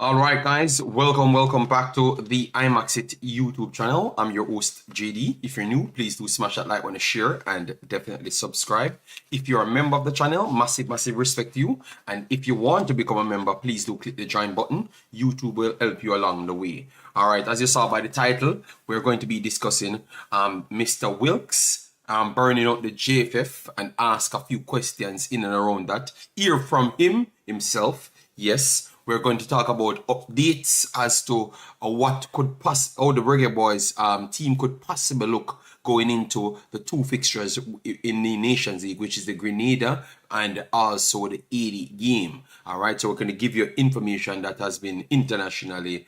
All right, guys, welcome back to the Imaxit YouTube channel. I'm your host, JD. If you're new, please do smash that like button, share, and definitely subscribe. If you're a member of the channel, massive respect to you. And if you want to become a member, please do click the join button. YouTube will help you along the way. All right, as you saw by the title, we're going to be discussing Mr. Wilks, burning out the JFF, and ask a few questions in and around that. Hear from himself. Yes. We're going to talk about updates as to what could how the Reggae Boyz team could possibly look going into the two fixtures in the Nations League, which is the Grenada and also the 80 game. All right, so we're going to give you information that has been internationally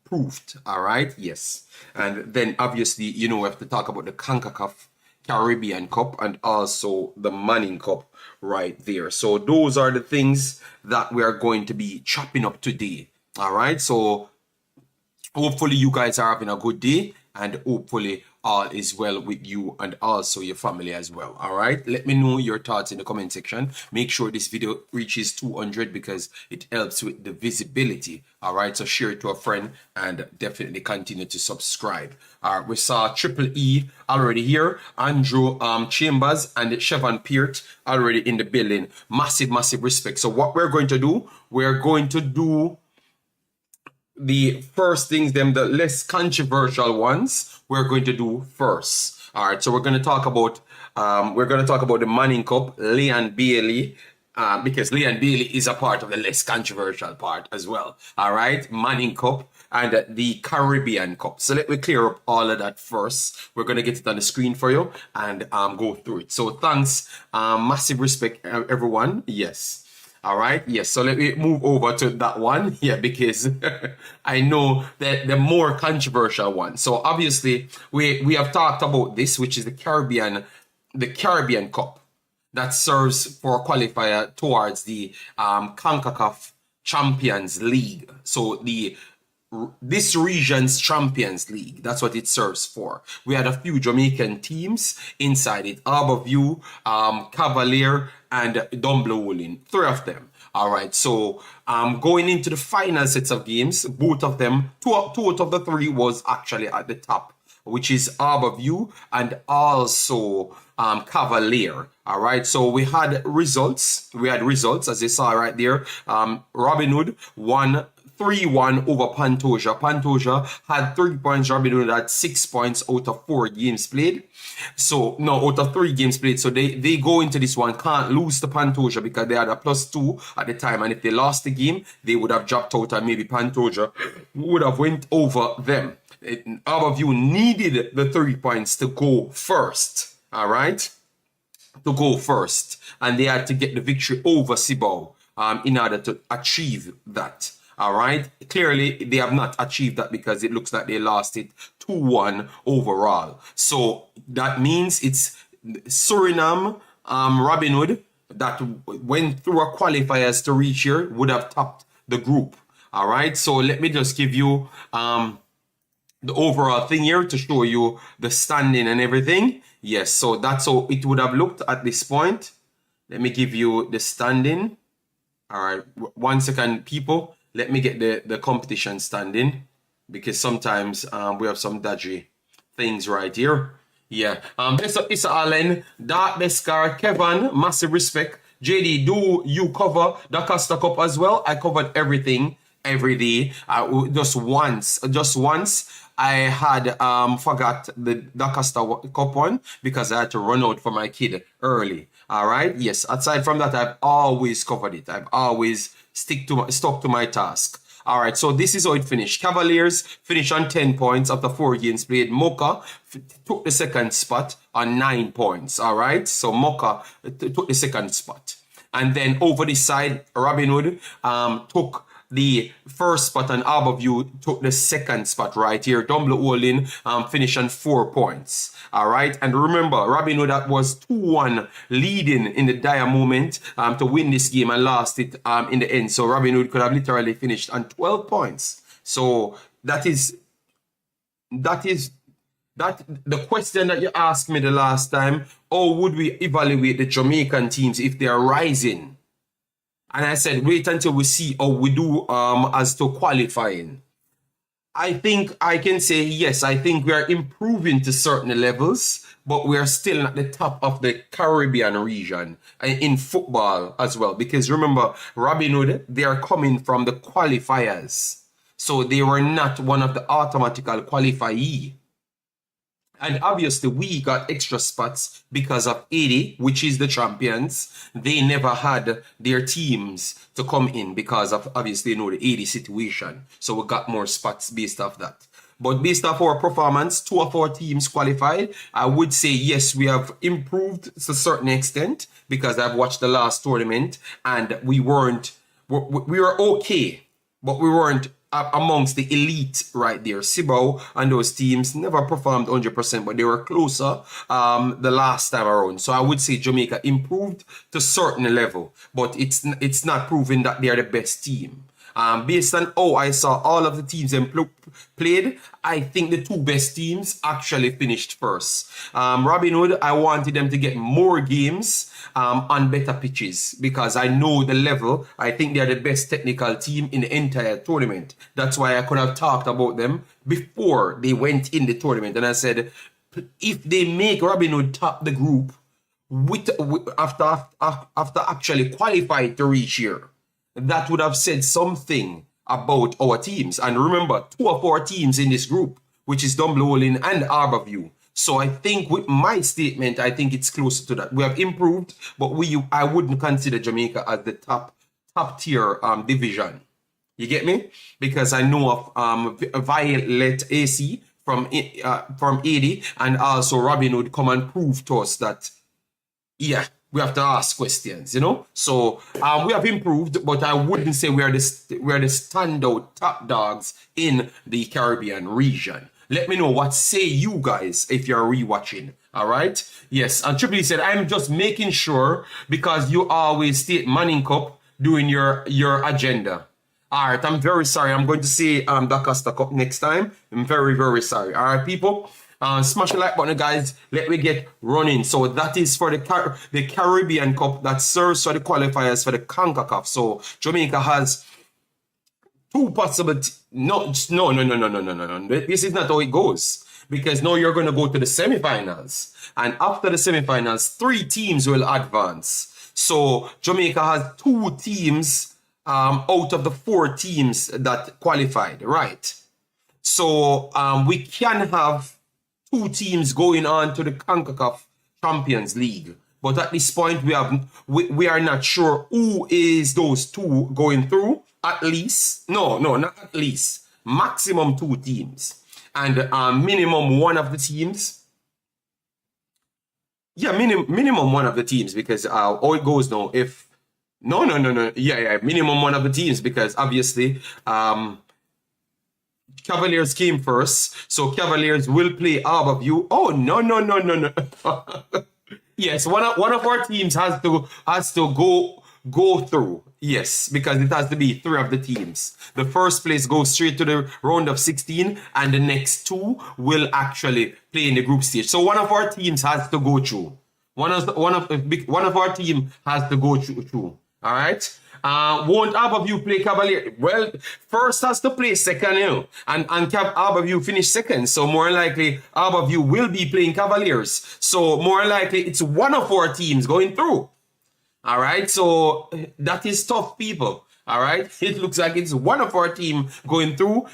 proved. All right, yes. And then obviously, we have to talk about the Concacaf Caribbean Cup and also the Manning Cup right there. So those are the things that we are going to be chopping up today. All right, so hopefully you guys are having a good day, and hopefully all is well with you and also your family as well. All right, let me know your thoughts in the comment section. Make sure this video reaches 200 because it helps with the visibility. All right, so share it to a friend and definitely continue to subscribe. All right, we saw Triple E already here, Andrew Chambers and Chevon Peart already in the building. Massive respect. So what we're going to do, we're going to do the first things, the less controversial ones, we're going to do first. All right, so we're going to talk about the Manning Cup, Leon Bailey, because Leon Bailey is a part of the less controversial part as well. All right, Manning Cup and the Caribbean Cup. So let me clear up all of that first. We're going to get it on the screen for you and go through it. So thanks, massive respect, everyone. Yes. All right, yes, so let me move over to that one, because I know that the more controversial one. So obviously, we have talked about this, which is the Caribbean Cup that serves for a qualifier towards the Concacaf Champions League. So this region's Champions League, that's what it serves for. We had a few Jamaican teams inside it, Harbourview, Cavalier, and Dunblowling, 3 of them. All right, so going into the final sets of games, both of them, two out of the 3 was actually at the top, which is Harbourview and also Cavalier. All right, so we had results. As you saw right there. Robin Hood won 3-1 over Pantoja. Pantoja had 3 points. Robin Hood had 6 points out of 4 games played. So, no, out of 3 games played. So they go into this one, can't lose to Pantoja because they had a +2 at the time. And if they lost the game, they would have dropped out and maybe Pantoja would have went over them. Harbourview needed the 3 points to go first. All right? To go first. And they had to get the victory over Cibao in order to achieve that. All right, clearly they have not achieved that because it looks like they lost it 2-1 overall. So that means it's Suriname, Robin Hood that went through a qualifiers to reach here would have topped the group. All right, so let me just give you the overall thing here to show you the standing and everything. Yes, so that's how it would have looked at this point. Let me give you the standing. All right, 1 second, people. Let me get the competition standing because sometimes we have some dodgy things right here. Yeah. Bless up Issa Allen, Dark Beskar, Kevin, massive respect. JD, do you cover Dacosta Cup as well? I covered everything every day. Just once I had forgot the Dacosta Cup one because I had to run out for my kid early. All right. Yes. Aside from that, I've always covered it. I've always stuck to my task. All right, so this is how it finished. Cavaliers finished on 10 points after 4 games played. Mocha took the second spot on 9 points. All right, so Mocha took the second spot. And then over this side, Robin Hood took the first spot and Harbourview took the second spot right here. Dunblowling finished on 4 points. All right. And remember, Robin Hood that was 2-1 leading in the dire moment to win this game and lost it in the end. So Robin Hood could have literally finished on 12 points. So that the question that you asked me the last time, how would we evaluate the Jamaican teams if they are rising? And I said, wait until we see how we do as to qualifying. I think I can say, yes, I think we are improving to certain levels, but we are still at the top of the Caribbean region in football as well. Because remember, Robin Hood, they are coming from the qualifiers. So they were not one of the automatical qualifiee. And obviously, we got extra spots because of 80, which is the champions. They never had their teams to come in because of, obviously, you know, the 80 situation. So we got more spots based off that. But based off our performance, 2 of our teams qualified. I would say, yes, we have improved to a certain extent because I've watched the last tournament and we were okay, but we weren't amongst the elite right there. Cibao and those teams never performed 100%, but they were closer the last time around. So I would say Jamaica improved to a certain level, but it's not proving that they are the best team. Based on how I saw all of the teams played, I think the 2 best teams actually finished first. Robin Hood, I wanted them to get more games on better pitches because I know the level. I think they're the best technical team in the entire tournament. That's why I could have talked about them before they went in the tournament. And I said, if they make Robin Hood top the group after actually qualified to reach here, that would have said something about our teams. And remember, 2 of our teams in this group, which is Dunblowlin and Arborview. So I think with my statement, I think it's closer to that. We have improved, but I wouldn't consider Jamaica as the top tier division. You get me? Because I know of Violet AC from 80 and also Robin Hood come and prove to us that, yeah, we have to ask questions, you know. So we have improved, but I wouldn't say we are the standout top dogs in the Caribbean region. Let me know what say you guys if you're rewatching. All right. Yes. And Triple E said, I'm just making sure because you always state Manning Cup doing your agenda. All right. I'm very sorry. I'm going to say Dacosta Cup next time. I'm very, very sorry. All right, people. Smash the like button, guys. Let me get running. So that is for the Caribbean Cup that serves for the qualifiers for the Concacaf. So Jamaica has 2 possible. No. This is not how it goes. Because now you're going to go to the semifinals. And after the semifinals, 3 teams will advance. So Jamaica has 2 teams out of the 4 teams that qualified, right? So we can have 2 teams going on to the Concacaf Champions League. But at this point, we are not sure who is those 2 going through. At least, no, not at least. Maximum 2 teams. And minimum 1 of the teams. Yeah, minimum 1 of the teams because how it goes now. If no. Yeah, minimum 1 of the teams because obviously Cavaliers came first, so Cavaliers will play Arborview. Oh no! Yes, one of our teams has to go through. Yes, because it has to be 3 of the teams. The first place goes straight to the round of 16, and the next 2 will actually play in the group stage. So one of our teams has to go through. One of our team has to go through. All right. Won't Arborview play Cavalier? Well, first has to play second, you know, and Arborview finish second. So more likely Arborview will be playing Cavaliers. So more likely it's one of our teams going through. All right. So that is tough, people. All right. It looks like it's one of our team going through.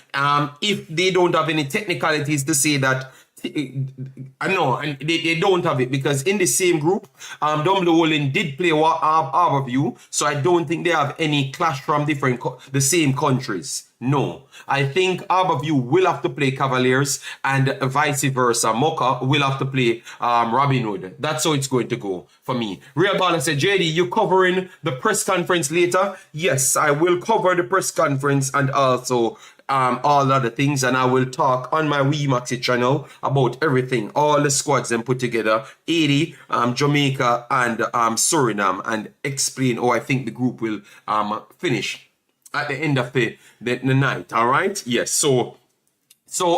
If they don't have any technicalities to say that. I know, and they don't have it because in the same group, Dunblowlin did play Arborview, so I don't think they have any clash from the same countries. No, I think Arborview will have to play Cavaliers and vice versa. Mocha will have to play Robin Hood. That's how it's going to go for me. Real Baller said, JD, you covering the press conference later? Yes, I will cover the press conference and also all other things, and I will talk on my Wemaxit channel about everything, all the squads and put together, 80, Jamaica and Suriname, and explain how I think the group will finish at the end of the night. All right, yes. So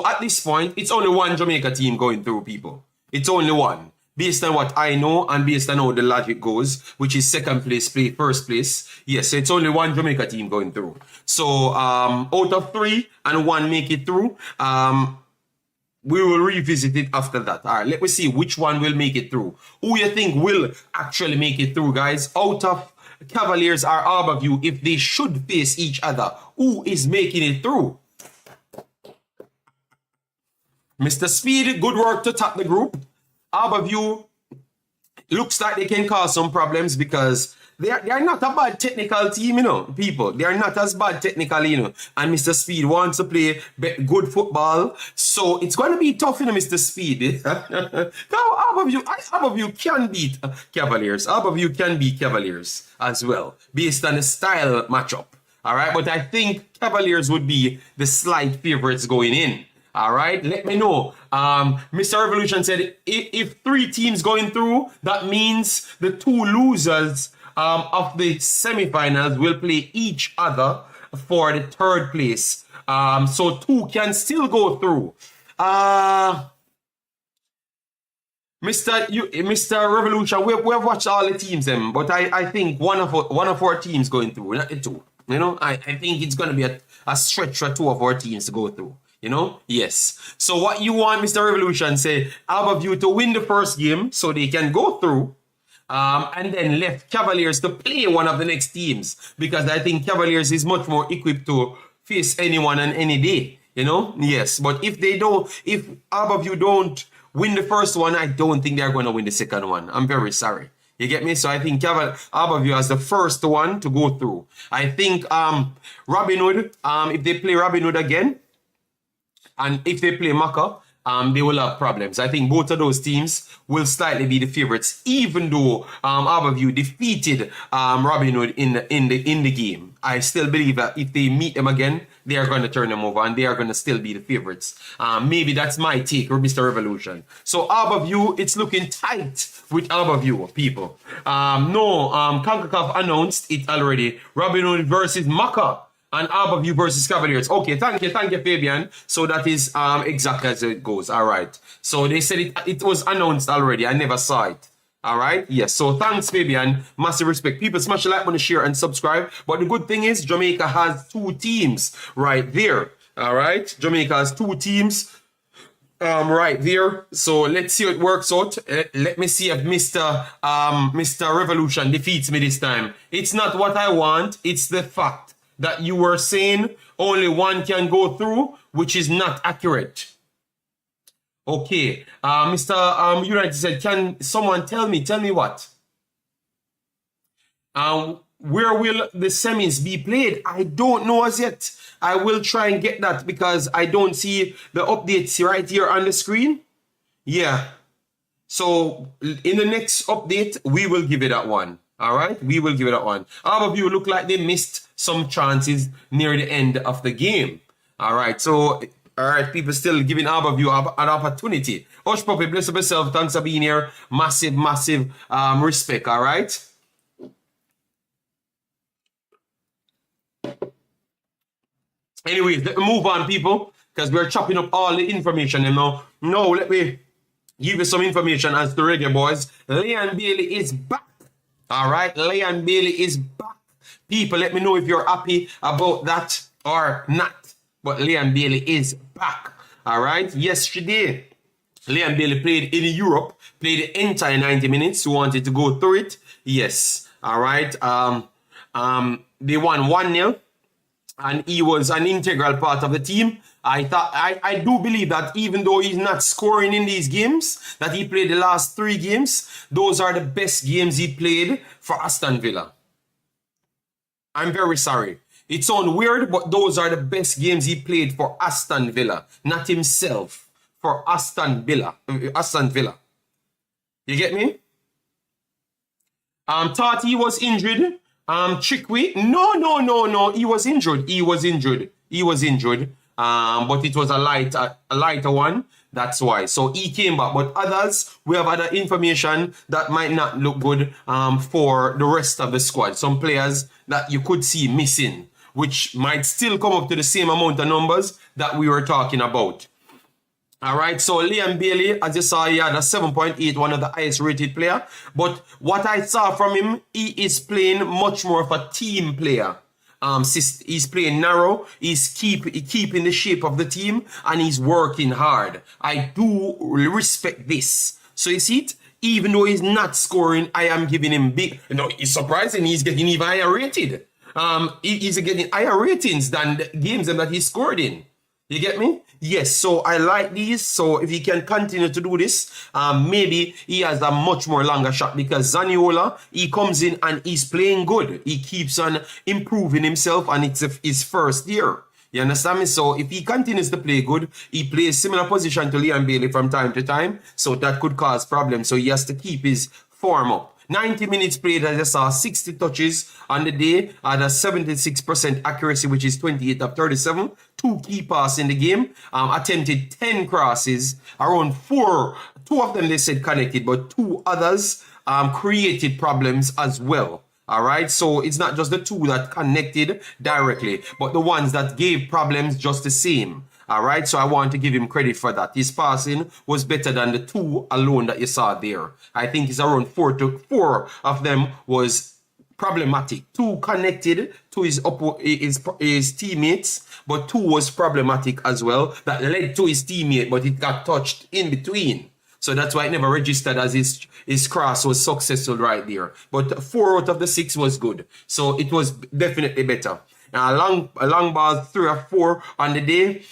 at this point, it's only one Jamaica team going through, people. It's only one. based on what I know and based on how the logic goes, which is second place play first place. Yes, so it's only one Jamaica team going through. So out of 3 and 1 make it through. We will revisit it after that. All right, let me see which one will make it through. Who you think will actually make it through, guys? Out of Cavaliers or Harbourview, if they should face each other, who is making it through? Mr. Speed, good work to top the group. Harbourview looks like they can cause some problems because they are not a bad technical team, you know, people. They are not as bad technically, you know. And Mr. Speed wants to play good football. So it's going to be tough, you know, Mr. Speed. Harbourview can beat Cavaliers. Harbourview can beat Cavaliers as well, based on the style matchup. All right, but I think Cavaliers would be the slight favorites going in. All right, let me know. Mr. Revolution said if 3 teams going through, that means the 2 losers of the semifinals will play each other for the 3rd place. So 2 can still go through. Mr. Revolution, we have watched all the teams, but I think one of our teams going through, not the 2. You know, I think it's going to be a stretch for 2 of our teams to go through. You know, yes. So what you want, Mr. Revolution, say Harbourview to win the first game so they can go through, and then left Cavaliers to play one of the next teams, because I think Cavaliers is much more equipped to face anyone on any day. You know, yes. But if Harbourview don't win the first one, I don't think they're going to win the second one. I'm very sorry. You get me? So I think Harbourview as the first one to go through. I think Robin Hood, if they play Robin Hood again, and if they play Maka, they will have problems. I think both of those teams will slightly be the favorites, even though Harbourview defeated Robin Hood in the game. I still believe that if they meet them again, they are going to turn them over and they are going to still be the favorites. Maybe that's my take, Mr. Revolution. So Harbourview, it's looking tight with Harbourview, people. Concacaf announced it already. Robin Hood versus Maka. And Harbourview versus Cavaliers. Okay, thank you, Fabian. So that is exactly as it goes. All right. So they said it was announced already. I never saw it. All right. Yes. So thanks, Fabian. Massive respect. People, smash the like button, share, and subscribe. But the good thing is Jamaica has 2 teams right there. All right. Jamaica has 2 teams right there. So let's see how it works out. Let me see if Mr. Revolution defeats me this time. It's not what I want. It's the fact that you were saying only 1 can go through, which is not accurate. Okay. Mr. United said, can someone tell me what? Where will the semis be played? I don't know as yet. I will try and get that because I don't see the updates right here on the screen. Yeah. So in the next update, we will give it that one. All right, we will give it that one. Harbourview look like they missed some chances near the end of the game. All right, so, all right, people still giving Harbourview an opportunity. Hush Puppy, bless up yourself. Thanks for being here. Massive respect, all right? Anyways, let me move on, people, because we're chopping up all the information, you know. Now, let me give you some information as to Reggae Boyz. Leon Bailey is back. All right, Leon Bailey is back. People, let me know if you're happy about that or not. But Leon Bailey is back. All right, yesterday, Leon Bailey played in Europe, played the entire 90 minutes. You wanted to go through it? Yes. All right. They won 1-0, and he was an integral part of the team. I do believe that even though he's not scoring in these games, that he played the last 3 games, those are the best games he played for Aston Villa. I'm very sorry. It sounds weird, but those are the best games he played for Aston Villa, not himself, for Aston Villa. You get me? Thought he was injured. Chikwi, no. He was injured. But it was a lighter one. That's why. So he came back. But others, we have other information that might not look good for the rest of the squad. Some players that you could see missing, which might still come up to the same amount of numbers that we were talking about. All right, so Liam Bailey, as you saw, he had a 7.8, one of the highest rated player. But what I saw from him, he is playing much more of a team player. He's playing narrow, he's keeping the shape of the team, and he's working hard. I do respect this. So you see it? Even though he's not scoring, I am giving him big. You know, it's surprising he's getting even higher rated. He's getting higher ratings than the games that he scored in. You get me? Yes, so I like these. So if he can continue to do this, maybe he has a much more longer shot because Zaniola, he comes in and he's playing good. He keeps on improving himself and it's his first year. You understand me? So if he continues to play good, he plays similar position to Liam Bailey from time to time. So that could cause problems. So he has to keep his form up. 90 minutes played, as I saw, 60 touches on the day, at a 76% accuracy, which is 28 of 37. 2 key passes in the game, attempted 10 crosses, around 4. 2 of them they said connected, but 2 others created problems as well. All right, so it's not just the 2 that connected directly, but the ones that gave problems just the same. All right, so I want to give him credit for that. His passing was better than the 2 alone that you saw there. I think it's around 4 of them was problematic. 2 connected to his teammates, but 2 was problematic as well. That led to his teammate, but it got touched in between. So that's why it never registered as his cross was successful right there. But 4 out of the 6 was good. So it was definitely better. Now, a long ball, 3 or 4 on the day.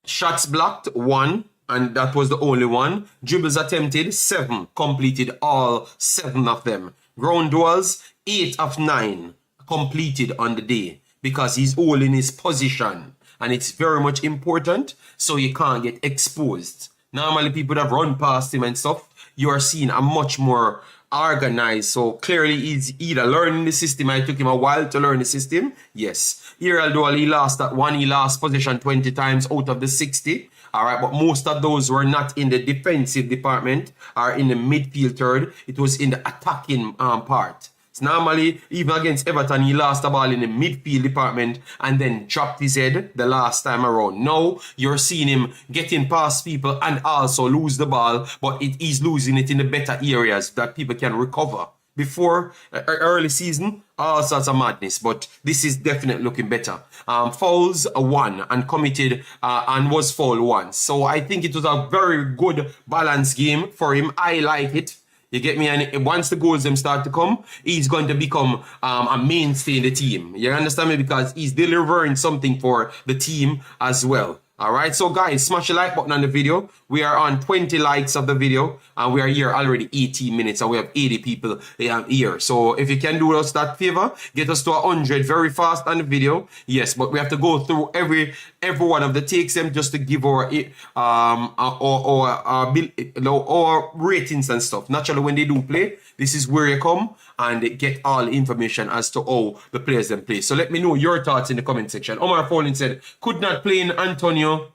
Shots blocked, 1, and that was the only one. Dribbles attempted, 7. Completed all 7 of them. Ground duels, 8 of 9 completed on the day because he's holding his position. And it's very much important so you can't get exposed. Normally people that run past him and stuff, you are seeing a much more organized. So clearly he's either learning the system. It took him a while to learn the system. Yes. Here, although he lost that one, he lost possession 20 times out of the 60. All right, but most of those were not in the defensive department or in the midfield third. It was in the attacking part. So normally, even against Everton, he lost the ball in the midfield department and then dropped his head the last time around. Now, you're seeing him getting past people and also lose the ball, but he's losing it in the better areas that people can recover. Before early season, all sorts of madness, but this is definitely looking better. Fouls 1 and committed and was fouled once. So I think it was a very good balanced game for him. I like it. You get me? And once the goals them start to come, he's going to become a mainstay in the team. You understand me? Because he's delivering something for the team as well. All right, so guys, smash the like button on the video. We are on 20 likes of the video and we are here already 18 minutes and we have 80 people here. So if you can do us that favor, get us to 100 very fast on the video. Yes, but we have to go through every one of the takes them just to give our ratings and stuff. Naturally, when they do play, this is where you come and get all information as to how the players then play. So let me know your thoughts in the comment section. Omar Folin said, could not play in Antonio.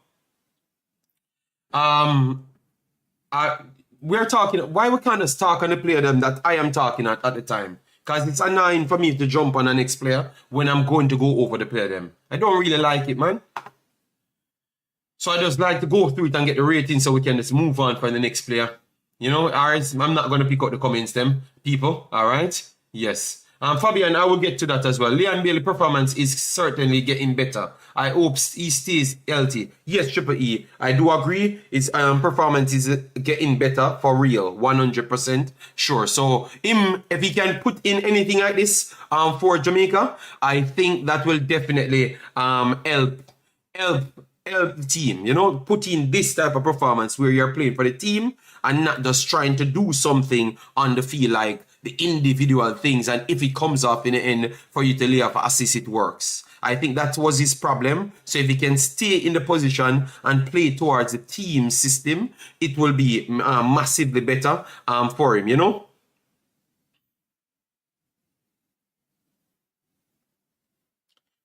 We're talking, why we can't just talk on the player them that I am talking at the time? Because it's annoying for me to jump on the next player when I'm going to go over the player them. I don't really like it, man. So I just like to go through it and get the rating so we can just move on for the next player. You know, all right, I'm not going to pick out the comments, them people, all right? Yes. Fabian, I will get to that as well. Liam Bailey performance is certainly getting better. I hope he stays healthy. Yes, Triple E, I do agree. His performance is getting better for real, 100% sure. So him, if he can put in anything like this for Jamaica, I think that will definitely help the team, you know, put in this type of performance where you're playing for the team and not just trying to do something on the field like the individual things, and if it comes off in the end for you to lay off assist, it works. I think that was his problem. So if he can stay in the position and play towards the team system, it will be massively better for him, you know.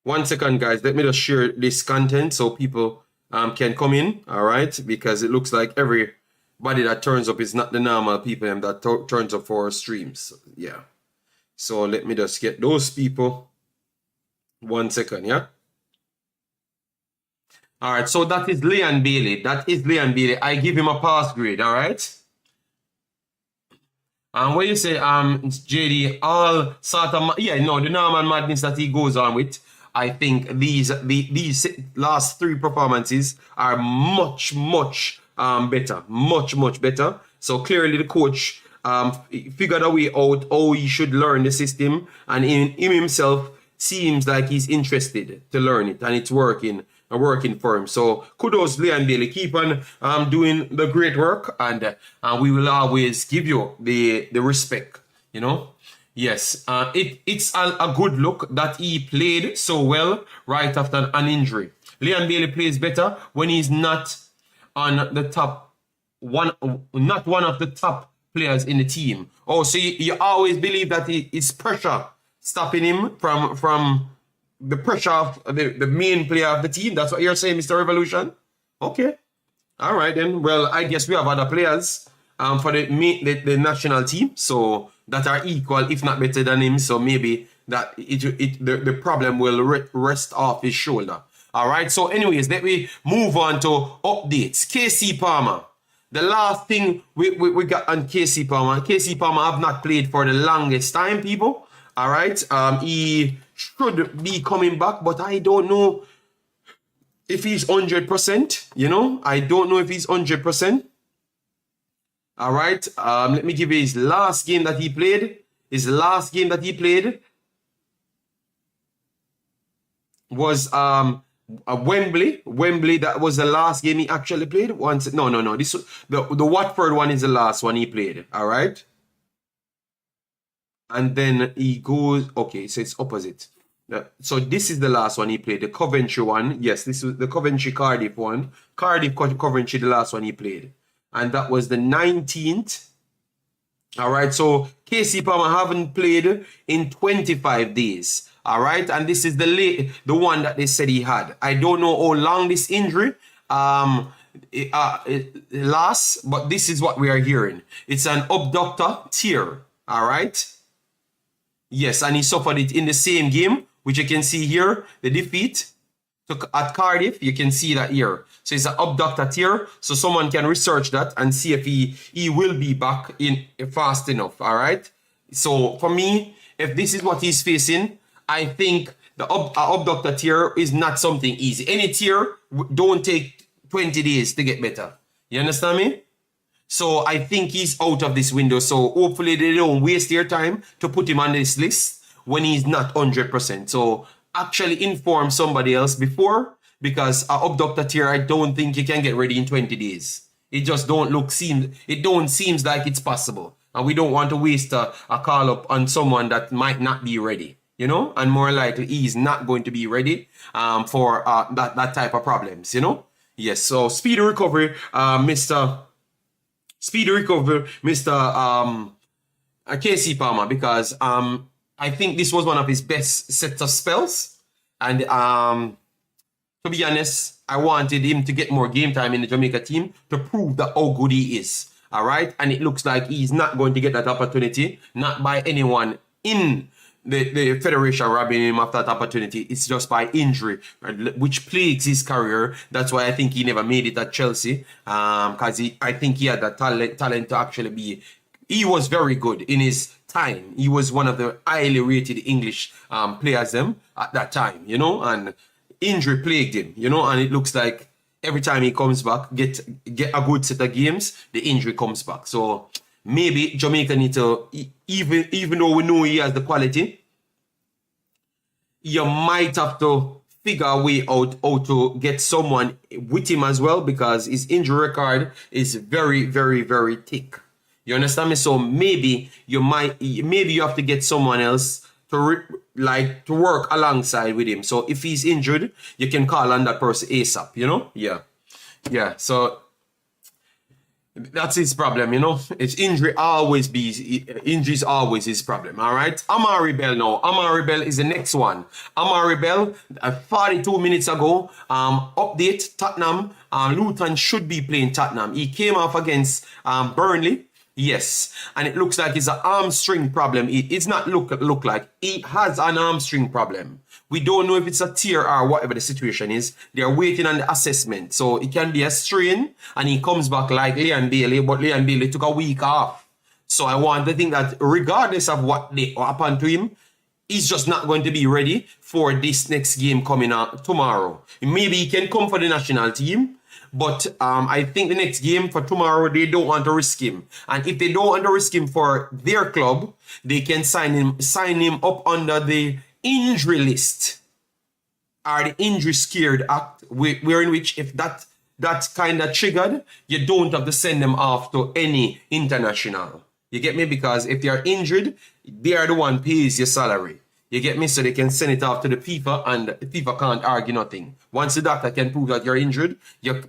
One second, guys. Let me just share this content so people can come in, all right? Because it looks like everybody that turns up is not the normal people that turns up for our streams. Yeah. So let me just get those people. 1 second, yeah? All right, so that is Leon Bailey. That is Leon Bailey. I give him a pass grade, all right? And when you say, JD, all sort of, yeah, no, the normal madness that he goes on with, I think these last three performances are much better, much better. So clearly the coach figured a way out how he should learn the system, and him himself seems like he's interested to learn it, and it's working for him. So kudos, Leon Bailey. Keep on doing the great work, and we will always give you the respect, you know. Yes, it's a good look that he played so well right after an injury. Leon Bailey plays better when he's not on the top not one of the top players in the team. Oh, so you always believe that it's pressure stopping him from the pressure of the main player of the team. That's what you're saying, Mr. Revolution? Okay. All right, then. Well, I guess we have other players for the national team, so that are equal, if not better than him. So maybe that the problem will rest off his shoulder. All right. So anyways, let me move on to updates. KC Palmer. The last thing we got on KC Palmer. KC Palmer have not played for the longest time, people. All right. He should be coming back, but I don't know if he's 100%. You know, I don't know if he's 100%. All right. Let me give you his last game that he played. His last game that he played was Wembley. Wembley, that was the last game he actually played. Once, no. This the Watford one is the last one he played. All right. And then he goes. Okay, so it's opposite. So this is the last one he played. The Coventry one. Yes, this was the Coventry Cardiff one. Cardiff Coventry, the last one he played. And that was the 19th. All right. So KC Palmer haven't played in 25 days. All right. And this is the one that they said he had. I don't know how long this injury it lasts, but this is what we are hearing. It's an abductor tear. All right. Yes. And he suffered it in the same game, which you can see here, the defeat at Cardiff. You can see that here. So it's an abductor tear. So someone can research that and see if he will be back in fast enough. All right. So for me, if this is what he's facing, I think the abductor tear is not something easy. Any tear don't take 20 days to get better. You understand me? So I think he's out of this window. So hopefully they don't waste their time to put him on this list when he's not 100%. So actually inform somebody else before, because a abductor tear, I don't think you can get ready in 20 days. It just seems like it's possible. And we don't want to waste a call up on someone that might not be ready, you know, and more likely he's not going to be ready for that type of problems, you know. Yes, so speedy recovery, Mr. KC Palmer, because I think this was one of his best sets of spells. And to be honest, I wanted him to get more game time in the Jamaica team to prove that how good he is. All right. And it looks like he's not going to get that opportunity, not by anyone in the federation robbing him of that opportunity. It's just by injury, which plagues his career. That's why I think he never made it at Chelsea. Because I think he had that talent to actually be. He was very good in his time. He was one of the highly rated English players at that time, you know, and injury plagued him, you know, and it looks like every time he comes back, get a good set of games, the injury comes back. So maybe Jamaica need to, even though we know he has the quality, you might have to figure a way out how to get someone with him as well, because his injury record is very, very, very thick. You understand me? So maybe you have to get someone else to work alongside with him. So if he's injured, you can call on that person ASAP, you know? Yeah. So that's his problem, you know? Injuries always his problem, all right? Amari Bell now. Amari Bell is the next one. Amari Bell, 42 minutes ago, update, Tottenham. Luton should be playing Tottenham. He came off against Burnley. Yes, and it looks like it's an hamstring problem. It's not look like he has an hamstring problem. We don't know if it's a tear or whatever the situation is. They're waiting on the assessment, so it can be a strain, and he comes back like Leon Bailey, but Leon Bailey took a week off. So I want to think that regardless of what happened to him, he's just not going to be ready for this next game coming up tomorrow. Maybe he can come for the national team. But I think the next game for tomorrow, they don't want to risk him. And if they don't want to risk him for their club, they can sign him up under the injury list or the injury scared act, where in which if that's kind of triggered, you don't have to send them off to any international. You get me? Because if they are injured, they are the one pays your salary. You get me? So they can send it off to the FIFA, and the FIFA can't argue nothing. Once the doctor can prove that you're injured, your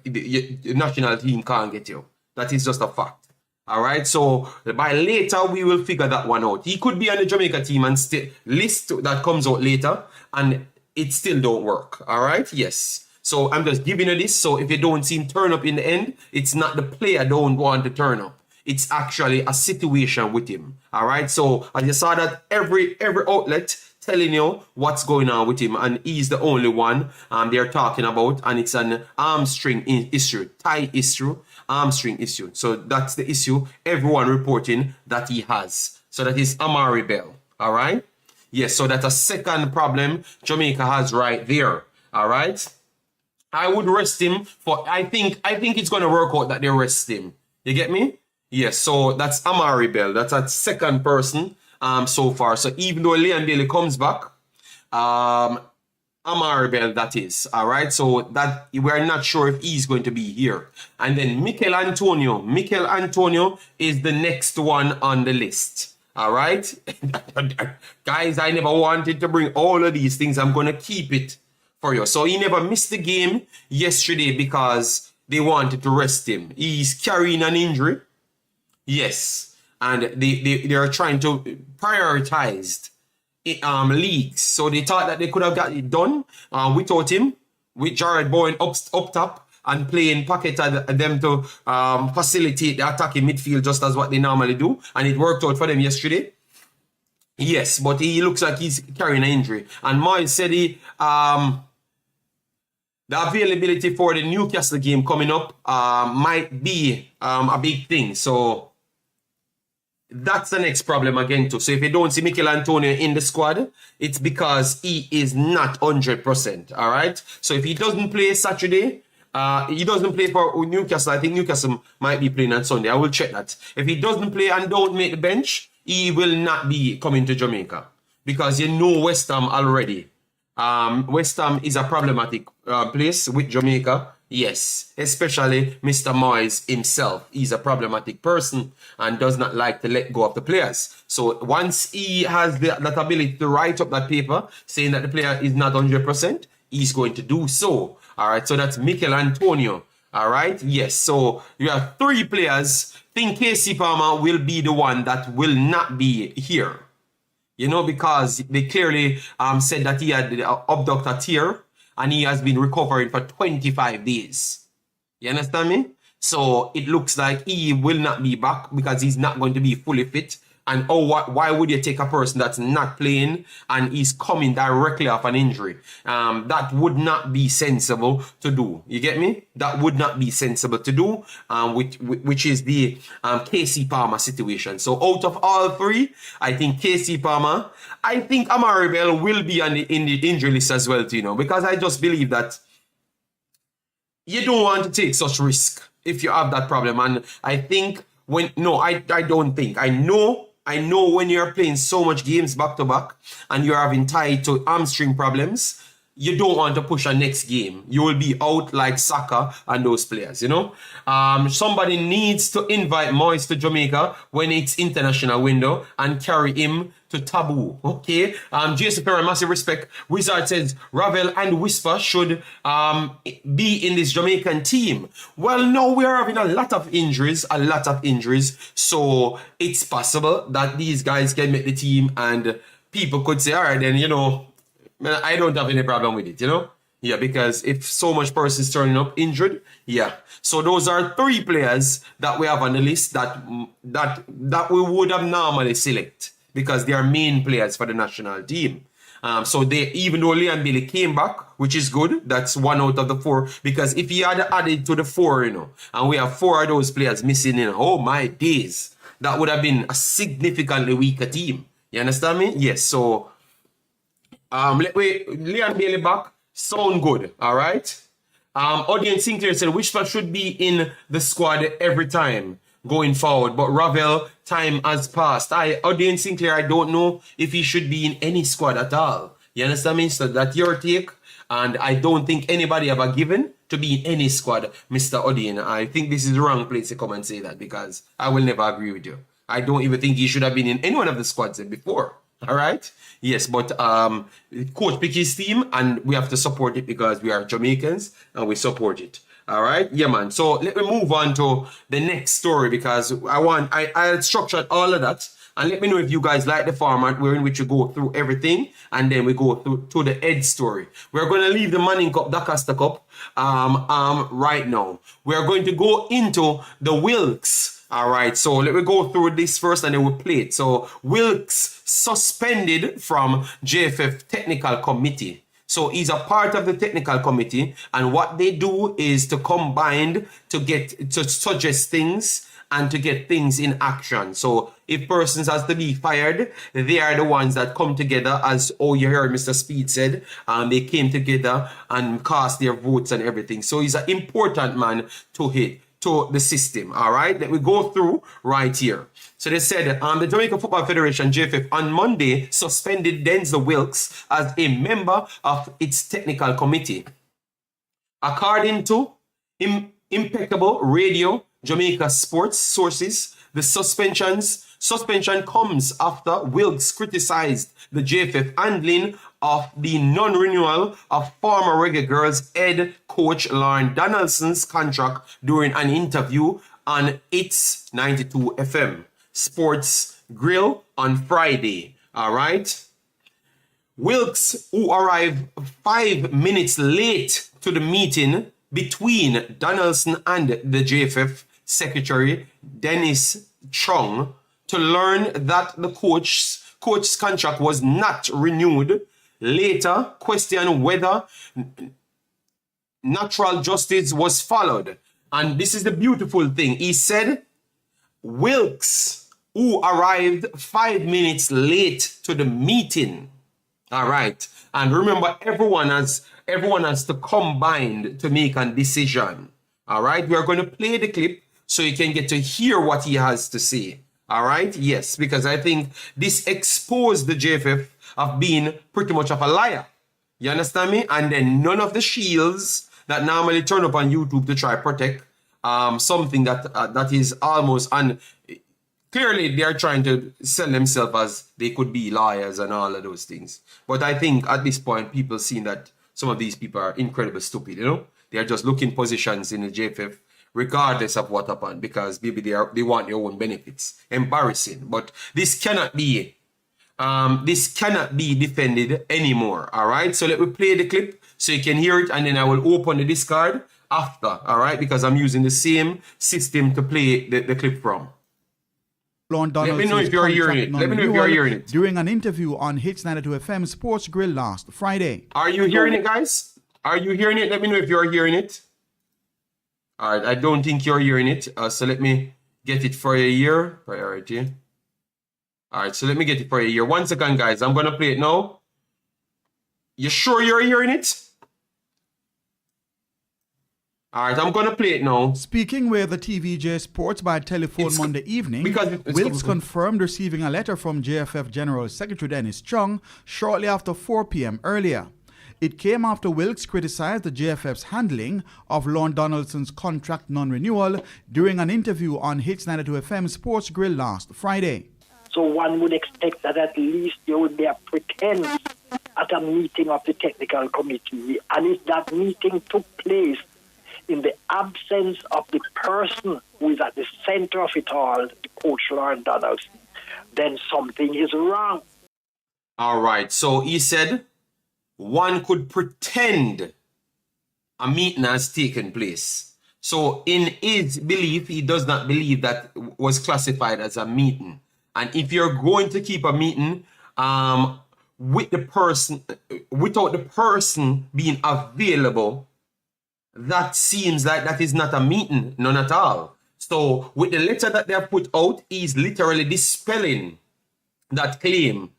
national team can't get you. That is just a fact. All right? So by later, we will figure that one out. He could be on the Jamaica team and list that comes out later, and it still don't work. All right? Yes. So I'm just giving you this. So if you don't see him turn up in the end, it's not the player don't want to turn up. It's actually a situation with him. All right? So as you saw that every outlet telling you what's going on with him, and he's the only one they're talking about, and it's an hamstring issue, thigh issue, hamstring issue. So that's the issue everyone reporting that he has. So that is Amari Bell. All right? Yes, so that's a second problem Jamaica has right there. All right? I would rest him for, I think it's going to work out that they rest him. You get me? Yes, so that's Amari Bell. That's a second person so far. So even though Leon Bailey comes back, Amari Bell, that is. All right, so that we're not sure if he's going to be here. And then Mikel Antonio. Mikel Antonio is the next one on the list. All right? Guys, I never wanted to bring all of these things. I'm going to keep it for you. So he never missed the game yesterday because they wanted to rest him. He's carrying an injury. Yes. And they are trying to prioritize leagues. So they thought that they could have got it done without him, with Jared Bowen up top and playing pocket at them to facilitate the attacking midfield just as what they normally do. And it worked out for them yesterday. Yes, but he looks like he's carrying an injury. And Moyes said the availability for the Newcastle game coming up might be a big thing. So that's the next problem again too. So if you don't see Mikel Antonio in the squad, it's because he is not 100%. All right. So if he doesn't play Saturday, he doesn't play for Newcastle. I think Newcastle might be playing on Sunday. I will check that. If he doesn't play and don't make the bench, he will not be coming to Jamaica, because you know West Ham already. West Ham is a problematic place with Jamaica. Yes, especially Mr. Moyes himself. He's a problematic person and does not like to let go of the players. So once he has that ability to write up that paper saying that the player is not 100%, he's going to do so. All right, so that's Mikel Antonio. All right, yes. So you have 3 players. I think KC Palmer will be the one that will not be here. You know, because they clearly said that he had abducted a tear and he has been recovering for 25 days. You understand me? So it looks like he will not be back because he's not going to be fully fit. And why would you take a person that's not playing and he's coming directly off an injury? That would not be sensible to do. You get me? That would not be sensible to do, which is the KC Palmer situation. So out of all 3, I think KC Palmer, I think Amari Bell will be in the injury list as well, too, you know, because I just believe that you don't want to take such risk if you have that problem. And I think I don't think. I know when you're playing so much games back to back and you're having tied to hamstring problems, you don't want to push a next game. You will be out like Saka and those players, you know. Somebody needs to invite Moyes to Jamaica when it's international window and carry him to Taboo. Okay. JFF, massive respect. Wizard says Ravel and Whisper should be in this Jamaican team. Well, no, we're having a lot of injuries. So it's possible that these guys can make the team and people could say, all right, then, you know, I don't have any problem with it, you know. Yeah, because if so much persons turning up injured, yeah. So those are 3 players that we have on the list that we would have normally select because they are main players for the national team. So they, even though Leon Bailey came back, which is good, that's 1 out of the 4. Because if he had added to the 4, and we have 4 of those players missing, oh my days, that would have been a significantly weaker team. You understand me? Yes. So Leon Bailey back. Sound good, all right? Audience Sinclair said Wishpa should be in the squad every time going forward, but Ravel, time has passed. Audience Sinclair, I don't know if he should be in any squad at all. You understand me? So that's your take, and I don't think anybody ever given to be in any squad, Mr. Odin. I think this is the wrong place to come and say that because I will never agree with you. I don't even think he should have been in any one of the squads before. All right. Yes, but coach pick his team and we have to support it because we are Jamaicans and we support it. All right. Yeah, man. So let me move on to the next story because I structured all of that. And let me know if you guys like the format in which we go through everything and then we go through to the Ed story. We're going to leave the Manning Cup, Dacosta Cup right now. We're going to go into the Wilks. All right, so let me go through this first and then we'll play it. So Wilks suspended from JFF technical committee. So he's a part of the technical committee and what they do is to combine to suggest things and to get things in action. So if persons has to be fired, they are the ones that come together as, you heard Mr. Speed said, they came together and cast their votes and everything. So he's an important man to hit to the system. All right, let me go through right here. So they said the Jamaica Football Federation, JFF, on Monday suspended Denzil Wilks as a member of its technical committee. According to Impeccable Radio Jamaica Sports sources, the suspension comes after Wilks criticized the JFF handling of the non-renewal of former Reggae Girlz head coach Lauren Donaldson's contract during an interview on its 92 FM Sports Grill on Friday. All right. Wilks, who arrived 5 minutes late to the meeting between Donaldson and the JFF secretary, Dennis Chung, to learn that the coach's contract was not renewed, later questioned whether natural justice was followed. And this is the beautiful thing. He said, Wilks, who arrived 5 minutes late to the meeting. All right. And remember, everyone has to combine to make a decision. All right. We are going to play the clip so you can get to hear what he has to say. All right. Yes, because I think this exposed the JFF of being pretty much of a liar. You understand me? And then none of the shields that normally turn up on YouTube to try protect something that is almost clearly they are trying to sell themselves as they could be liars and all of those things. But I think at this point, people seeing that some of these people are incredibly stupid, you know? They are just looking positions in the JFF regardless of what happened because maybe they want their own benefits. Embarrassing. But this cannot be defended anymore. All right. So let me play the clip so you can hear it and then I will open the discard after. All right. Because I'm using the same system to play the clip from. Let me know if you're hearing it. Let me know if you're hearing it. During an interview on Hits 92 FM Sports Grill last Friday. Are you hearing it, guys? Are you hearing it? Let me know if you're hearing it. All right. I don't think you're hearing it. So let me get it for a year. Priority. All right. So let me get it for a year. 1 second, guys. I'm going to play it now. You sure you're hearing it? All right, I'm going to play it now. Speaking with the TVJ Sports by telephone Monday evening, Wilks confirmed receiving a letter from JFF General Secretary Dennis Chung shortly after 4 p.m. earlier. It came after Wilks criticized the JFF's handling of Lon Donaldson's contract non-renewal during an interview on Hits 92 FM Sports Grill last Friday. So one would expect that at least there would be a pretense at a meeting of the technical committee. And if that meeting took place in the absence of the person who is at the center of it all, the coach Lauren Donaldson, then something is wrong. All right. So he said one could pretend a meeting has taken place. So in his belief, he does not believe that was classified as a meeting. And if you're going to keep a meeting with the person, without the person being available, that seems like that is not a meeting, none at all. So with the letter that they have put out, he's literally dispelling that claim.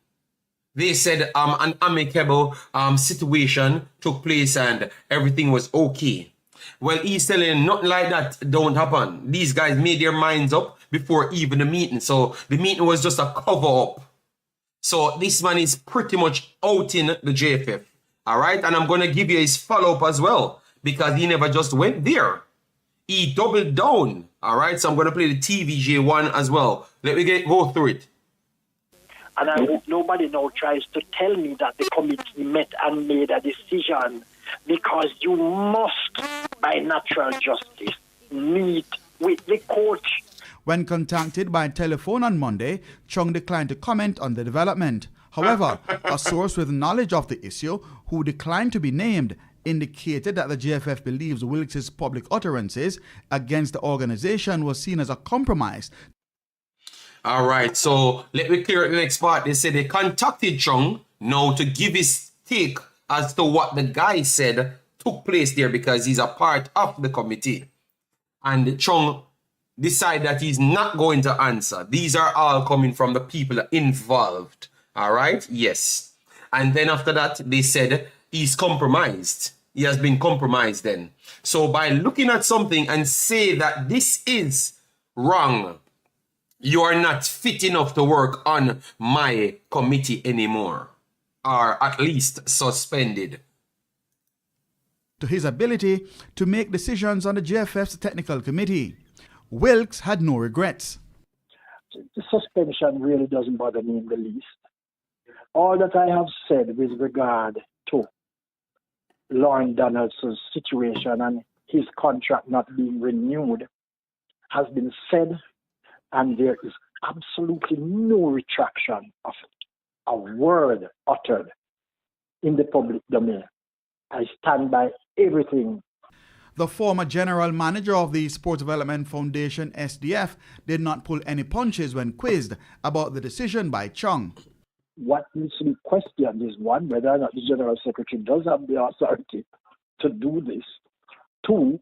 They said an amicable situation took place and everything was okay. Well, he's telling nothing like that don't happen. These guys made their minds up before even the meeting. So the meeting was just a cover up. So this man is pretty much out in the JFF. All right. And I'm going to give you his follow up as well, because he never just went there. He doubled down. All right. So I'm going to play the TVJ one as well. Let me go through it. And I hope nobody now tries to tell me that the committee met and made a decision, because you must, by natural justice, meet with the coach. When contacted by telephone on Monday, Chung declined to comment on the development. However, a source with knowledge of the issue, who declined to be named, indicated that the JFF believes Wilks' public utterances against the organization was seen as a compromise. All right, so let me clear the next part. They said they contacted Chung now to give his take as to what the guy said took place there, because he's a part of the committee. And Chung decided that he's not going to answer. These are all coming from the people involved. All right, yes. And then after that, they said he's compromised. He has been compromised then. So by looking at something and say that this is wrong, you are not fit enough to work on my committee anymore, or at least suspended. To his ability to make decisions on the JFF's technical committee, Wilks had no regrets. The suspension really doesn't bother me in the least. All that I have said with regard to Lauren Donaldson's situation and his contract not being renewed has been said, and there is absolutely no retraction of a word uttered in the public domain. I stand by everything. The former general manager of the Sports Development Foundation, SDF, did not pull any punches when quizzed about the decision by Chung. What needs to be questioned is, one, whether or not the General Secretary does have the authority to do this. Two,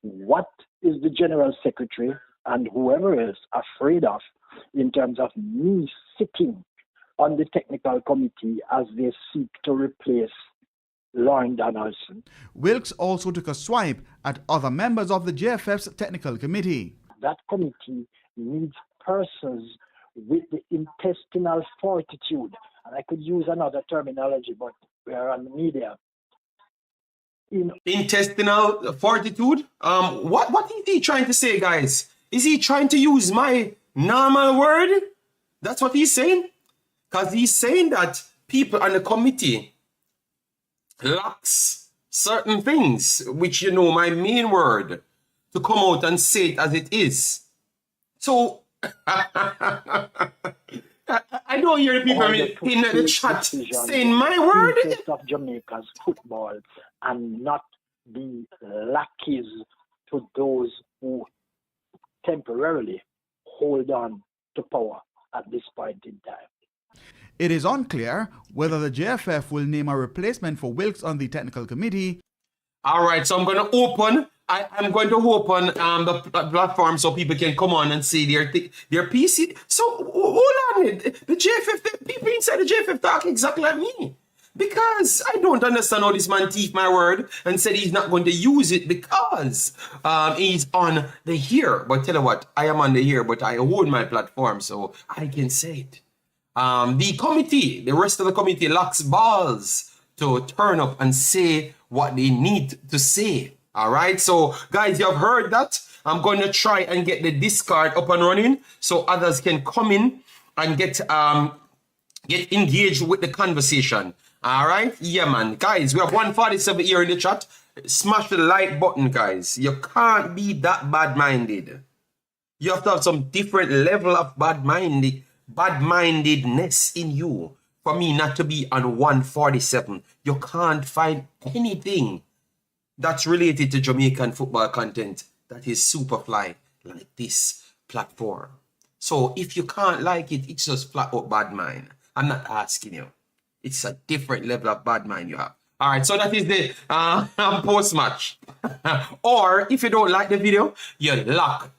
what is the General Secretary and whoever is afraid of in terms of me sitting on the technical committee as they seek to replace Lauren Donaldson. Wilks also took a swipe at other members of the JFF's technical committee. That committee needs persons with the intestinal fortitude, and I could use another terminology, but we are on the media. Intestinal fortitude? What is he trying to say, guys? Is he trying to use my normal word? That's what he's saying? Because he's saying that people on the committee lacks certain things, which, you know, my main word, to come out and say it as it is. So, I don't hear the people in the chat saying my word. Of Jamaica's football and not be lackeys to those who temporarily hold on to power at this point in time. It is unclear whether the JFF will name a replacement for Wilks on the technical committee. All right, so I'm going to open the platform so people can come on and say their PC. So hold on, the JFF, the people inside the JFF talk exactly like me. Because I don't understand how this man thief my word and said he's not going to use it because he's on the here. But tell you what, I am on the here, but I own my platform, so I can say it. The rest of the committee lacks balls to turn up and say what they need to say. All right, so guys, you have heard that. I'm going to try and get the Discord up and running so others can come in and get engaged with the conversation. All right, yeah, man. Guys, we have 147 here in the chat. Smash the like button, guys. You can't be that bad-minded. You have to have some different level of bad-mindedness in you for me not to be on 147. You can't find anything that's related to Jamaican football content that is super fly like this platform. So if you can't like it, it's just flat out bad mind. I'm not asking you. It's a different level of bad mind you have. All right, so that is the post-match. Or if you don't like the video, you lock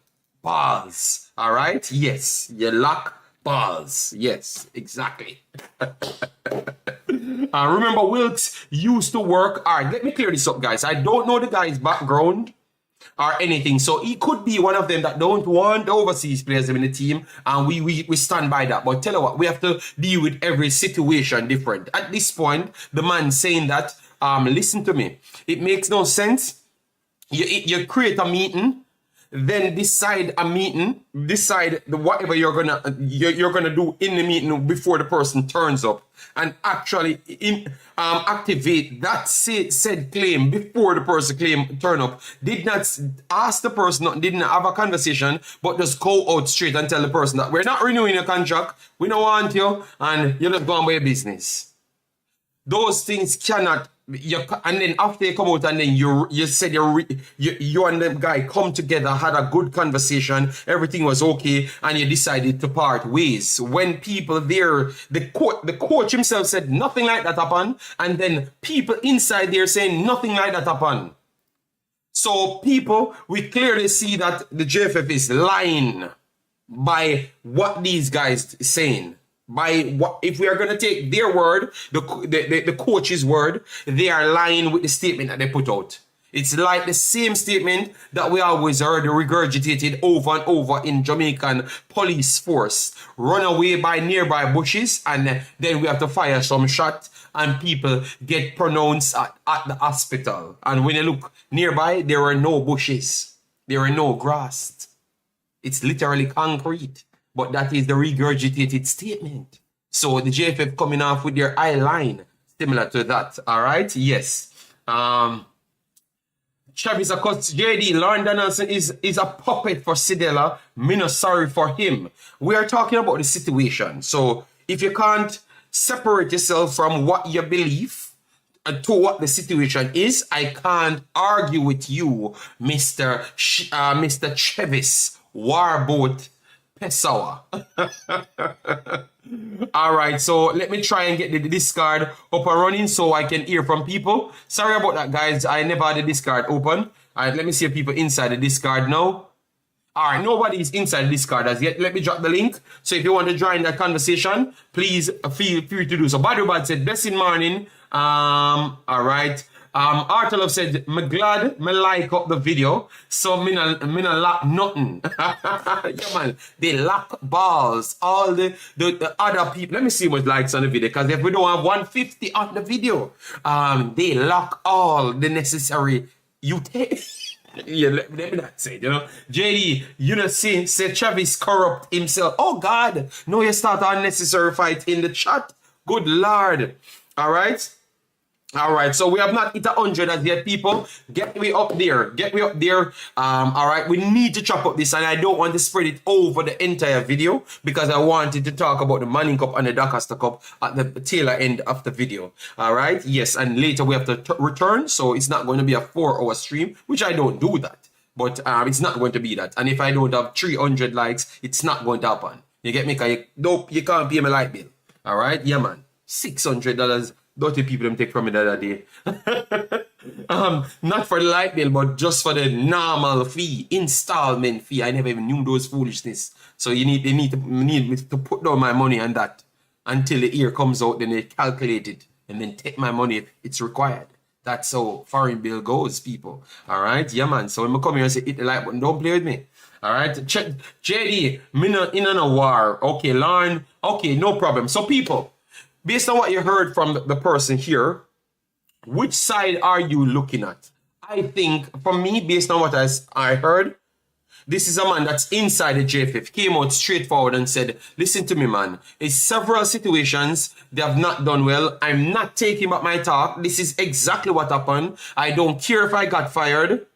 balls. All right? Yes, you lock balls. Yes, exactly. Remember, Wilks used to work. All right, let me clear this up, guys. I don't know the guy's background or anything. So he could be one of them that don't want overseas players in the team, and we stand by that. But tell you what, we have to deal with every situation different. At this point, the man saying that, listen to me, it makes no sense. You create a meeting, then decide whatever you're gonna do in the meeting before the person turns up, and actually activate that said claim before the person turn up. Did not ask the person, didn't have a conversation, but just go out straight and tell the person that we're not renewing your contract, we don't want you, and you're not going by your business. Those things cannot. And then after you come out and then you said you and the guy come together, had a good conversation, everything was okay, and you decided to part ways. When people there, the coach himself said nothing like that happened, and then people inside there saying nothing like that happened. So people, we clearly see that the JFF is lying by what these guys saying. By what, if we are going to take their word, the coach's word, they are lying with the statement that they put out. It's like the same statement that we always heard regurgitated over and over in Jamaican police force. Run away by nearby bushes, and then we have to fire some shot, and people get pronounced at the hospital. And when you look nearby, there are no bushes. There are no grass. It's literally concrete. But that is the regurgitated statement. So the JFF coming off with their eye line, similar to that. All right? Yes. Travis Acosta, JD, Lauren Donaldson is a puppet for Sidela. Me no sorry for him. We are talking about the situation. So if you can't separate yourself from what you believe to what the situation is, I can't argue with you, Mr. Chevis Warboat Pesawa. All right, so let me try and get the discard up and running so I can hear from people. Sorry about that, guys. I never had the discard open. All right, let me see if people inside the discard now. All right, nobody is inside the discard as yet. Let me drop the link. So if you want to join that conversation, please feel free to do so. Badubad said, blessing morning. All right. Arthur Love said, me glad me like up the video, so me no lack nothing. Yeah, man, they lack balls. All the other people. Let me see what likes on the video, because if we don't have 150 on the video, they lack all the necessary yeah, let me not say it, you know. JD, you know, say Travis corrupt himself. Oh God, no, you start unnecessary fight in the chat. Good Lord. All right. All right, so we have not hit 100 as yet, people. Get me up there. Get me up there. All right, we need to chop up this, and I don't want to spread it over the entire video because I wanted to talk about the Manning Cup and the Dacosta Cup at the tail end of the video. All right, yes, and later we have to return, so it's not going to be a 4-hour stream, which I don't do that. But it's not going to be that. And if I don't have 300 likes, it's not going to happen. You get me? Because you can't pay my light bill. All right, yeah, man. $600. Dirty people them take from me the other day. Not for the light bill, but just for the normal fee, installment fee. I never even knew those foolishness. So they need me to put down my money on that until the year comes out. Then they calculate it and then take my money if it's required. That's how foreign bill goes, people. All right, yeah, man. So when I come here and say hit the like button, don't play with me. All right, check JD. Me not in a war. Okay, Lauren. Okay, no problem. So people. Based on what you heard from the person here, which side are you looking at? I think, for me, based on what I heard, this is a man that's inside the JFF, came out straightforward and said, listen to me, man. In several situations, they have not done well. I'm not taking back my talk. This is exactly what happened. I don't care if I got fired.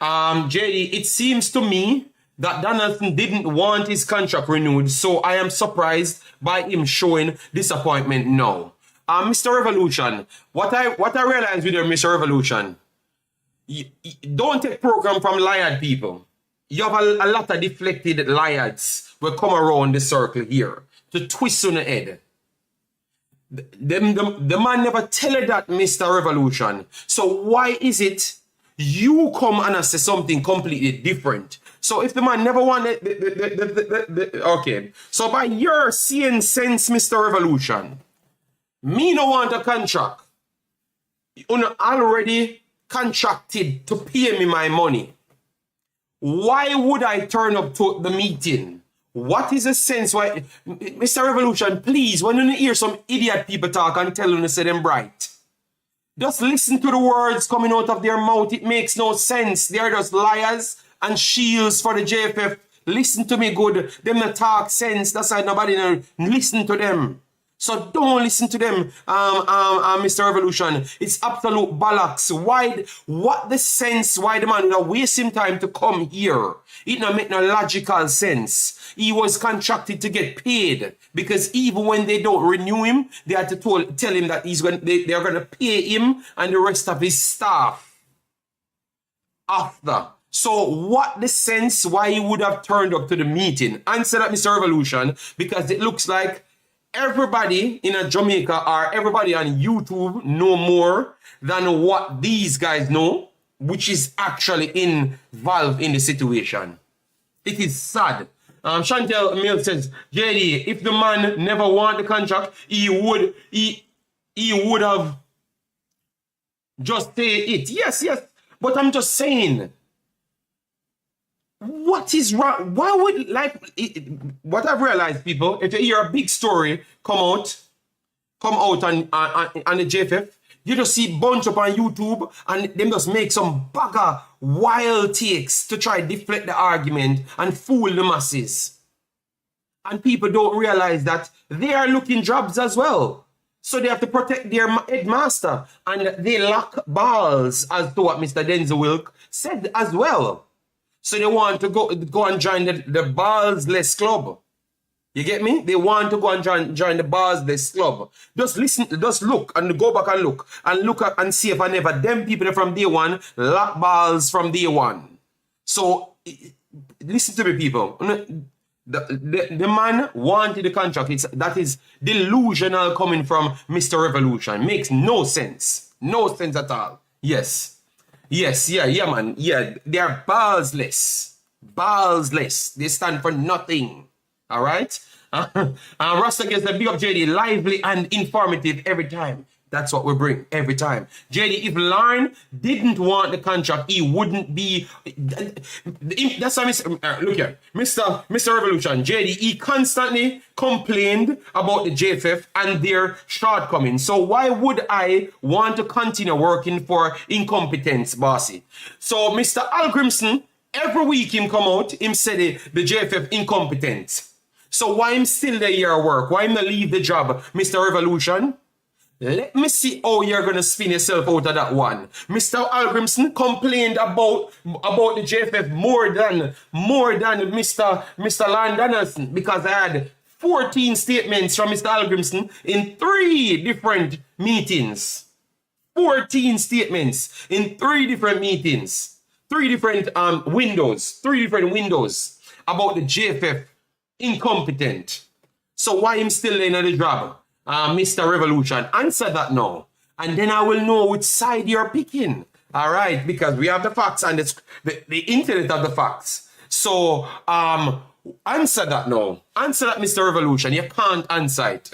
JD, it seems to me that Donaldson didn't want his contract renewed, so I am surprised by him showing disappointment now. Mr. Revolution, what I realize with your Mr. Revolution, you don't take program from liar people. You have a lot of deflected liars will come around the circle here to twist on the head. The man never tell you that, Mr. Revolution. So why is it you come and say something completely different? So if the man never wanted okay. So by your seeing sense, Mr. Revolution, me no want a contract. You already contracted to pay me my money. Why would I turn up to the meeting? What is the sense why, Mr. Revolution, please, when you hear some idiot people talk and tell them to say them bright, just listen to the words coming out of their mouth. It makes no sense. They're just liars and shields for the JFF. Listen to me good. Them not talk sense. That's why nobody listen to them. So don't listen to them, Mr. Revolution. It's absolute bollocks. Why? What the sense? Why the man would waste him time to come here? It don't make no logical sense. He was contracted to get paid because even when they don't renew him, they had to tell him that they are going to pay him and the rest of his staff after. So what the sense why he would have turned up to the meeting? Answer that, Mr. Revolution, because it looks like everybody in Jamaica or everybody on YouTube know more than what these guys know, which is actually involved in the situation. It is sad. Chantel Mill says, JD, if the man never want the contract, he would have just say it. Yes, but I'm just saying, what is wrong? Why would, what I've realized, people, if you hear a big story come out on the JFF, you just see bunch up on YouTube and them just make some bugger wild takes to try to deflect the argument and fool the masses. And people don't realize that they are looking jobs as well. So they have to protect their headmaster. And they lack balls, as to what Mr. Denzil Wilks said as well. So they want to go and join the balls-less club. You get me? They want to go and join the balls-less club. Just listen, just look and go back and look at and see if I never them people from day one lack balls from day one. So listen to me, people. The man wanted the contract. That is delusional coming from Mr. Revolution. Makes no sense. No sense at all. Yes, man. Yeah, they are balls-less. Balls-less. They stand for nothing. All right? Rasta gets the big up JD, lively and informative every time. That's what we bring every time. JD, if Larn didn't want the contract, he wouldn't be. That's why, look here, Mr. Revolution, JD, he constantly complained about the JFF and their shortcomings. So why would I want to continue working for incompetence, bossy? So Mr. Hallgrimsson, every week him come out, him say the JFF incompetent. So why him still there here at work? Why him not leave the job, Mr. Revolution? Let me see how you're going to spin yourself out of that one. Mr. Hallgrimsson complained about the JFF more than Mr. Donaldson, because I had 14 statements from Mr. Hallgrimsson in 3 different meetings. 14 statements in 3 different meetings. 3 different windows. 3 different windows about the JFF incompetent. So why him still in the job? Mr. Revolution, answer that now. And then I will know which side you're picking. All right, because we have the facts and the internet of the facts. So, answer that now. Answer that, Mr. Revolution. You can't answer it.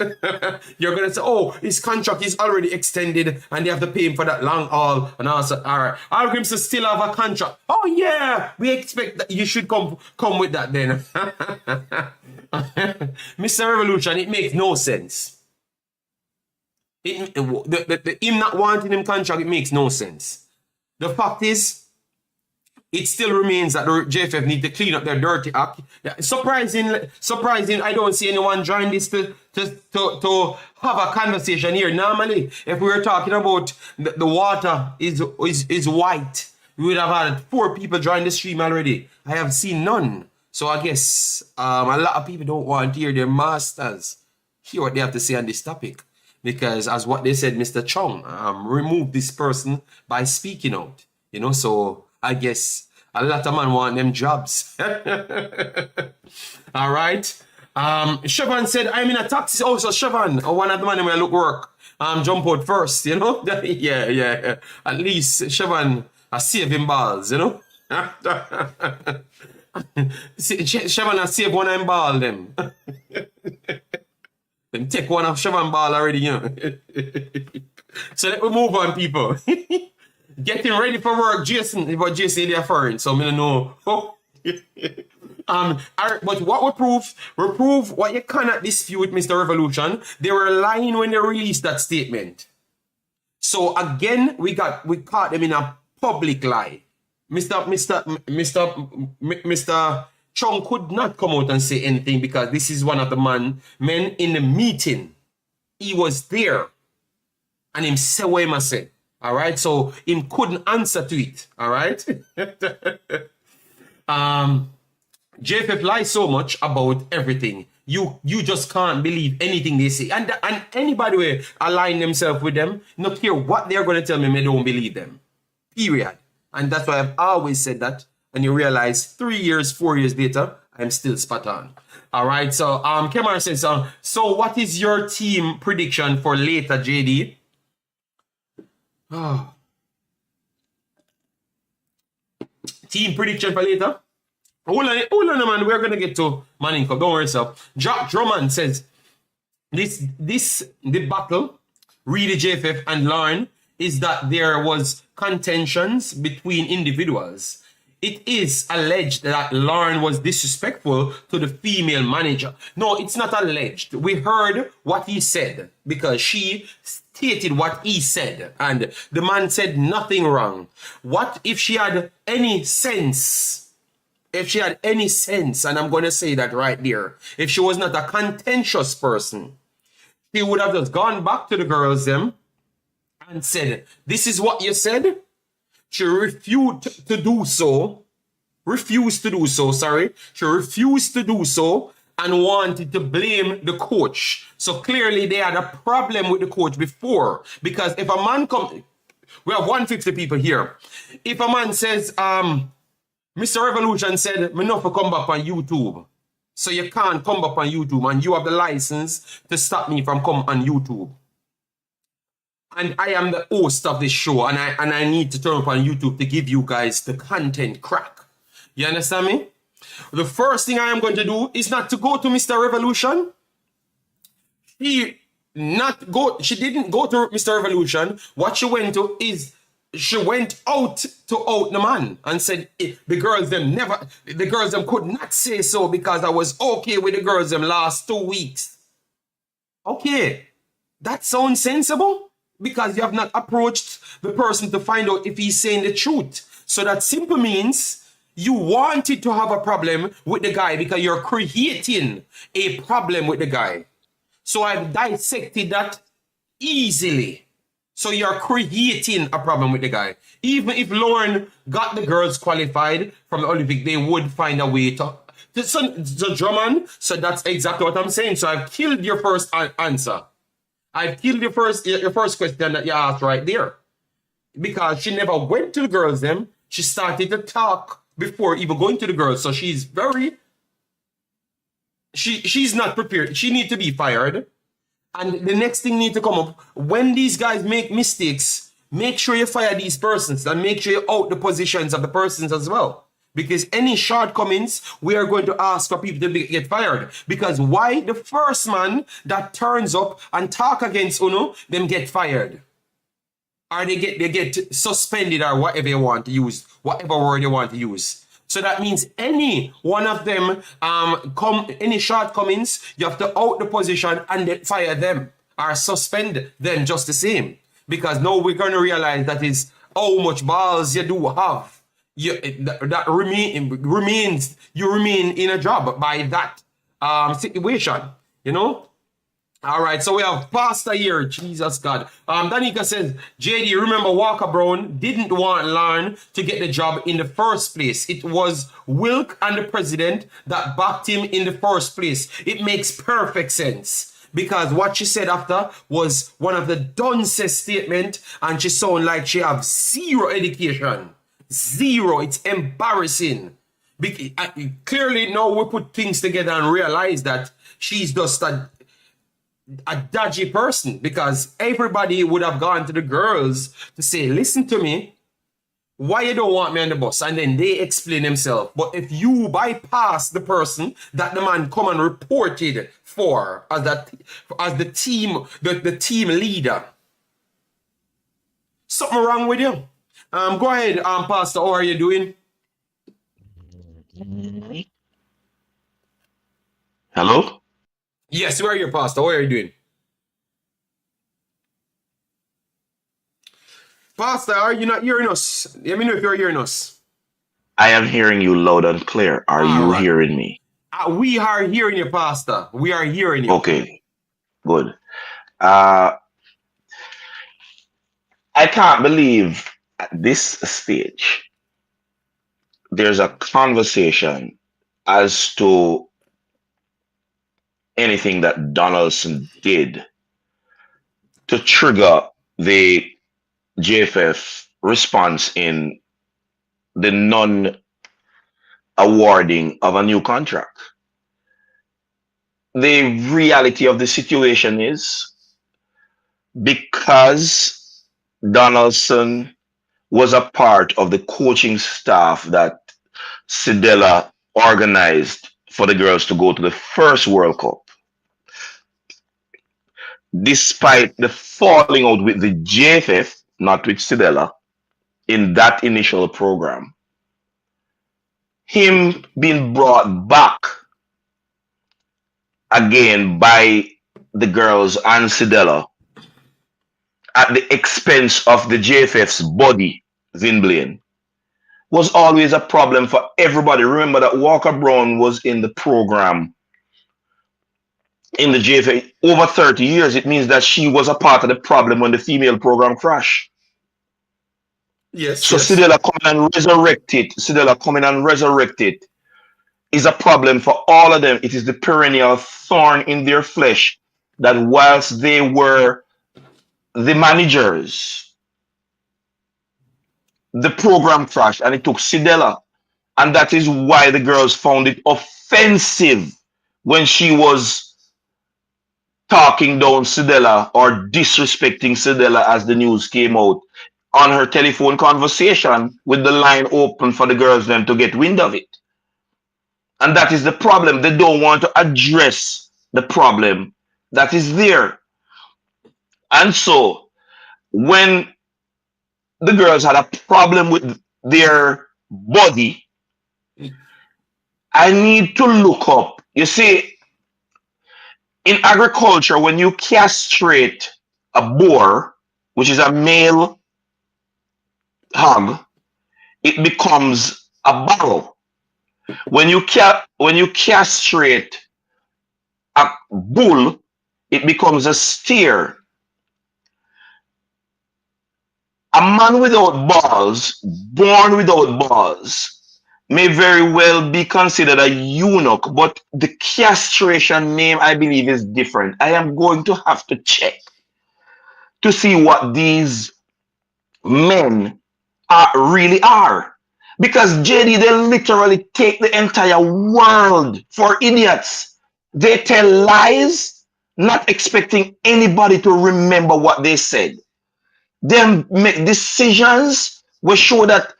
You're going to say, oh, his contract is already extended and they have to pay him for that long haul. And also, all right, Hallgrimsson still have a contract. Oh, yeah, we expect that you should come with that then. Mr. Revolution, it makes no sense. Him not wanting him contract, it makes no sense. The fact is, it still remains that the JFF need to clean up their dirty act. Surprising, I don't see anyone join this to have a conversation here. Normally, if we were talking about the water is white, we would have had 4 people join the stream already. I have seen none. So I guess a lot of people don't want to hear their masters hear what they have to say on this topic. because as what they said, Mr. Chong, remove this person by speaking out. You know, so I guess a lot of man want them jobs. All right. Siobhan said, I'm in a taxi. Oh, so Siobhan, one of the man when I look work, jump out first, you know? yeah. At least Siobhan are saving balls, you know? Siobhan are save one and ball them. Them take one of Siobhan ball already, you know? So let me move on, people. Getting ready for work, Jason, but Jason is foreign, so I don't know. But what we prove what you cannot dispute, Mr. Revolution. They were lying when they released that statement. So again, we caught them in a public lie. Mr. Chong could not come out and say anything because this is one of the men in the meeting. He was there, and him say what he must say. All right, so him couldn't answer to it. All right. JFF lies so much about everything. You just can't believe anything they say. And anybody will align themselves with them, not care what they're going to tell me, they don't believe them. Period. And that's why I've always said that. And you realize 3 years, 4 years later, I'm still spot on. All right. So Kemar says, so what is your team prediction for later, JD? Oh. Team prediction for later? Hold on, man. We're going to get to Manning Cup. Don't worry yourself. Jack Drummond says, the battle, really JFF and Lauren, is that there was contentions between individuals. It is alleged that Lauren was disrespectful to the female manager. No, it's not alleged. We heard what he said because she stated what he said and the man said nothing wrong. What if she had any sense? If she had any sense, and I'm going to say that right there, if she was not a contentious person, she would have just gone back to the girls them and said, this is what you said. She refused to do so. She refused to do so and wanted to blame the coach. So clearly they had a problem with the coach before. Because if a man comes, we have 150 people here. If a man says, Mr. Revolution said, me not to come back on YouTube. So you can't come back on YouTube and you have the license to stop me from coming on YouTube. And I am the host of this show and I need to turn up on YouTube to give you guys the content crack. You understand me? The first thing I am going to do is not to go to Mr. Revolution. She didn't go to Mr. Revolution. What she went to is she went out the man and said the girls them could not say so because I was okay with the girls them last 2 weeks. Okay, that sounds sensible because you have not approached the person to find out if he's saying the truth. So that simply means you wanted to have a problem with the guy because you're creating a problem with the guy. So I've dissected that easily. So you're creating a problem with the guy. Even if Lauren got the girls qualified from the Olympic, they would find a way to Drummond. So that's exactly what I'm saying. So I've killed your first answer. I've killed your first question that you asked right there. Because she never went to the girls them. She started to talk before even going to the girls. So she's she's not prepared. She needs to be fired. And the next thing need to come up, when these guys make mistakes, make sure you fire these persons and make sure you out the positions of the persons as well. Because any shortcomings, we are going to ask for people to get fired. Because why the first man that turns up and talk against Uno, them get fired? Or they get suspended or whatever you want to use, whatever word you want to use. So that means any one of them, any shortcomings, you have to out the position and then fire them or suspend them just the same. Because now we're going to realize that is how much balls you do have. You remain in a job by that situation, you know. All right, so we have Pastor here, Jesus God. Danica says, JD, remember Walker Brown didn't want Lauren to get the job in the first place. It was Wilk and the president that backed him in the first place. It makes perfect sense. because what she said after was one of the duncest statement, and she sound like she have zero education. Zero. It's embarrassing. Clearly now we put things together and realize that she's just a dodgy person, because everybody would have gone to the girls to say, listen to me, why you don't want me on the bus? And then they explain themselves. But if you bypass the person that the man come and reported for as the team leader, something wrong with you. Go ahead, Pastor. How are you doing? Hello? Yes, where are you, Pastor? How are you doing? Pastor, are you not hearing us? Let me know if you're hearing us. I am hearing you loud and clear. Are you hearing me? We are hearing you, Pastor. We are hearing you. Okay, good. I can't believe at this stage there's a conversation as to anything that Donaldson did to trigger the JFF response in the non-awarding of a new contract. The reality of the situation is, because Donaldson was a part of the coaching staff that Sidela organized for the girls to go to the first World Cup, despite the falling out with the JFF, not with Sidela, in that initial program, him being brought back again by the girls and Sidela at the expense of the JFF's body, Zinblian, was always a problem for everybody. Remember that Walker Brown was in the program in the JFF over 30 years. It means that she was a part of the problem when the female program crashed. Yes. So yes. Sidela coming and resurrect it is a problem for all of them. It is the perennial thorn in their flesh that whilst they were the managers, the program crashed and it took Sidela. And that is why the girls found it offensive when she was talking down Sidela or disrespecting Sidela as the news came out on her telephone conversation with the line open for the girls then to get wind of it. And that is the problem. They don't want to address the problem that is there. And so when the girls had a problem with their body, I need to look up. You see, in agriculture, when you castrate a boar, which is a male hog, it becomes a barrel. When you castrate a bull, it becomes a steer. A man without balls, born without balls, may very well be considered a eunuch, but the castration name, I believe, is different. I am going to have to check to see what these men really are. Because JD, they literally take the entire world for idiots. They tell lies, not expecting anybody to remember what they said. They make decisions which show that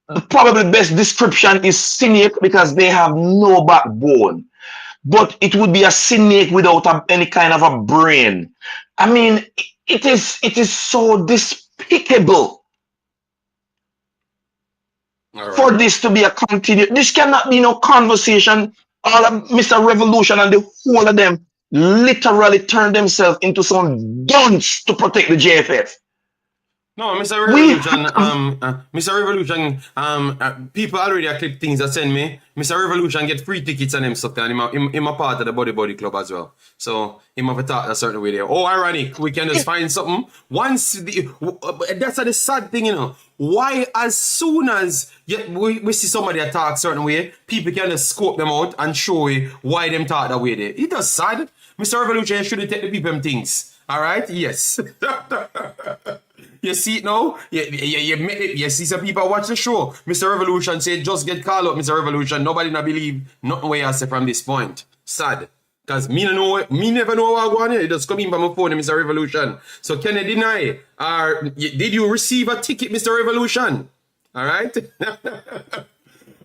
the probably best description is cynic because they have no backbone. But it would be a cynic without any kind of a brain. I mean, it is so despicable. For this to be a continued, this cannot be no conversation. All of Mr. Revolution and the whole of them literally turned themselves into some dunce to protect the JFF. No, Mr. Revolution, Mr. Revolution, people already have clipped things that send me. Mr. Revolution get free tickets and them stuff, and I'm a part of the Body Club as well. So him have a talk a certain way there. Oh, ironic, we can just find something. That's the sad thing, you know. Why, as soon as we see somebody attack a certain way, people can just scope them out and show you why them talk that way there. It does sad. Mr. Revolution, you shouldn't take the people things. All right? Yes. You see it now? You see some people watch the show. Mr. Revolution said, just get called up, Mr. Revolution. Nobody not believe nothing what you say from this point. Sad. Because me never know what I want. It just come in by my phone, Mr. Revolution. So can you deny? Did you receive a ticket, Mr. Revolution? All right?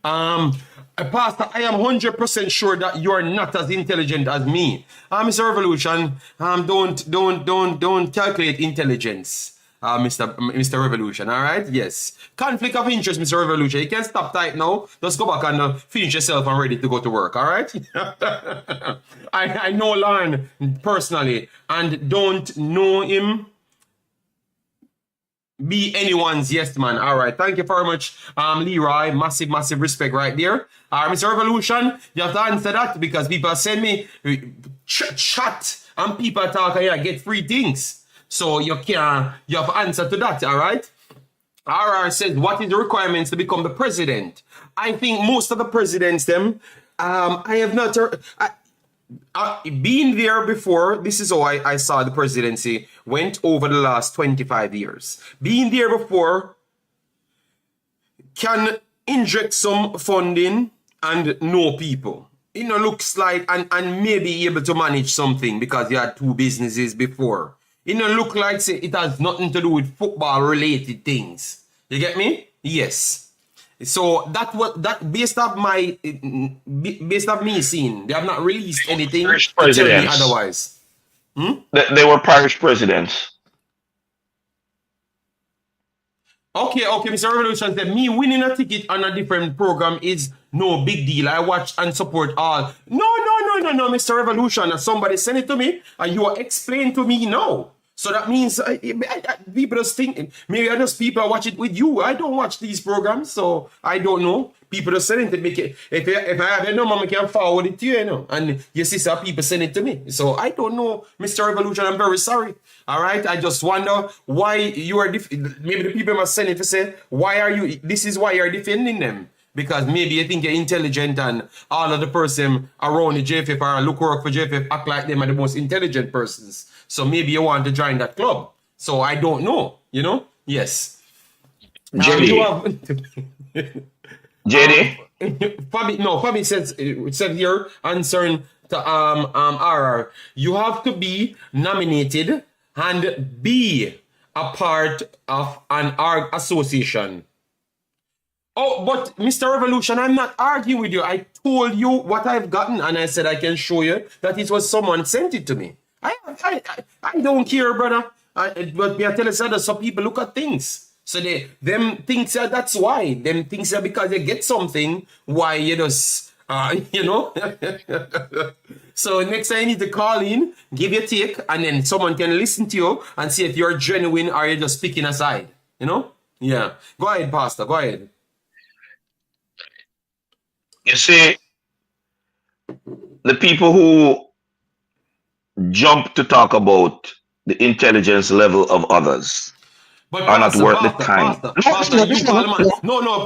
Pastor, I am 100% sure that you are not as intelligent as me. Mr. Revolution, don't calculate intelligence. Mr. Revolution, all right? Yes. Conflict of interest, Mr. Revolution. You can't stop tight now. Just go back and finish yourself and ready to go to work, all right? I know Lauren personally and don't know him. Be anyone's yes man. All right. Thank you very much, Leroy. Massive respect right there. Mr. Revolution, you have to answer that because people send me chat and people talk and get free things. So you have to answer to that, all right? RR says, what is the requirements to become the president? I think most of the presidents, I have not been there before. This is how I saw the presidency went over the last 25 years. Being there before can inject some funding and know people. You know, looks like, and maybe able to manage something because you had two businesses before. It don't look like say, it has nothing to do with football related things. You get me? Yes. So that based off me seeing, they have not released anything to tell me otherwise. They were parish presidents. Okay, Mr. Revolution said me winning a ticket on a different program is no big deal. I watch and support all. No, Mr. Revolution. Somebody sent it to me and you are explaining to me now. So that means people just think, maybe I just people watch it with you. I don't watch these programs, so I don't know. People just send it to me. If I have your number, I can forward it to you, you know. And you see some people send it to me. So I don't know, Mr. Revolution. I'm very sorry. All right. I just wonder why you are, maybe the people must send it to say, why are you, this is why you're defending them. Because maybe you think you're intelligent and all of the person around the JFF or look work for JFF act like them are the most intelligent persons. So maybe you want to join that club. So I don't know, you know? Yes. JD. Fabi said here, answering to RR, you have to be nominated and be a part of an association. Oh, but Mr. Revolution, I'm not arguing with you. I told you what I've gotten, and I said I can show you that it was someone sent it to me. I don't care, brother. But me I tell you, that some people look at things. So them thinks that that's why. Them thinks that because you get something, why you just, you know. So next time you need to call in, give your take, and then someone can listen to you and see if you're genuine or you're just picking a side. You know? Yeah. Go ahead, Pastor. Go ahead. You see, the people who jump to talk about the intelligence level of others are not worth the time. Pastor, you call them man. No,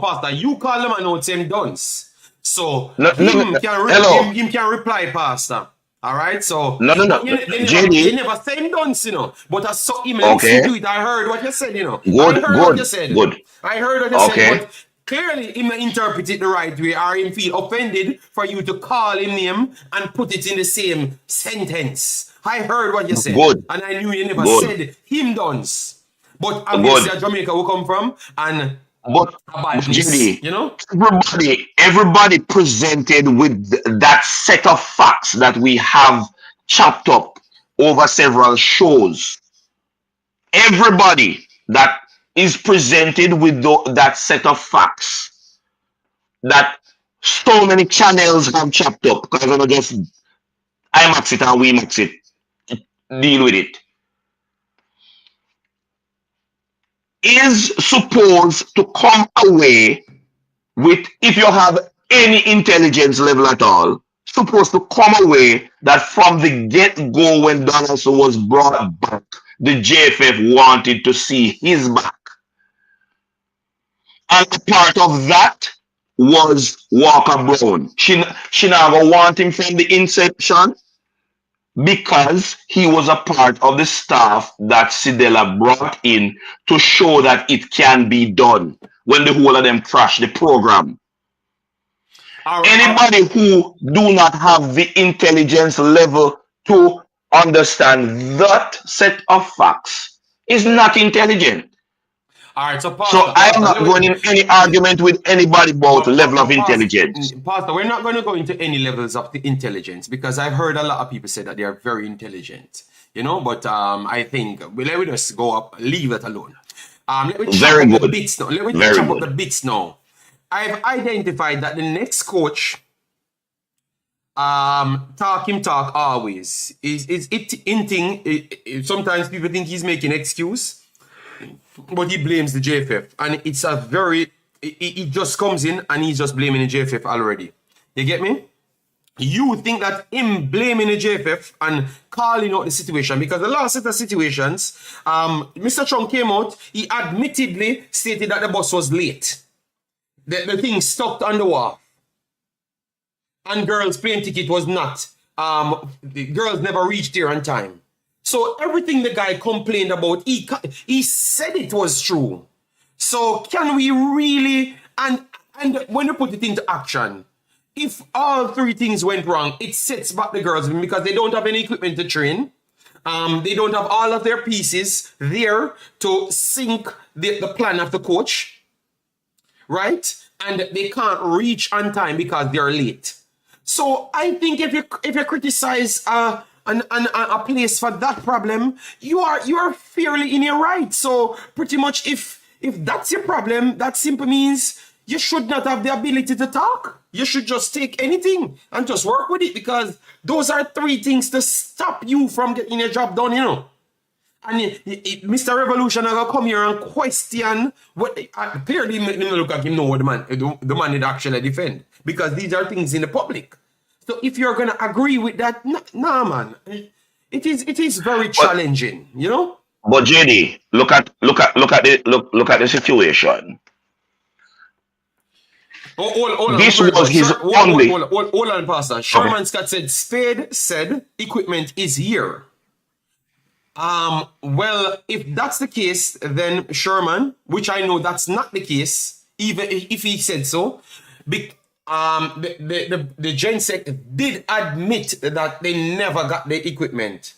Pastor, you call them and out same dunce. So him can reply, Pastor. All right, so no. You never say him dunce, you know. But I saw him and do it. I heard what you said, you know. Good. I heard what you said, but clearly, him interpret it the right way, or him feel offended for you to call him name and put it in the same sentence. I heard what you said, and I knew you never said him dunce. But obviously, Jamaica will come from, and Jimmy, you know, everybody presented with that set of facts that we have chopped up over several shows. Everybody that is presented with that set of facts that so many channels have chopped up, because I'm not just Imaxit and Wemaxit deal with it, is supposed to come away with, if you have any intelligence level at all, supposed to come away that from the get-go when Donaldson was brought back, the JFF wanted to see his back. And a part of that was Walker Brown. She not gonna want him from the inception. because he was a part of the staff that Sidela brought in to show that it can be done when the whole of them trash the program. Anybody who do not have the intelligence level to understand that set of facts is not intelligent. All right, so I am not going in any argument with anybody about level of intelligence. Pastor, we're not going to go into any levels of the intelligence because I've heard a lot of people say that they are very intelligent, but I think let me just go up, leave it alone. Let me chop up the bits now. Let me chop up the bits now. I've identified that the next coach, talk always. Is it hinting? Sometimes people think he's making excuse. But he blames the JFF, and it's a very, it just comes in and he's just blaming the JFF already. You get me? You think that him blaming the JFF and calling out the situation, because the last set of situations, Mr. Trump came out, he admittedly stated that the bus was late. The thing stuck on the wall. And Girlz' plane ticket was not, the Girlz never reached there on time. So everything the guy complained about, he said it was true. So can we really, and when you put it into action, if all three things went wrong, it sets back the girls because they don't have any equipment to train. They don't have all of their pieces there to sync the plan of the coach, right? And they can't reach on time because they're late. So I think if you criticize a place for that problem, you are fairly in your right. So pretty much if that's your problem, that simply means you should not have the ability to talk. You should just take anything and just work with it, because those are three things to stop you from getting your job done, And Mr. Revolution will come here and question what apparently make him look like him know what the man did actually defend, because these are things in the public. So if you're gonna agree with that, nah, man, it is very challenging, But JD, look at the situation. This was his only. Hold on, Pastor. Sherman Scott said, Spade said equipment is here. Well, if that's the case, then Sherman, which I know that's not the case, even if he said so, the Gensec did admit that they never got the equipment.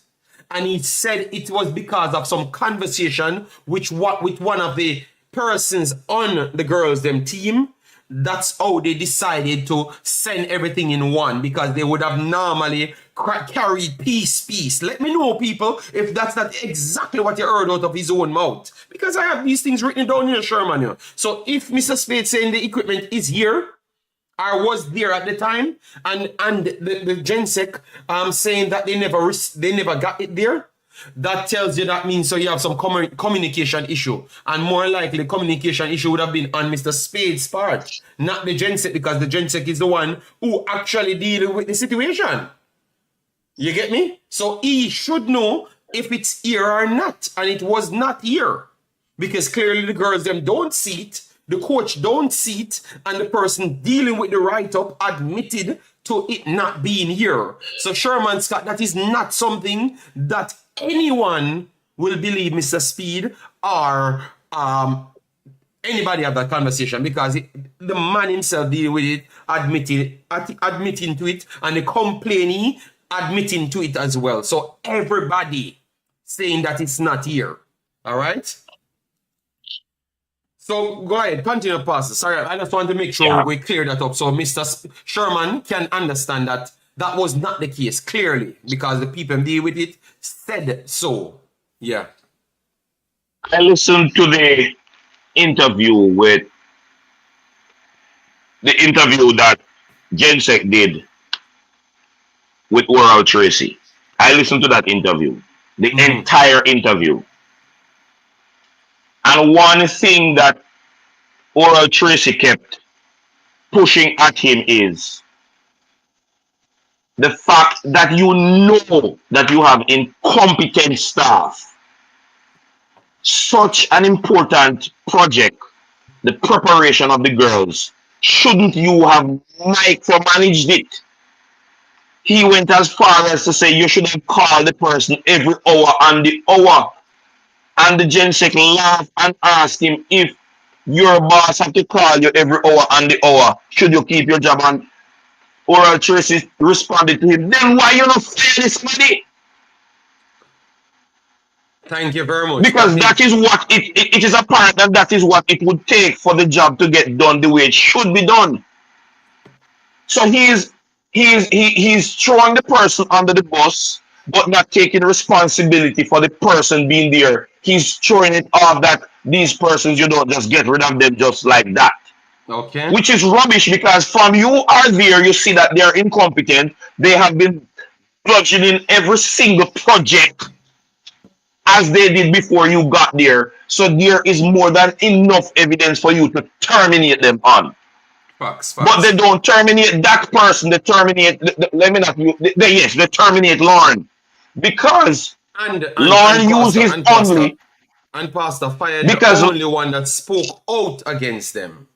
And he said it was because of some conversation with one of the persons on the girls' team. That's how they decided to send everything in one, because they would have normally carried piece. Let me know, people, if that's not exactly what you heard out of his own mouth, because I have these things written down here, Sherman. So if Mr. Spade saying the equipment is here, or was there at the time, and the Gensec saying that they never got it there, that tells you that means so you have some communication issue, and more likely communication issue would have been on Mr. Spade's part, not the Gensec, because the Gensec is the one who actually dealing with the situation. You get me? So he should know if it's here or not, and it was not here, because clearly the girls don't see it, the coach don't see it, and the person dealing with the write-up admitted to it not being here. So Sherman Scott, that is not something that anyone will believe Mr. Speed or anybody have that conversation, because the man himself dealing with it, admitting to it, and the complainee admitting to it as well. So everybody saying that it's not here. All right? So go ahead, continue, Pastor. Sorry, I just want to make sure we clear that up so Mr. Sherman can understand that that was not the case, clearly, because the people deal with it said so. Yeah. I listened to the interview that Gensec did with Oral Tracy. I listened to that interview, the entire interview. And one thing that Oral Tracy kept pushing at him is the fact that you know that you have incompetent staff. Such an important project, the preparation of the girls, shouldn't you have micromanaged it? he went as far as to say you should have called the person every hour on the hour. And the Gensec laughed and asked him if your boss have to call you every hour on the hour, should you keep your job? And Oral Tracy responded to him, then why you not fire somebody? Thank you very much. Because that is what it is apparent that is what it would take for the job to get done the way it should be done. So he's throwing the person under the bus, but not taking responsibility for the person being there. He's throwing it off that these persons, you don't just get rid of them just like that. Okay. Which is rubbish, because from you are there, you see that they're incompetent. They have been plunging in every single project as they did before you got there. So there is more than enough evidence for you to terminate them on. Facts. But they don't terminate that person. They terminate. They terminate Lauren, because Lauren used his only. And Pastor fired the only one that spoke out against them,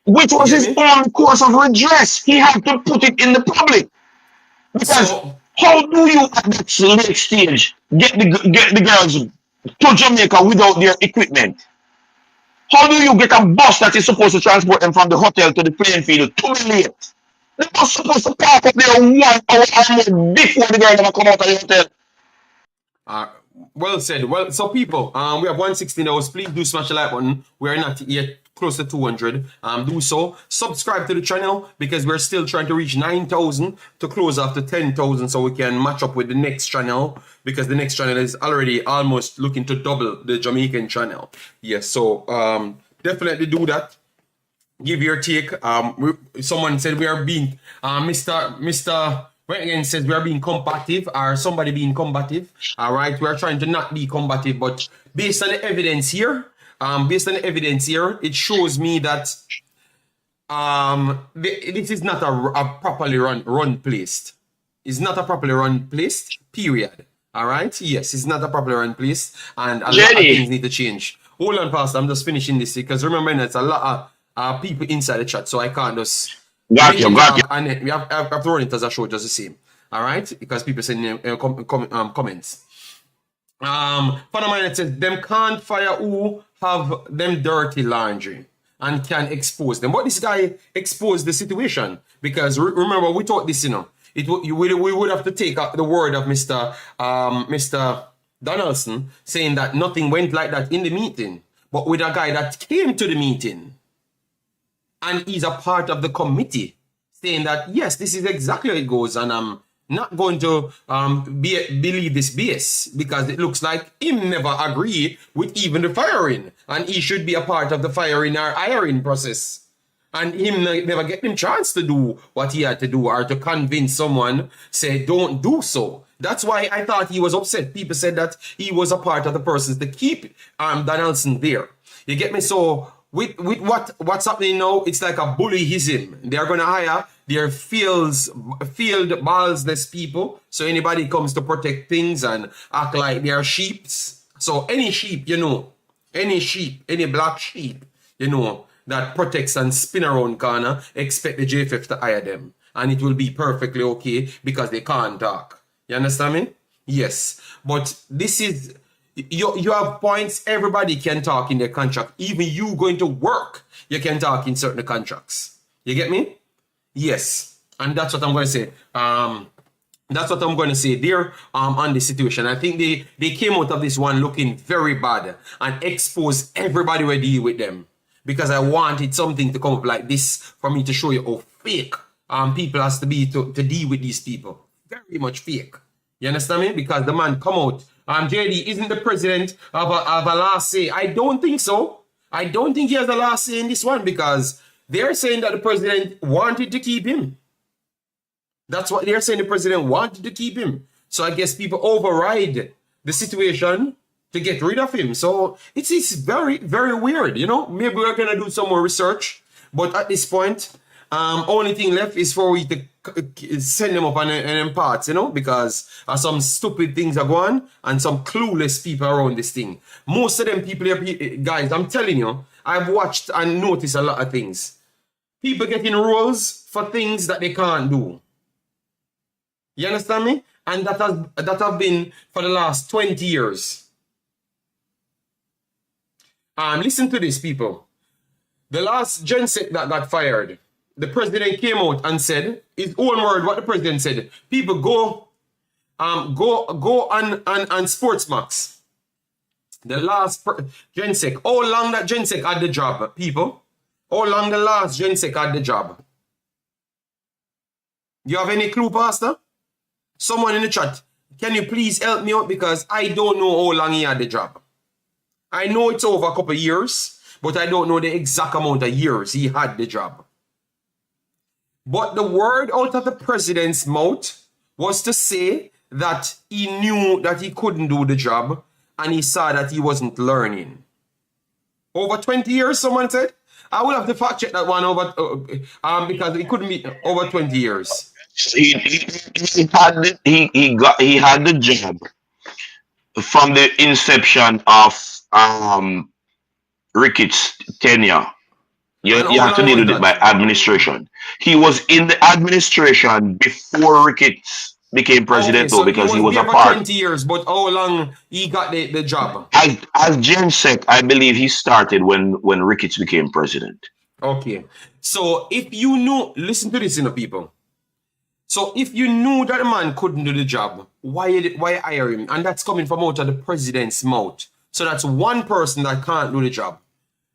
which was his own course of redress. He had to put it in the public, because how do you at that late stage get the girls to Jamaica without their equipment? How do you get a bus that is supposed to transport them from the hotel to the playing field 2 minutes late? The bus supposed to park up there 1 hour or more before the girl ever come out of the hotel. Well said. Well, so people, we have 116 hours. Please do smash the like button. We are not yet close to 200. Do so. Subscribe to the channel, because we're still trying to reach 9,000 to close after 10,000, so we can match up with the next channel, because the next channel is already almost looking to double the Jamaican channel. Yes, so definitely do that. Give your take. Someone said we are being Mr. Right again says we are being combative, or somebody being combative. All right, we are trying to not be combative, but based on the evidence here, it shows me that this is not a properly run place. It's not a properly run place. Period. All right. Yes, it's not a properly run place, and a lot of things need to change. Hold on, Pastor. I'm just finishing this, because remember, it's a lot of people inside the chat, so I can't just. Got you. And we have to run it as a show just the same. All right? Because people send comments. Phenomenon says, them can't fire who have them dirty laundry and can expose them. But this guy exposed the situation, because remember, we thought this, we would have to take the word of Mr. Donaldson saying that nothing went like that in the meeting, but with a guy that came to the meeting. And he's a part of the committee, saying that, yes, this is exactly how it goes. And I'm not going to believe this BS, because it looks like him never agree with even the firing. And he should be a part of the firing or hiring process. And him never get him chance to do what he had to do, or to convince someone, say, don't do so. That's why I thought he was upset. People said that he was a part of the persons to keep Donaldson there. You get me? So with what's happening now, it's like a bullyism. They're going to hire their field ballsless people. So anybody comes to protect things and act like they're sheeps. So any sheep, any black sheep, that protects and spin around corner, expect the JFF to hire them. And it will be perfectly okay, because they can't talk. You understand me? Yes. But this is... You have points. Everybody can talk in their contract. Even you going to work, you can talk in certain contracts. You get me? Yes. And that's what I'm going to say. That's what I'm going to say there on this situation. I think they came out of this one looking very bad and exposed everybody who deal with them. Because I wanted something to come up like this for me to show you how fake people has to be to deal with these people. Very much fake. You understand me? Because the man come out. JD, isn't the president of a last say? I don't think so. I don't think he has a last say in this one, because they're saying that the president wanted to keep him. That's what they're saying. The president wanted to keep him. So I guess people override the situation to get rid of him. So it's very, very weird. Maybe we're going to do some more research. But at this point, only thing left is for we to send them up and parts, because some stupid things are going and some clueless people around this thing. Most of them people here, guys, I'm telling you, I've watched and noticed a lot of things. People getting roles for things that they can't do. You understand me? And that have been for the last 20 years. Listen to this, people. The last GenSec that got fired, the president came out and said, his own word, what the president said, people go on Sportsmax. The last GenSec, how long that GenSec had the job, people? How long the last GenSec had the job? You have any clue, Pastor? Someone in the chat, can you please help me out, because I don't know how long he had the job. I know it's over a couple of years, but I don't know the exact amount of years he had the job. But the word out of the president's mouth was to say that he knew that he couldn't do the job and he saw that he wasn't learning. Over 20 years, someone said? I will have to fact check that one over because it couldn't be over 20 years. He had the job from the inception of Ricketts' tenure. You have to deal with it by administration. He was in the administration before Ricketts became president, though, because he was a part. 20 years, but how long he got the job? As GenSec, I believe he started when Ricketts became president. Okay. So if you knew, listen to this, people. So if you knew that the man couldn't do the job, why hire him? And that's coming from out of the president's mouth. So that's one person that can't do the job.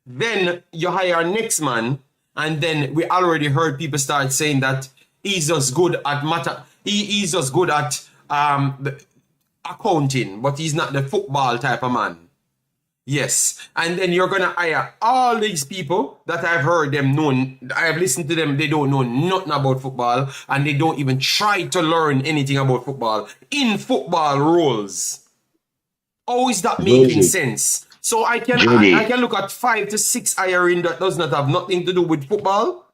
Then you hire next man, and then we already heard people start saying that he's just good at matter. He's just good at the accounting, but he's not the football type of man. Yes. And then you're going to hire all these people that I've heard them known. I have listened to them. They don't know nothing about football, and they don't even try to learn anything about football in football roles. How is that making sense? So I can look at 5 to 6 hiring that does not have nothing to do with football,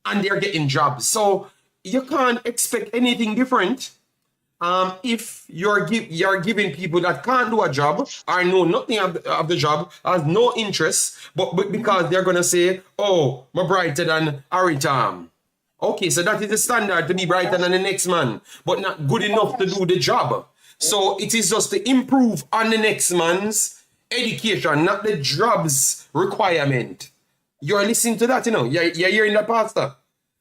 and they're getting jobs. So you can't expect anything different. If you're giving people that can't do a job or know nothing of the job, has no interest, but because they're gonna say, "Oh, I'm brighter than Aritam." Okay, so that is the standard, to be brighter than the next man, but not good enough to do the job. So it is just to improve on the next man's education, not the job's requirement. You're listening to that, You're hearing that, Pastor.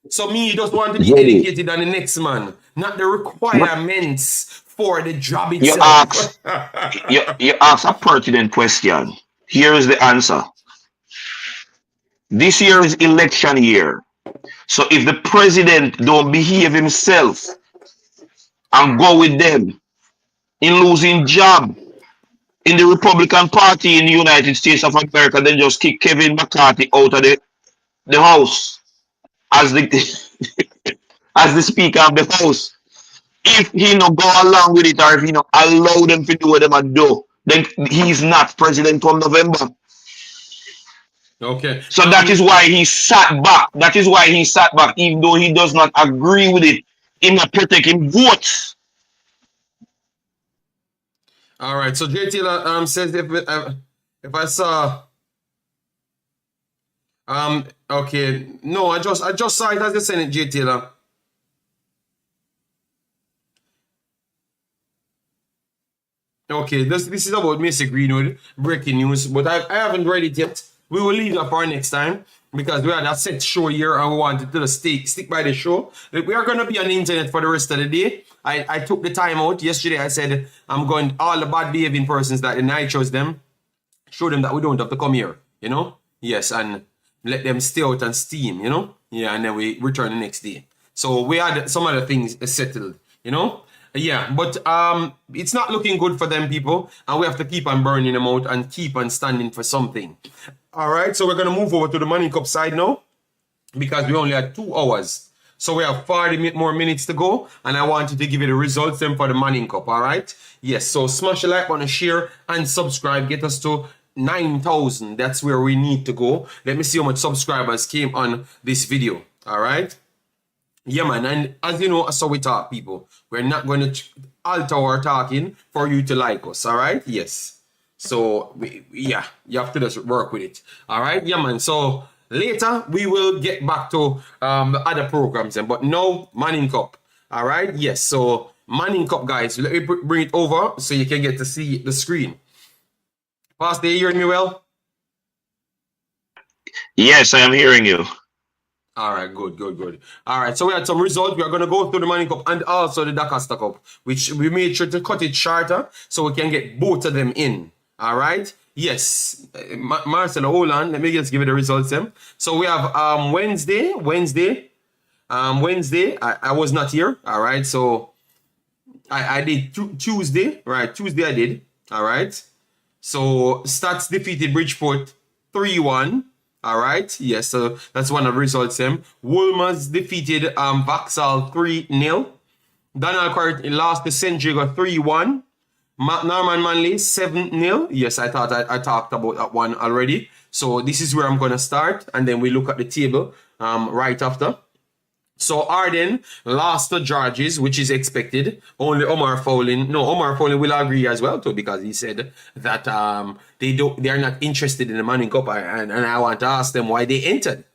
So me just want to be educated on the next man, not the requirements for the job itself. You ask a pertinent question. Here is the answer. This year is election year. So if the president don't behave himself and go with them in losing job in the Republican Party in the United States of America, then just kick Kevin McCarthy out of the House as the as the Speaker of the House. If he not go along with it, or if he not allow them to do what they do, then he's not president come November. Okay. So that is why he sat back. That is why he sat back, even though he does not agree with it. He not protect him votes. All right. So JT says if I saw okay, no, I just saw it as the Senate, J. Taylor. Okay, this is about Mr. Greenwood, breaking news, but I haven't read it yet. We will leave that for next time because we had a set show here and we wanted to stick by the show. We are going to be on the internet for the rest of the day. I took the time out. Yesterday I said I'm going all the bad behaving persons that and I chose them, show them that we don't have to come here, Yes, and let them stay out and steam, Yeah, and then we return the next day. So we had some other things settled, Yeah, but it's not looking good for them people, and we have to keep on burning them out and keep on standing for something. All right, so we're going to move over to the Money Cup side now because we only had 2 hours. So we have 40 more minutes to go, and I wanted to give you the results then for the Money Cup, all right? Yes, so smash a like button, share, and subscribe. Get us to 9,000. That's where we need to go. Let me see how much subscribers came on this video, all right? Yeah, man, and as you know, so we talk, people. We're not going to alter our talking for you to like us, all right? Yes. So, yeah, you have to just work with it, all right? Yeah, man, so later we will get back to the other programs, but now, Manning Cup. All right. Yes. So Manning Cup, guys. Let me bring it over so you can get to see the screen. Pastor, you hearing me well? Yes, I am hearing you. All right, good. All right, so we had some results. We are going to go through the Manning Cup and also the Dacosta Cup, which we made sure to cut it shorter so we can get both of them in. All right? Yes. Marcelo, hold on. Let me just give you the results then. So we have Wednesday. I was not here. All right, so I did Tuesday. Right, Tuesday I did. All right. So Stats defeated Bridgeport 3-1. All right. Yes, so that's one of the results. Wolmer's defeated Vauxhall 3-0. Donald lost to St. Jago 3-1. Norman Manley 7-0. Yes, I thought I talked about that one already. So this is where I'm going to start. And then we look at the table right after. So Arden lost to Georges, which is expected. Only Omar Fowling will agree as well too, because he said that they are not interested in the Manning Cup, and I want to ask them why they entered.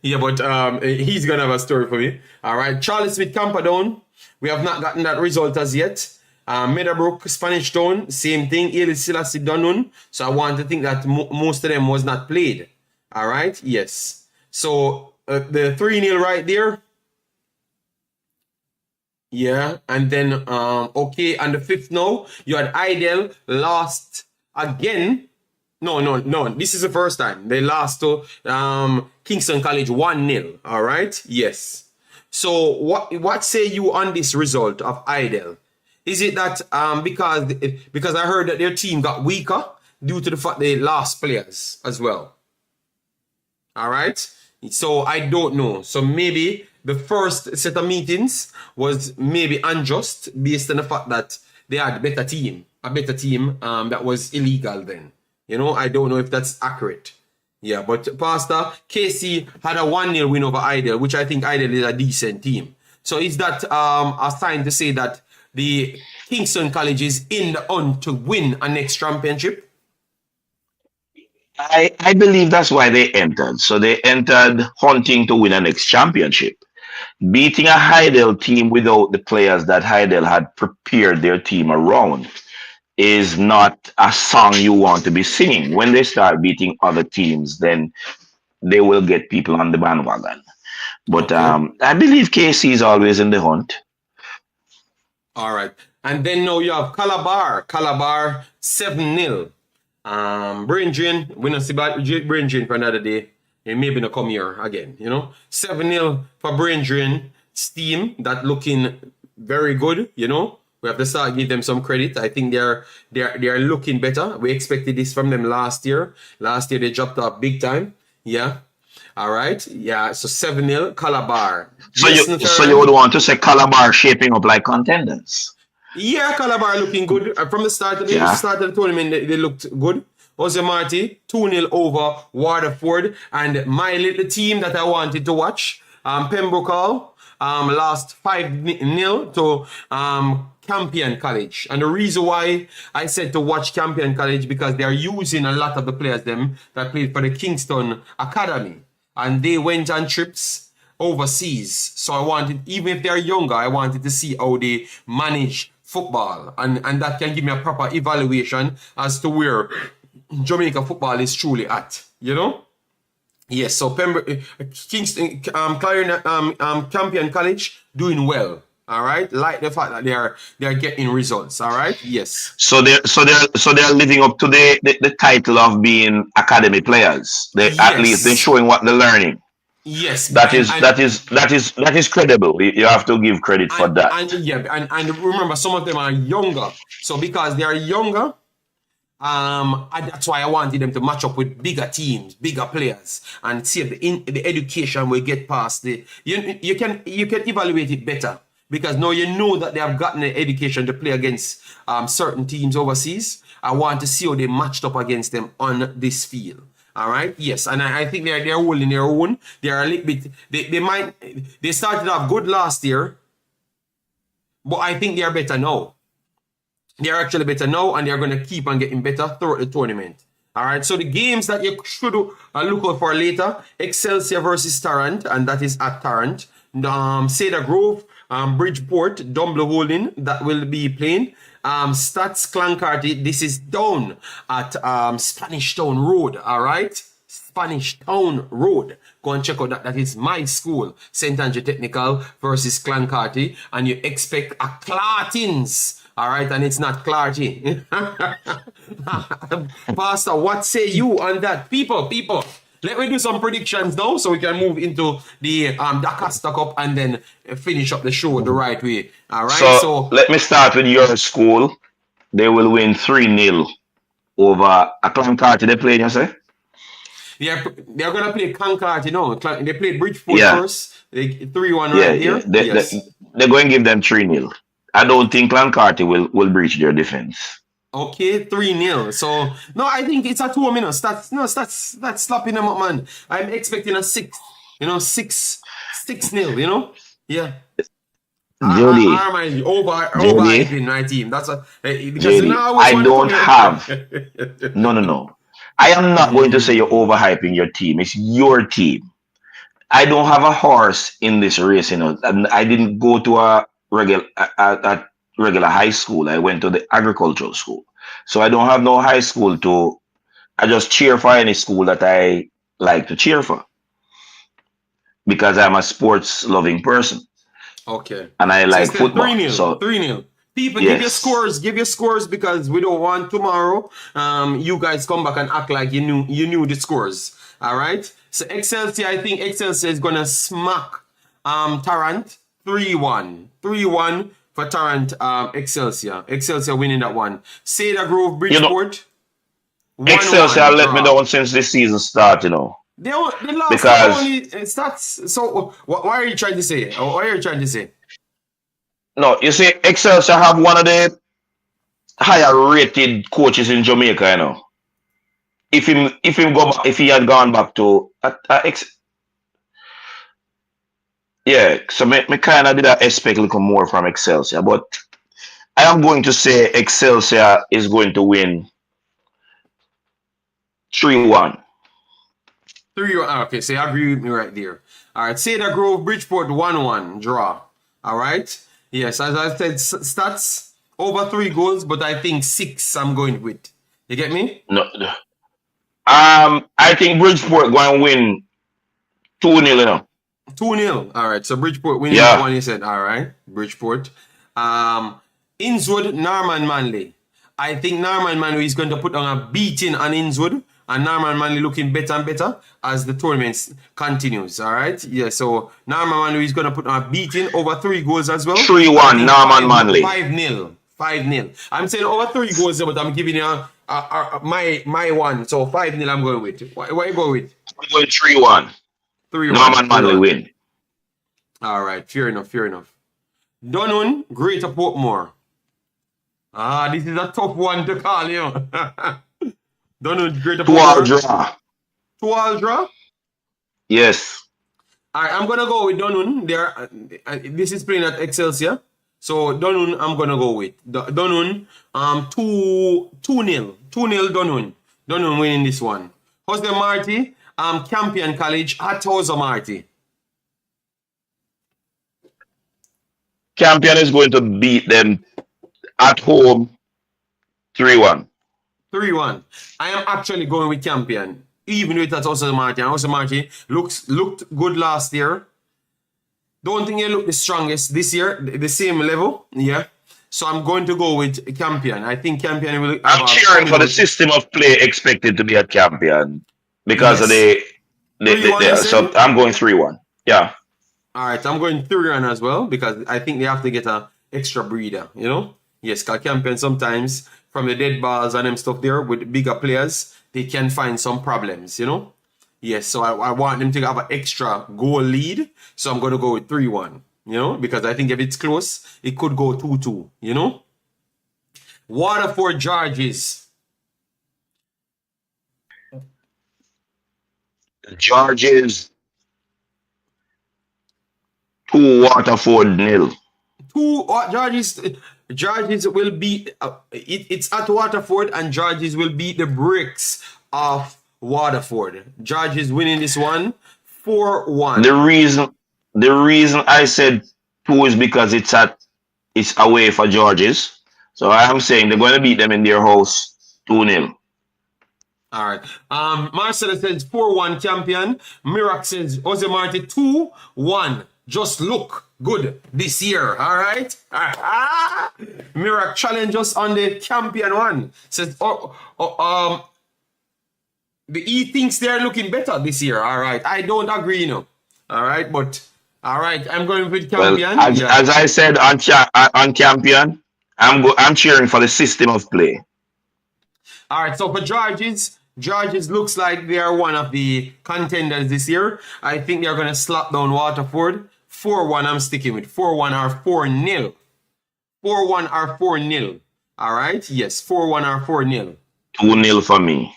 Yeah, but he's gonna have a story for me. All right, Charlie Smith Camperdown, we have not gotten that result as yet. Meadowbrook Spanish Town, same thing. Eli Selassie Dunun. So I want to think that most of them was not played. All right, yes. So. The 3-0 right there. Yeah, and then okay, and the 5th now, you had Idel lost again. No, this is the first time. They lost to Kingston College 1-0. All right, yes. So what say you on this result of Idel? Is it that because I heard that their team got weaker due to the fact they lost players as well? All right. So I don't know. So maybe the first set of meetings was maybe unjust based on the fact that they had a better team that was illegal then. You know, I don't know if that's accurate. Yeah, but Pastor, KC had a 1-0 win over Idle, which I think Idle is a decent team. So is that a sign to say that the Kingston College is in the hunt to win a next championship? I believe that's why they entered. So they entered hunting to win a next championship. Beating a Heidel team without the players that Heidel had prepared their team around is not a song you want to be singing. When they start beating other teams, then they will get people on the bandwagon. But okay. I believe KC is always in the hunt. All right. And then now you have Calabar 7-0. Brain drain, we don't see brain drain for another day. And maybe not come here again, you know. 7-0 for brain drain. Steam, that looking very good, you know. We have to start give them some credit. I think they're looking better. We expected this from them last year. Last year they dropped off big time. Yeah. All right. Yeah. So 7-0 Calabar. So you would want to say Calabar shaping up like contenders. Yeah, Calabar looking good. From the start of the tournament, they looked good. Jose Marti, 2-0 over Waterford. And my little team that I wanted to watch, Pembroke Hall, lost 5-0 to Campion College. And the reason why I said to watch Campion College, because they are using a lot of the players them that played for the Kingston Academy. And they went on trips overseas. So I wanted, even if they're younger, I wanted to see how they manage football, and that can give me a proper evaluation as to where Jamaica football is truly at, you know. Yes, so Kingston, Campion College doing well. All right, like the fact that they are getting results. All right, yes. So they're living up to the title of being academy players. At least they're showing what they're learning. Yes, that is credible. You have to give credit for that. And remember, some of them are younger. So because they are younger, that's why I wanted them to match up with bigger teams, bigger players, and see if the education will get past the. You can evaluate it better because now you know that they have gotten the education to play against certain teams overseas. I want to see how they matched up against them on this field. All right. Yes, and I think they're holding their own. They are a little bit. They started off good last year, but I think they are better now. They are actually better now, and they are going to keep on getting better throughout the tournament. All right. So the games that you should look out for later: Excelsior versus Tarrant, and that is at Tarrant. Cedar Grove, Bridgeport, Dumbler Holding, that will be playing. Stats Clancarty, this is down at Spanish Town Road, all right? Spanish Town Road. Go and check out that. That is my school, St. Andrew Technical versus Clancarty, and you expect a Clartins, all right? And it's not Clarty. Pastor, what say you on that? People, let me do some predictions now so we can move into the Dacosta Cup and then finish up the show the right way. All right. So let me start with your school. They will win 3-0 over a Clancarty they played, you say? Yeah, they're going to play Concacaf, you know. They played Bridgeport first. 3-1 right here. They're going to give them 3-0. I don't think Clancarty will breach their defense. Okay, 3-0. So, no, I think it's a 2 minutes. That's slapping them up, man. I'm expecting a 6-0, you know? Yeah. Jody. Overhyping my team. That's a because Jody, I don't have. No. I am not going to say you're overhyping your team. It's your team. I don't have a horse in this race, you know. And I didn't go to a regular high school. I went to the agricultural school. So I don't have no high school I just cheer for any school that I like to cheer for. Because I'm a sports loving person. Okay. And I like football. 3-0. So 3-0. People, yes. give your scores because we don't want tomorrow you guys come back and act like you knew the scores. All right. So Excelsior, I think Excelsior is gonna smack Tarrant 3-1. 3-1 for Tarrant Excelsior. Excelsior winning that one. Cedar Grove Bridgeport. Excelsior let me down since this season started, you know. They lost because only stats. So what are you trying to say? What are you trying to say? No, you see, Excelsior have one of the higher rated coaches in Jamaica, you know. If he had gone back to so me kind of did expect a little more from Excelsior, but I am going to say Excelsior is going to win 3-1. 3-1. Okay, so you agree with me right there. All right, Cedar Grove Bridgeport 1-1 draw. All right. Yes, as I said, stats over 3 goals, but I think 6 I'm going with. You get me? No. I think Bridgeport going to win 2-0, you know. 2-0. All right, so Bridgeport winning that one, you said. All right, Bridgeport. Innswood, Norman Manley. I think Norman Manley is going to put on a beating on Innswood. And Norman Manley looking better and better as the tournament continues. All right. Yeah. So Norman Manley is going to put on a beating over 3 goals as well. 3-1 Norman Manley. 5-0. 5-0. I'm saying over 3 goals, but I'm giving you my one. So 5-0 I'm going with. What you go with? I'm going 3-1. 3-1. Norman Manley win. All right. Fair enough. Dunoon, Greater Portmore. This is a tough one to call, you know. Dunoon, Greater Portmore. 2-all draw? Yes. All right, I'm going to go with Dunoon. This is playing at Excelsior. So Dunoon, I'm going to go with. Dunoon, 2-0. 2-0 Dunoon. Dunoon winning this one. How's the Marty? Campion College at Hausa Marty. Campion is going to beat them at home 3-1. 3-1. I am actually going with Campion, even with that Hausa Marty. And Hausa Marty looked good last year. Don't think they look the strongest this year, the same level. Yeah. So I'm going to go with Campion. I think Campion will. I'm cheering for the system of play expected to be at Campion because of the so I'm going 3-1. Yeah. All right, I'm going 3-1 as well because I think they have to get an extra breeder, you know? Yes, because Campion sometimes from the dead balls and them stuff there with bigger players, they can find some problems, you know? Yes, so I want them to have an extra goal lead. So I'm going to go with 3-1, you know? Because I think if it's close, it could go 2-2, you know? Waterford Georges. Georges 2 Waterford 0. 2 Georges will beat it's at Waterford and Georges will beat the bricks of Waterford. Georges winning this one 4-1. The reason The reason I said 2 is because it's away for Georges. So I am saying they're going to beat them in their house 2-0. All right. Marcelo says 4-1 champion. Mirak says Jose Marti 2-1. Just look good this year. All right. Mirak challenge us on the champion one. Says the E thinks they're looking better this year. All right. I don't agree, All right, but all right, I'm going with champion. Well, as I said on champion, I'm cheering for the system of play. All right, so for Georges looks like they are one of the contenders this year. I think they're going to slap down Waterford. 4-1, I'm sticking with 4-1 or 4-0. 4-1 or 4-0. All right, yes, 4-1 or 4-0. 2-0 for me.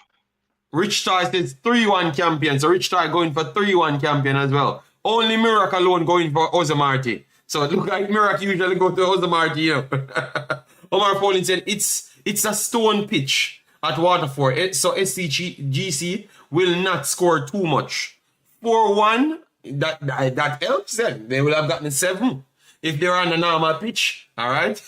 Rich Toy says 3-1 champion. So Rich Toy going for 3-1 champion as well. Only Mirak alone going for Jose Marti. So it looks like Mirak usually go to Jose Marti. Omar Folin said it's a stone pitch at Waterford. So SCGC will not score too much. 4-1, that helps them. They will have gotten 7 if they're on a normal pitch. All right.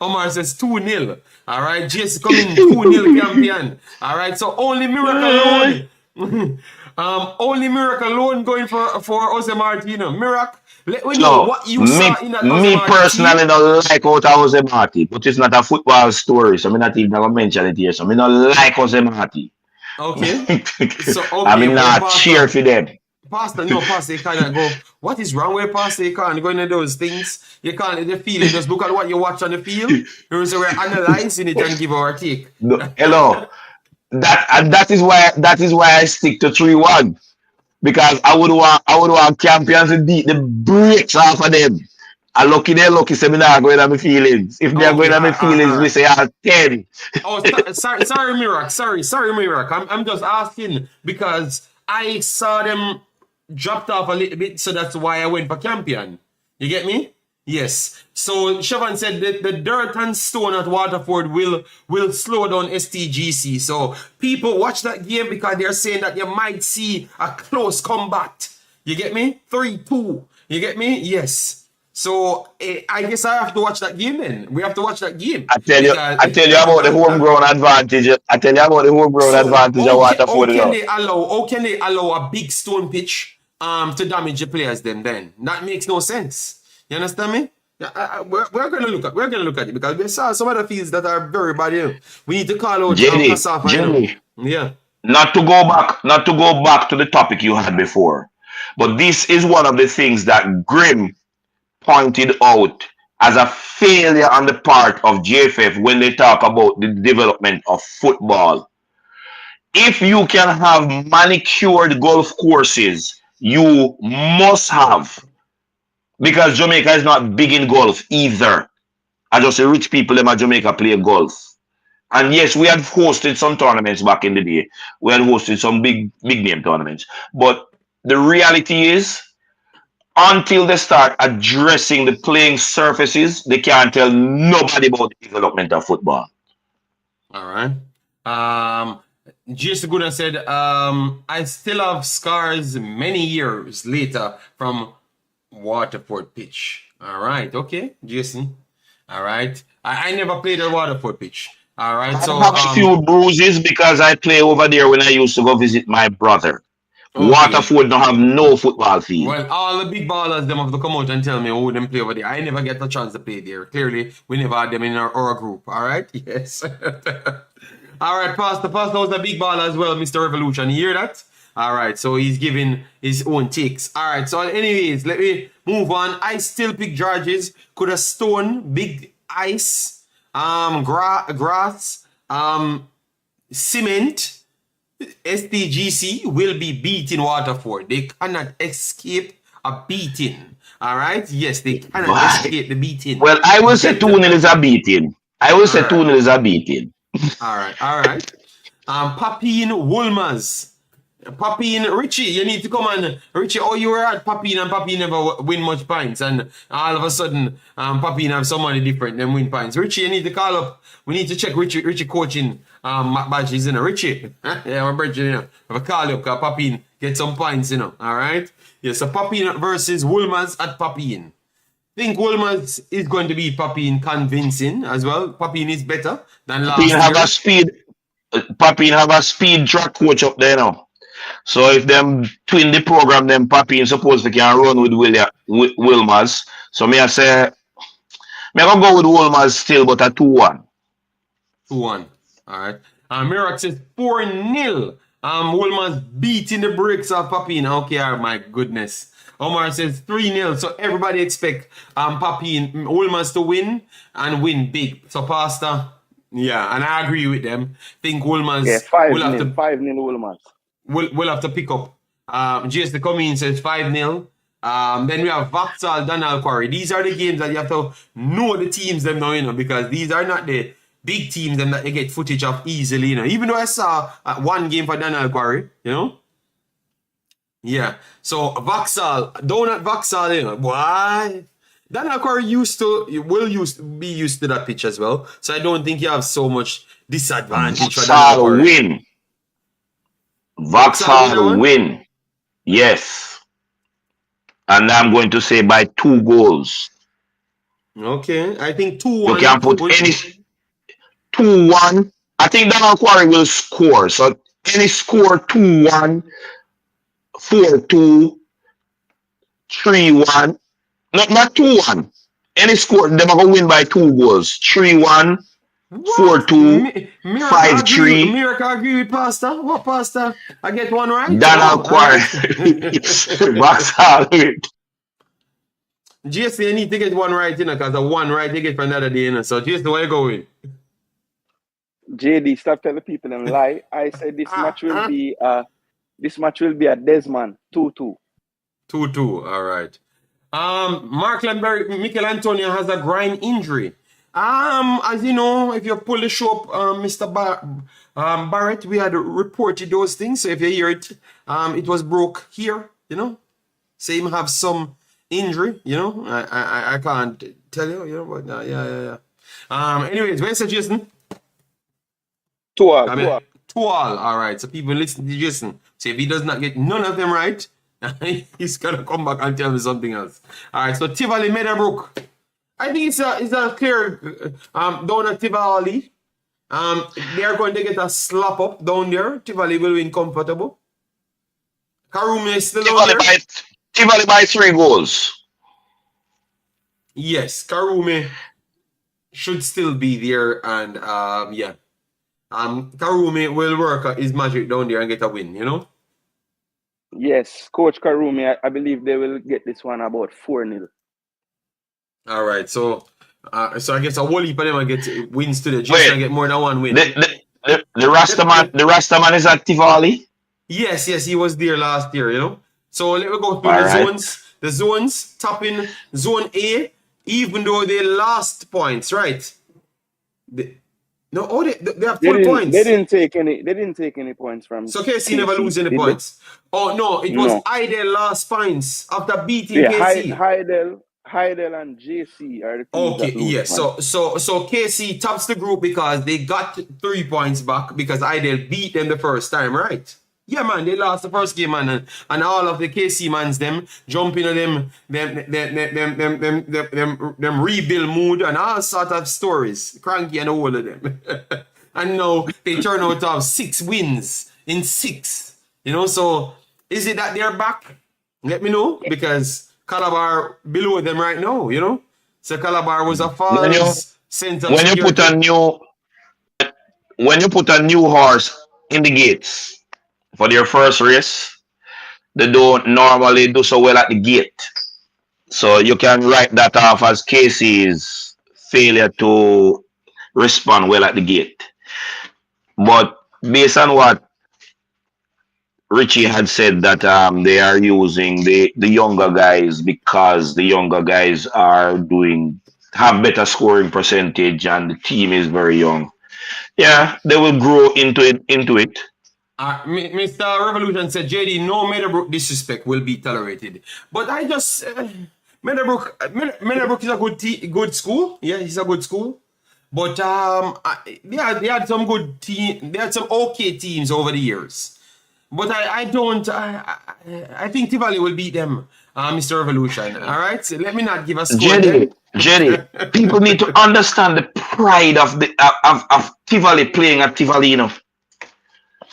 Omar says 2-0. All right. Jess coming 2-0 champion. All right. So only Mirak alone. Only Mirak alone going for Jose Martino. Mirak, let me know what you saw in that Jose Me Marti personally don't like out Jose Marti, but it's not a football story, so I'm not even going to mention it here. So I don't like Jose Marti. Okay. So, I mean, not cheer for them. Pastor, you can't go, what is wrong with Pastor? You can't go into those things. You can't the feeling. Just look at what you watch on the field. So we're analyzing it and give our take. Hello. That is why I stick to 3-1. Because I would want champions to beat the brakes off of them. And they're lucky seminar going on my feelings. If they're going on my feelings, we say 10. Oh, sorry, Mirak. Sorry, Mirak. I'm just asking because I saw them dropped off a little bit, so that's why I went for champion. You get me? Yes. So Siobhan said that the dirt and stone at Waterford will slow down STGC. So people watch that game because they're saying that you might see a close combat. You get me? 3-2. You get me? Yes. So I guess I have to watch that game then. We have to watch that game. I tell you about the homegrown advantage. Advantage of Waterford. How can they allow a big stone pitch to damage the players then? That makes no sense. You understand me? We're gonna look at it because we saw some other fields that are very bad. We need to call out Jenny. Yeah. Not to go back to the topic you had before, but this is one of the things that Grim pointed out as a failure on the part of JFF when they talk about the development of football. If you can have manicured golf courses, you must have. Because Jamaica is not big in golf either. I just say rich people in Jamaica play golf. And yes, we had hosted some tournaments back in the day. We had hosted some big name tournaments. But the reality is, until they start addressing the playing surfaces, they can't tell nobody about the development of football. All right. Just Gooden said, I still have scars many years later from Waterford pitch. All right. Okay, Jason. All right. I never played a Waterford pitch. All right. So I have a few bruises because I play over there when I used to go visit my brother. Okay. Waterford don't have no football field. Well, all the big ballers them have to come out and tell me who them play over there. I never get the chance to play there. Clearly, we never had them in our group. All right. Yes. All right, Pastor was a big baller as well, Mr. Revolution. You hear that? All right, so he's giving his own takes. All right, so anyways, let me move on. I still pick Georges. Could a stone, big ice, grass, cement, STGC will be beating Waterford. They cannot escape a beating. All right? Yes, they cannot escape the beating. Well, I will say 2-0 is a beating. All right. Papine Woolmers. Papine, Richie, you need to come on. Richie, oh, you were at Papine and Papine never win much points. And all of a sudden, Papine have somebody different than win points. Richie, you need to call up. We need to check Richie coaching badges, you know. Richie, yeah, my brother, you know. Have a call up because Papine get some points, you know. All right? Yeah, so Papine versus Wolmers at Papine. I think Wolmers is going to be Papine convincing as well. Papine is better than last year. Papine have a speed track coach up there now. So if them twin the program, then Papine supposed to can run with Wolmers. So me I say, me I go with Wolmers still, but a 2-1. 2-1. All right. Mirac says 4-0. Wolmers beating the bricks of Papine. Okay, my goodness. Omar says 3-0. So everybody expect Papine, Wolmers to win and win big. So Pastor, yeah, and I agree with them. Think Wolmers will have to 5-0 Wolmers. We'll have to pick up. JS the Coming says 5-0. Then we have Vauxhall, Donald Quarry. These are the games that you have to know the teams them now, you know, because these are not the big teams them that you get footage of easily, you know. Even though I saw one game for Donald Quarry, you know. Yeah. So Vauxhall, down at Vauxhall, you know, why? Donald Quarry will be used to that pitch as well. So I don't think you have so much disadvantage for Donald Quarry. Win. Vauxhall win. Yes. And I'm going to say by 2 goals. Okay. I think 2-1. You can put any 2-1. I think Donald Quarry will score. So any score 2-1, 4-2, 3-1. Not 2-1. Any score, they're going to win by 2 goals. 3-1. 4-2, 5-3. Miracle agree with Pastor. What Pastor? I get one right. Donald Quarry. Vauxhall. JC, you need to get one right, you know, because the one right you get for another day, you know. So JC, where you going? JD, stop telling people them lie. I said this match will be a Desmond 2-2. 2-2. All right. Mark Lambert, Michael Antonio has a groin injury. As you know, if you pull the show up, Mr. Barrett, we had reported those things. So if you hear it, it was broke here, you know. Same have some injury, you know. I can't tell you, you know, but yeah. Anyways, where's Jason? 2-2. All right. So people listen to Jason. So if he does not get none of them right, he's gonna come back and tell me something else. All right. So Tivoli Meadowbrook. I think it's a clear down at Tivoli. They are going to get a slap up down there. Tivoli will win comfortable. Karume is still down there. Tivoli by 3 goals. Yes, Karume should still be there, and yeah. Karume will work his magic down there and get a win, you know? Yes, Coach Karume, I believe they will get this one about 4-0. All right, so I guess a whole heap of them get wins today. Just to get more than one win. The Rastaman is at Tivoli? Yes, he was there last year, you know? So let me go through the zones. The zones, top in Zone A, even though they lost points, right? They have 4 points. They didn't take any points from. So KC never lose any points. Oh no, it was Idel lost points after beating KC. Heidel and JC are the teams. Okay, yes. So KC tops the group because they got 3 points back because Idel beat them the first time, right? Yeah, man, they lost the first game, man, and all of the KC mans them jumping on them rebuild mood and all sort of stories, cranky and all of them. And now they turn out to have 6 wins in 6. You know, so is it that they're back? Let me know, because Calabar below them right now, you know. So Calabar was a false sense of security. When you put a new horse in the gates for their first race, they don't normally do so well at the gate. So you can write that off as Casey's failure to respond well at the gate. But based on what Richie had said, that they are using the younger guys because the younger guys have better scoring percentage and the team is very young. Yeah, they will grow into it. Mr. Revolution said, JD, no Meadowbrook disrespect will be tolerated. But I just, Meadowbrook is a good school. Yeah, it's a good school. But they had some good team. They had some okay teams over the years. But I think Tivoli will beat them, Mr. Revolution. All right, so let me not give a score. Jenny, people need to understand the pride of Tivoli playing at Tivoli. You know,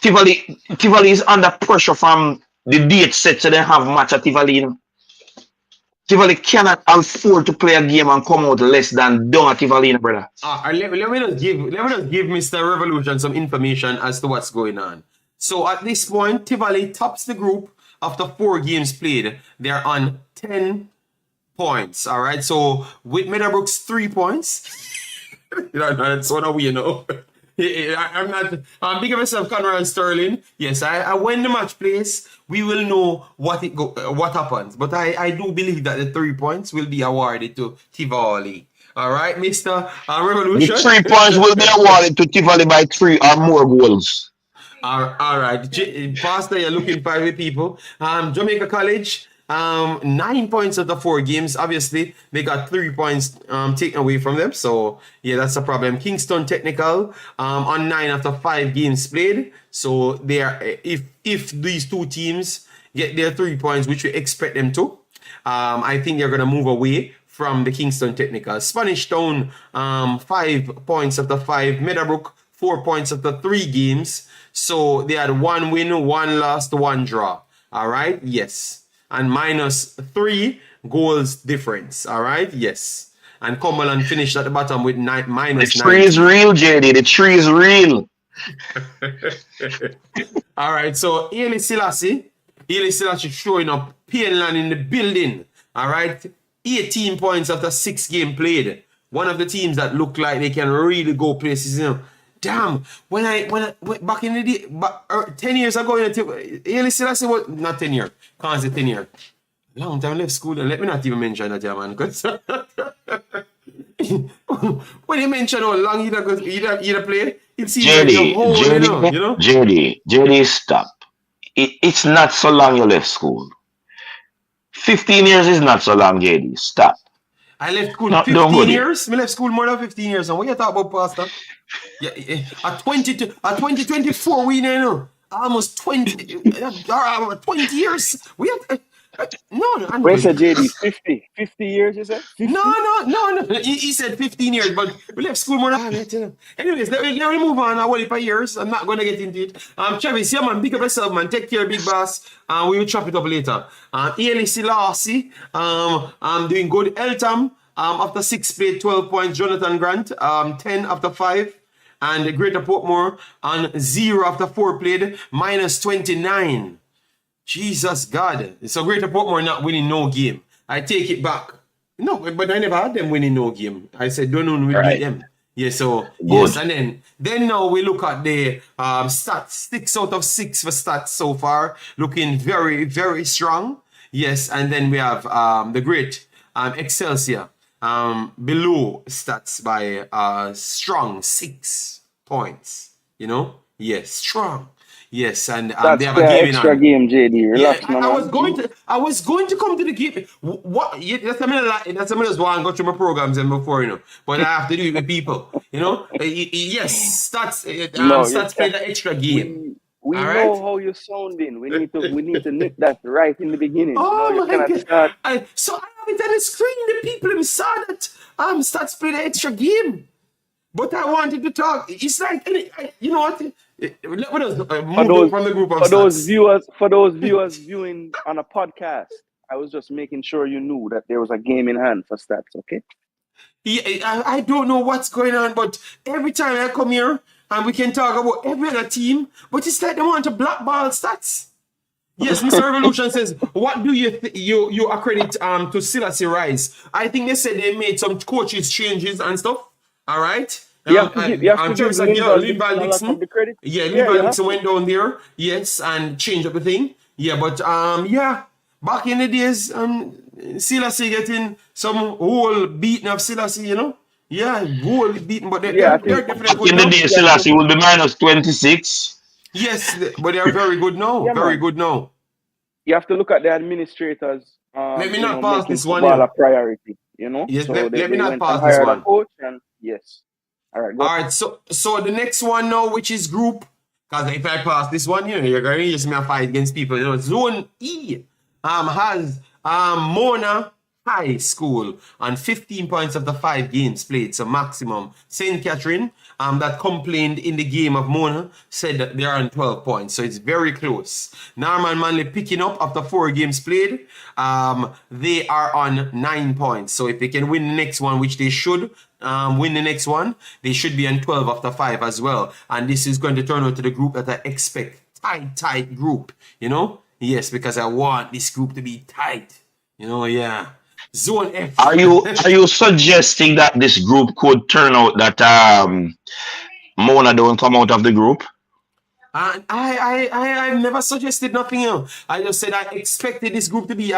Tivoli is under pressure from the date set, so they have match at Tivoli. You know, Tivoli cannot afford to play a game and come out less than done at Tivoli, you know, brother. Let me just give Mr. Revolution some information as to what's going on. So at this point, Tivoli tops the group after 4 games played. They're on 10 points. All right. So with Meadowbrook's 3 points, that's one of we, you know. I'm big of myself, Conrad Sterling. Yes, when the match plays, we will know what happens. But I do believe that the 3 points will be awarded to Tivoli. All right, Mr. Revolution. The 3 points will be awarded to Tivoli by 3 or more goals. All right, Pastor, you're looking for the people. Jamaica College, 9 points out of 4 games. Obviously, they got 3 points taken away from them. So yeah, that's a problem. Kingston Technical on 9 after 5 games played. So they are if these 2 teams get their 3 points, which we expect them to, I think they're gonna move away from the Kingston Technical. Spanish Town, 5 points after 5. Meadowbrook, 4 points after 3 games. So they had 1 win, 1 loss, 1 draw. All right, yes. And -3 goals difference. All right, yes. And Cumberland finished at the bottom with -9. The tree is real, JD. The tree is real. All right, so Haile Selassie showing up. Pienland in the building. All right, 18 points after 6 games played. One of the teams that look like they can really go places, you know. Damn, when I back in the day, 10 years ago, Haile Selassie was not 10 years. Can't say 10 years. Long time left school, and let me not even mention that, yeah, man. Because when you mention how long you play, it seems like you're whole, you know? JD, stop. It's not so long you left school. 15 years is not so long, JD. Stop. I left school 15 years. I left school more than 15 years. And what you talk about, Pastor? Yeah, at 2024, we know almost 20 years. We have no. Where's the JD? 50 years, you said? 50? No. He said 15 years, but we left school more than. Anyways, let me move on. I wait for years. I'm not going to get into it. Travis, yeah, man, big up yourself, man. Take care, big boss. We will chop it up later. Haile Selassie, I'm doing good. Eltham, after 6 played, 12 points. Jonathan Grant, 10 after 5. And Greater Portmore on 0 after 4 played, -29. Jesus God. So Greater Portmore not winning no game. I take it back. No, but I never had them winning no game. I said, don't know, we beat them. Yeah, so, good. Yes, and then now we look at the stats. 6 out of 6 for stats so far. Looking very, very strong. Yes, and then we have the great Excelsior. Below stats by strong 6 points. You know? Yes, strong. Yes, and they have a game extra on. Game, JD. Relax, yeah, I was going to come to the game. What? That's a minute why I go through my programs and before, you know. But I have to do it with people, you know. Yes, stats play the extra game. We know how you're sounding. We need to nip that right in the beginning. Oh my God! So I have it on the screen. The people who saw that stats play the extra game. But I wanted to talk. It's like, you know what? Let us move from the group of stats. For those viewers viewing on a podcast, I was just making sure you knew that there was a game in hand for stats, okay? Yeah, I don't know what's going on, but every time I come here, and we can talk about every other team, but it's like they want to blackball stats. Yes, Mr. Revolution says, what do you accredit to Selassie Rise? I think they said they made some coaches changes and stuff. All right. You have to give Lynn Dixon. Yeah, Lynn Dixon went down there. Yes, and changed up the thing. Yeah, but back in the days, Selassie getting some whole beating of Selassie, you know. Yeah, whole beaten, but they're definitely in the day, Selassie will be -26. Yes, but they are very good now. Yeah, Very man. good now. You have to look at the administrators, Let me not pass making this one football here. a priority, Yes, So let me they not went and pass this hired a one. coach, and yes. All right, go. All right, so the next one now, which is group, because if I pass this one, you're going to use me a fight against people. Zone E has Mona High School on 15 points of the 5 games played, so maximum. St. Catherine, that complained in the game of Mona, said that they're on 12 points, so it's very close. Norman Manley picking up after 4 games played. They are on 9 points, so if they can win the next one, which they should, win the next one, they should be on 12 after 5 as well. And this is going to turn out to the group that I expect. Tight group, Yes, because I want this group to be tight. Yeah. Zone F. Are you suggesting that this group could turn out that Mona don't come out of the group? I've never suggested nothing else. I just said I expected this group to be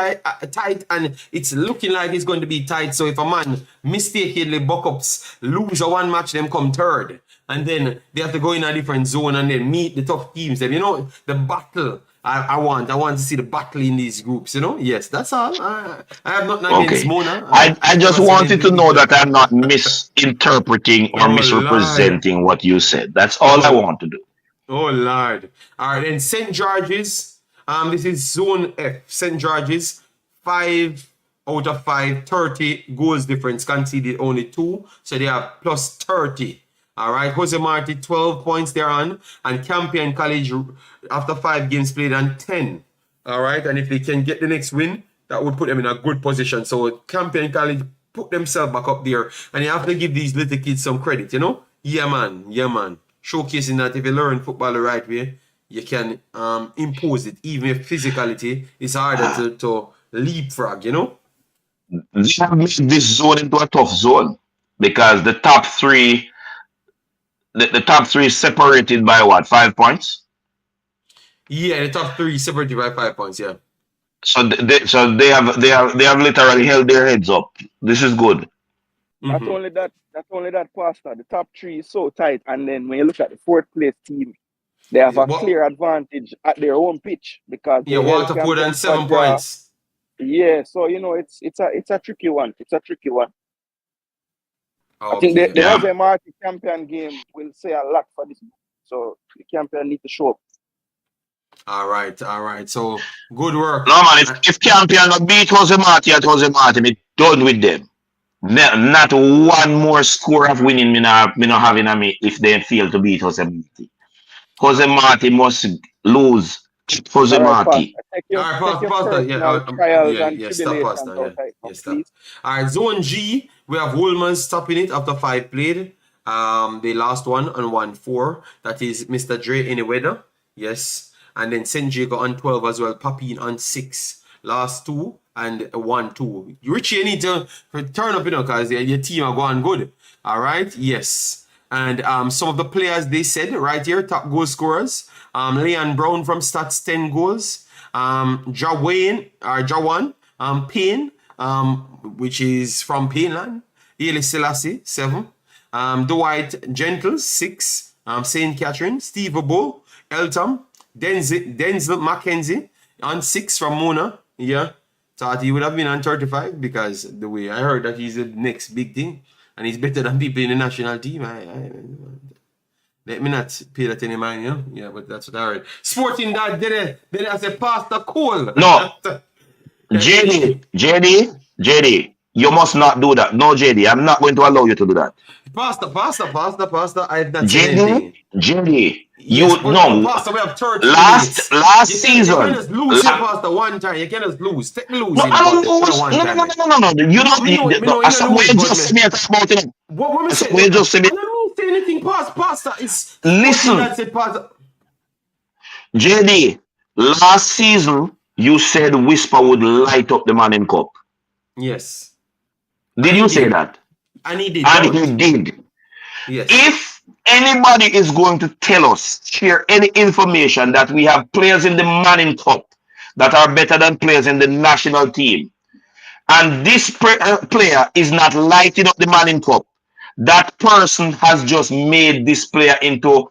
tight, and it's looking like it's going to be tight. So if a man mistakenly buck-ups, lose a one match, them come third. And then they have to go in a different zone and then meet the tough teams. Then, the battle. I want to see the battle in these groups, Yes, that's all. I have nothing against Mona. I just wanted to know that I'm not misinterpreting or misrepresenting what you said. That's all I want to do. Oh, Lord. All right, then St. George's. This is Zone F. St. George's, 5 out of 5, 30 goals difference. Conceded only 2, so they have plus 30. All right, Jose Marti, 12 points they're on. And Campion College, after 5 games played, on 10. All right, and if they can get the next win, that would put them in a good position. So Campion College put themselves back up there. And you have to give these little kids some credit, Yeah, man. Showcasing that if you learn football the right way, you can impose it, even if physicality is harder to leapfrog, They have made this zone into a tough zone because the top 3, the top 3 is separated by what, 5 points? Yeah, the top 3 separated by 5 points. Yeah. So they have literally held their heads up. This is good. Not only that, Pastor. The top 3 is so tight, and then when you look at the 4th place team, they have a clear advantage at their own pitch because Waterford and 7 points. Yeah, so it's a tricky one. It's a tricky one. Okay. I think the Jose Marti Campion game will say a lot for this. So the Campion need to show up. All right. So good work. No man, if Campion not beat Jose Marti at Jose Marti, me done with them. Not one more score of winning me not having a me if they fail to beat Jose Marti. Jose Marti must lose. Jose Marti. Stop. All right, Zone G, we have Woolman's stopping it after 5 played. They last one and won 4. That is Mr. Dre Anyweather. Yes. And then St. Jago on 12 as well. Papine on 6. Last 2 and 1-2. Richie, you need to turn up, because your team are going good. All right. Yes. And some of the players they said right here, top goal scorers. Leon Brown from Stats, 10 goals. Jawan Payne, which is from Payneland. Eli Selassie, 7. Dwight Gentle, 6. St. Catherine. Steve Bull, Eltham. Denzil Mackenzie on 6 from Mona. Yeah. Thought he would have been on 35 because the way I heard that he's the next big thing. And he's better than people in the national team. Let me not pay that any mind, Yeah, but that's what I heard. Sporting that did it as a Pastor Cole. No. JD, you must not do that. No, JD, I'm not going to allow you to do that. Pastor, I have not said anything. JD, Pastor, we have 30 last season. You can just lose Pastor one time. You can just lose. Take me losing. No. You don't. Just me about it. What just say me. I don't say anything, Pastor. It's listen. JD, last season you said Whisper would light up the Manning Cup. Yes. Did you say that? And he did. And he did. Yes. If anybody is going to tell us, share any information that we have players in the Manning Cup that are better than players in the national team, and this player is not lighting up the Manning Cup, that person has just made this player into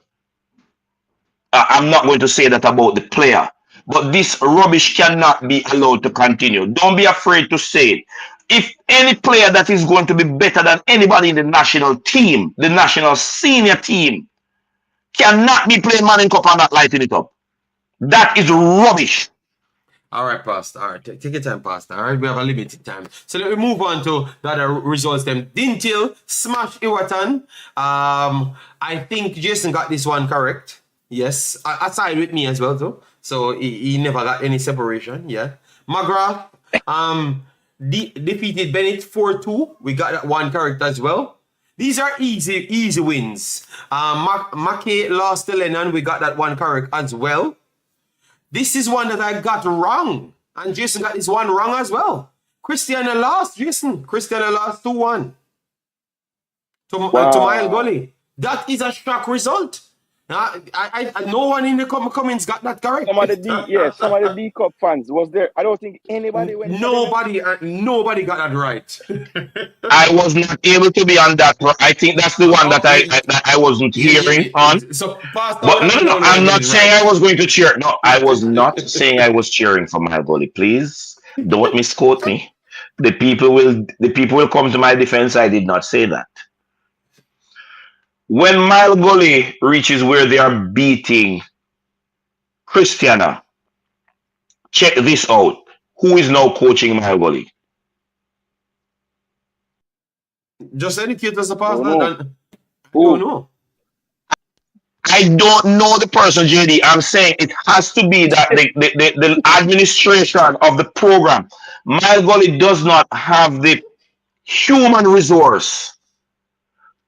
I'm not going to say that about the player. But this rubbish cannot be allowed to continue. Don't be afraid to say it. If any player that is going to be better than anybody in the national team, the national senior team, cannot be playing Manning Cup and not lighting it up. That is rubbish. All right, Pastor. All right, take your time, Pastor. All right, we have a limited time. So let me move on to the other results. Them Denzil smash Iwatan. I think Jason got this one correct. Yes, aside with me as well too. So he never got any separation. Yeah, McGrath defeated Bennett 4-2. We got that one correct as well. These are easy wins. Mackay lost to Lennon. We got that one correct as well. This is one that I got wrong. And Jason got this one wrong as well. Christiana lost, Jason. Christiana lost 2-1 to Mile Gully. That is a shock result. No one in the comments got that correct. Some of the D Cup fans was there. I don't think anybody went. Nobody got that right. I was not able to be on that. I think that's the one that I wasn't hearing on. So, Pastor, but no. I'm not saying I was going to cheer. No, I was not saying I was cheering for my goalie. Please don't misquote me. The people will come to my defense. I did not say that. When Mile Gully reaches where they are beating Christiana, check this out. Who is now coaching Mile Gully? Just educate us, Pastor. I don't know. I don't know the person, JD. I'm saying it has to be that the administration of the program. Mile Gully does not have the human resource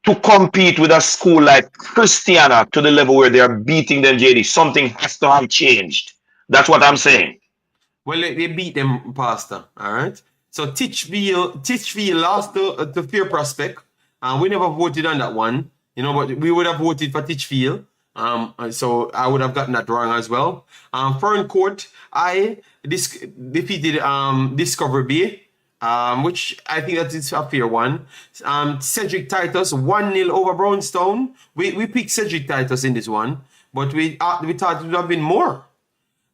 to compete with a school like Christiana to the level where they are beating them, JD. Something has to have changed. That's what I'm saying. Well, they beat them, Pastor. All right. So Titchfield lost to Fair Prospect. We never voted on that one. You know, but we would have voted for Titchfield. So I would have gotten that wrong as well. Fern Court, defeated Discover Bay. Which I think that is a fair one. Cedric Titus 1-0 over Brownstone. We picked Cedric Titus in this one, but we thought it would have been more.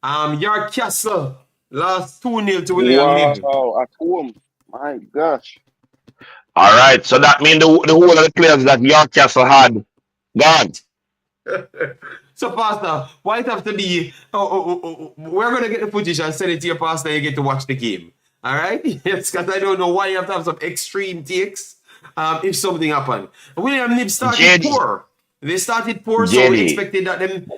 York Castle lost 2-0 to William Nib. Wow, at home. My gosh. All right, so that means the whole of the players that York Castle had gone. So, Pastor, why it have to be? We're gonna get the footage and send it to your pastor. And you get to watch the game. All right? Yes, because I don't know why you have to have some extreme takes if something happened. William Nib started poor. They started poor, so we expected that them.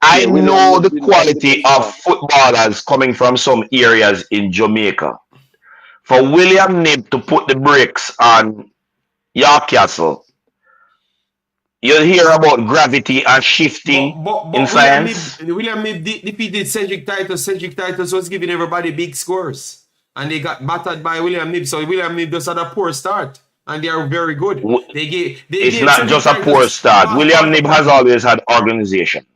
I know the quality of footballers coming from some areas in Jamaica. For William Nib to put the brakes on York Castle, you'll hear about gravity and shifting in science. William Nib defeated Cedric Titus. Cedric Titus was giving everybody big scores. And they got battered by William Nib. So William Nib just had a poor start. And they are very good. It's not just a poor start. William Nib has always had organization.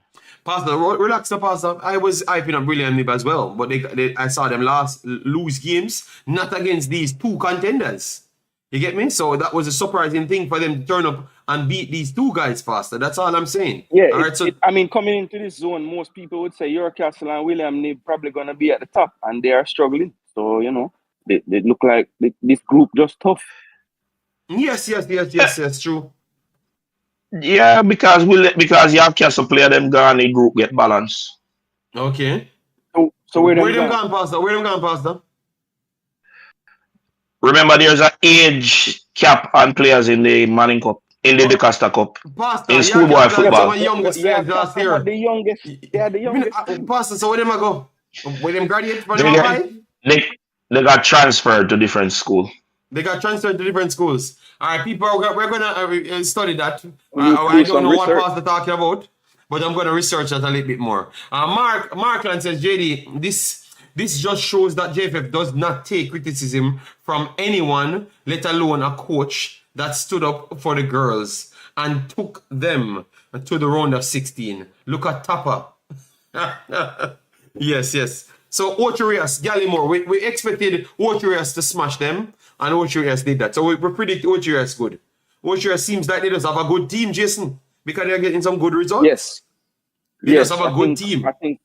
Pastor, relax now, Pastor. I was hyping up William Nib as well. But I saw them lose games. Not against these two contenders. You get me? So that was a surprising thing for them to turn up and beat these two guys faster. That's all I'm saying. Yeah, all right, coming into this zone, most people would say York Castle and William Nib probably going to be at the top, and they are struggling. So, you know, they look like this group just tough. Yes, true. Yeah, because York Castle player them gone, the group get balanced. Okay. So where them gone, Pastor? Remember, there's an age cap on players in the Manning Cup, in the Dacosta Cup, Pastor, in Schoolboy Football. The youngest players last year. The youngest. Pastor, so where them go? Where them graduate from the They got transferred to different schools. They got transferred to different schools. All right, people, we're going to study that. I don't know what Pastor talking about, but I'm going to research that a little bit more. Markland says, JD, this just shows that JFF does not take criticism from anyone, let alone a coach that stood up for the girls and took them to the round of 16. Look at Tapper. Yes. So Ocherias, Gallimore, we expected Ocherias to smash them, and Ocherias did that. So we predict Ocherias good. Ocherias seems like they just have a good team, Jason. because they're getting some good results. Yes. They just have a good team. I think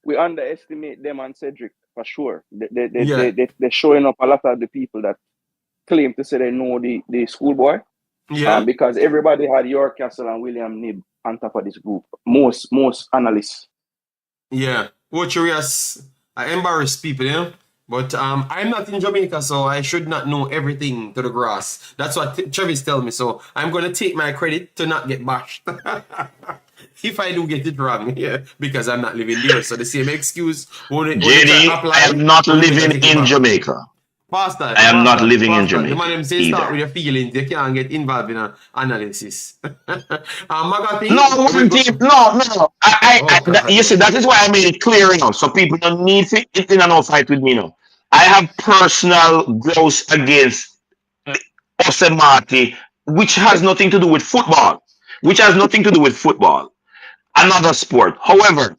we underestimate them and Cedric for sure. They're showing up a lot of the people that claim to say they know the schoolboy. Yeah. Because everybody had York Castle and William Nib on top of this group. Most analysts. Yeah. Watchers, I embarrass people, you know. But I'm not in Jamaica, so I should not know everything to the grass. That's what Travis tell me. So I'm going to take my credit to not get bashed. If I do get it wrong, yeah, because I'm not living there. So the same excuse. JD, I am not living in Jamaica. Pastor, I am not living in Jamaica. The man them say start with your feelings. You can't get involved in an analysis. Magati? No. You see, that is why I made it clear now. So people don't need to get in no fight with me now. I have personal grouse against Osemati, which has nothing to do with football. Another sport. However,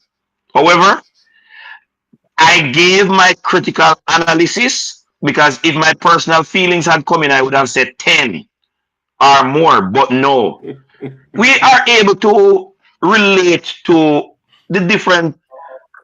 I gave my critical analysis because if my personal feelings had come in, I would have said 10 or more. But no, we are able to relate to the different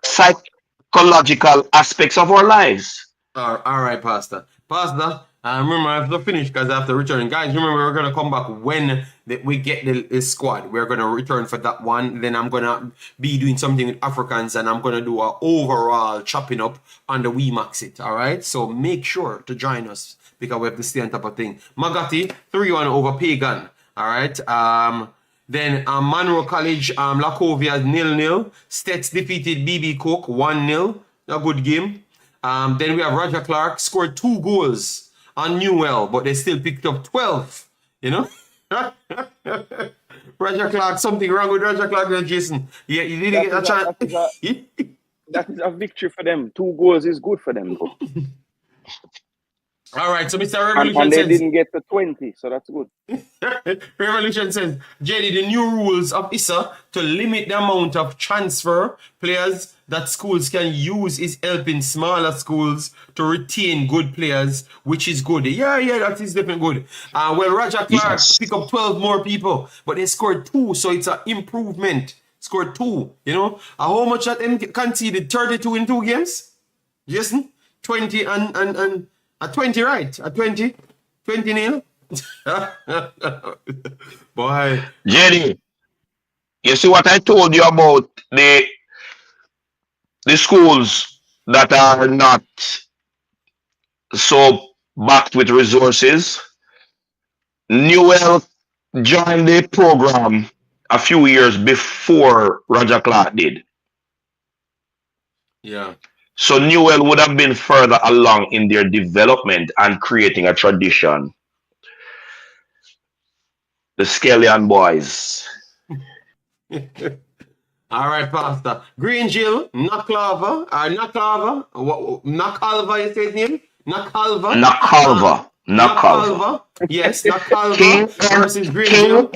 psychological aspects of our lives. All right, Pastor. Remember, I have to finish because I have to return. Guys, remember, we're going to come back when we get the squad. We're going to return for that one. Then I'm going to be doing something with Africans, and I'm going to do an overall chopping up on the Wemaxit. All right? So make sure to join us because we have to stay on top of things. Magati, 3-1 over Pagan. All right? Then Monroe College, Lacovia 0-0. Stets defeated BB Cook 1-0. A good game. Then we have Roger Clark scored 2 goals on Newell, but they still picked up 12. You know? Roger Clark, something wrong with Roger Clark and Jason. Yeah, you didn't get a chance. That is a victory for them. 2 goals is good for them. All right, so Mr. Revolution and they says, didn't get to 20, so that's good. Revolution says, JD, the new rules of ISA to limit the amount of transfer players that schools can use is helping smaller schools to retain good players, which is good. Yeah, that is definitely good. Well, Roger Clark picked up 12 more people, but they scored 2, so it's an improvement. Scored 2, you know. How much that them conceded? 32 in 2 games? Jason? 20 and 20, right? 20 nil. Boy. Jenny, you see what I told you about the schools that are not so backed with resources? Newell joined the program a few years before Roger Clark did. Yeah. So Newell would have been further along in their development and creating a tradition. The Skellion boys. All right, Pastor. Green Jill, Nakalva, you say his name? Nakalva. Yes, Nakalva versus Green Jill.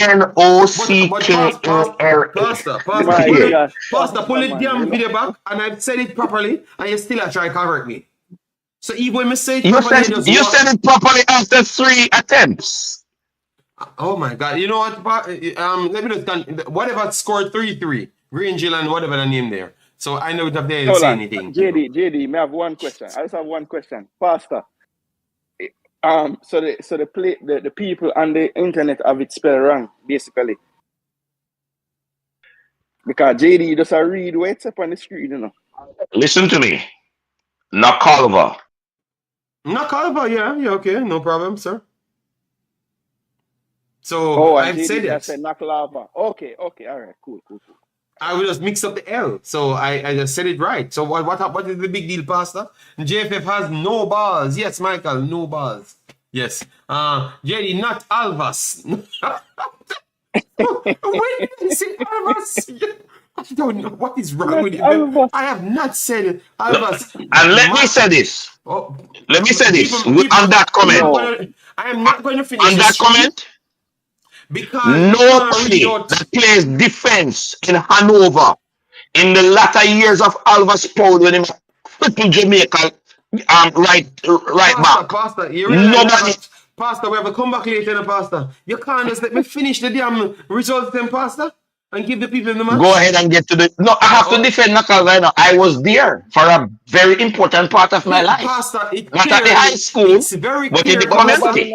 Pastor, pull it damn video back, and I've said it properly, and you still try to correct me. So even when I say it properly, you said it properly after 3 attempts. Oh my God! You know what? Let me just whatever scored 3-3. Green Jill and whatever the name there. So I know that they didn't say anything. JD, may I have one question? I just have one question. Pastor. So the people on the internet have it spelled wrong, basically. Because JD just read where it's up on the screen, you know. Listen to me. Nakalva, yeah, okay, no problem, sir. So I've JD said it. I said Nakalva. Okay, all right, cool. I will just mix up the L. So I just said it right. So what is the big deal, Pastor? JFF has no balls. Yes, Michael, no balls. Yes. JD, not Alvas. When did I say Alvas? I don't know what is wrong with you. I have not said Alvas. And let me say this. On that comment. I am not going to finish on that comment. Because nobody that plays defense in Hanover in the latter years of Alva's Paul when he crippled Jamaica right back. Pastor, Pastor, we have to come back later, now, Pastor. You can't just let me finish the damn results then, Pastor, and give the people the match. Go ahead and get to the... No, I have to defend Nakalvino. I was there for a very important part of my life. Pastor, it's Not clear, at the high school, it's very but clear, in the community.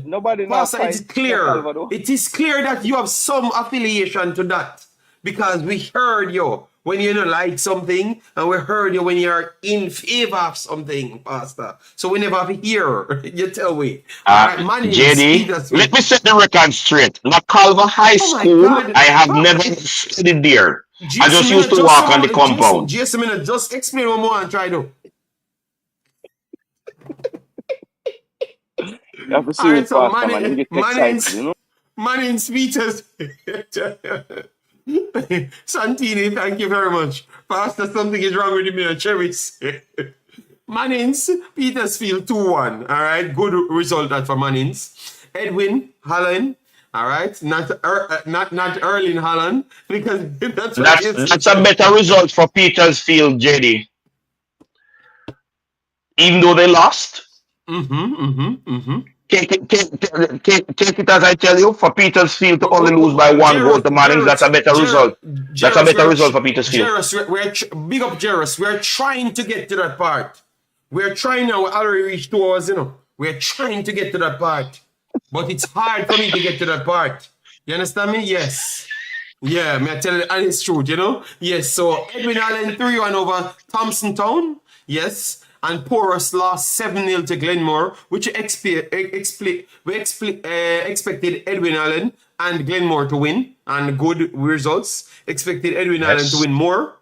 Nobody Pastor, it's clear. It is clear that you have some affiliation to that. Because we heard you when you don't like something, and we heard you when you're in favor of something, Pastor. So we never have to hear you tell me. JD, let me set the record straight. Nakalva High School, I have never studied there. Jason, I just used to walk on the compound. Jason, just explain one more and try to. You have to see it, Pastor, man. You get excited, you know? Man Peters. Santini, thank you very much. Pastor, something is wrong with me and cherries. Mannings, Petersfield 2-1. All right, good result that for Mannings. Edwin Holland. All right, not Erling Holland, because that's a better result for Petersfield, JD. Even though they lost. Take it as I tell you, for Petersfield to only lose by 1 goal to Mannings, that's a better result. That's a better result for Petersfield. Big up Girlz. We're trying to get to that part. We're trying now. We already reached 2 hours, you know. We're trying to get to that part. But it's hard for me to get to that part. You understand me? Yes. Yeah, may I tell you the honest truth, you know? Yes, so Edwin Allen 3-1 over Thompson Town. Yes. And Porus lost 7-0 to Glenmore, which we expected Edwin Allen and Glenmore to win, and good results. Expected Edwin Allen to win more.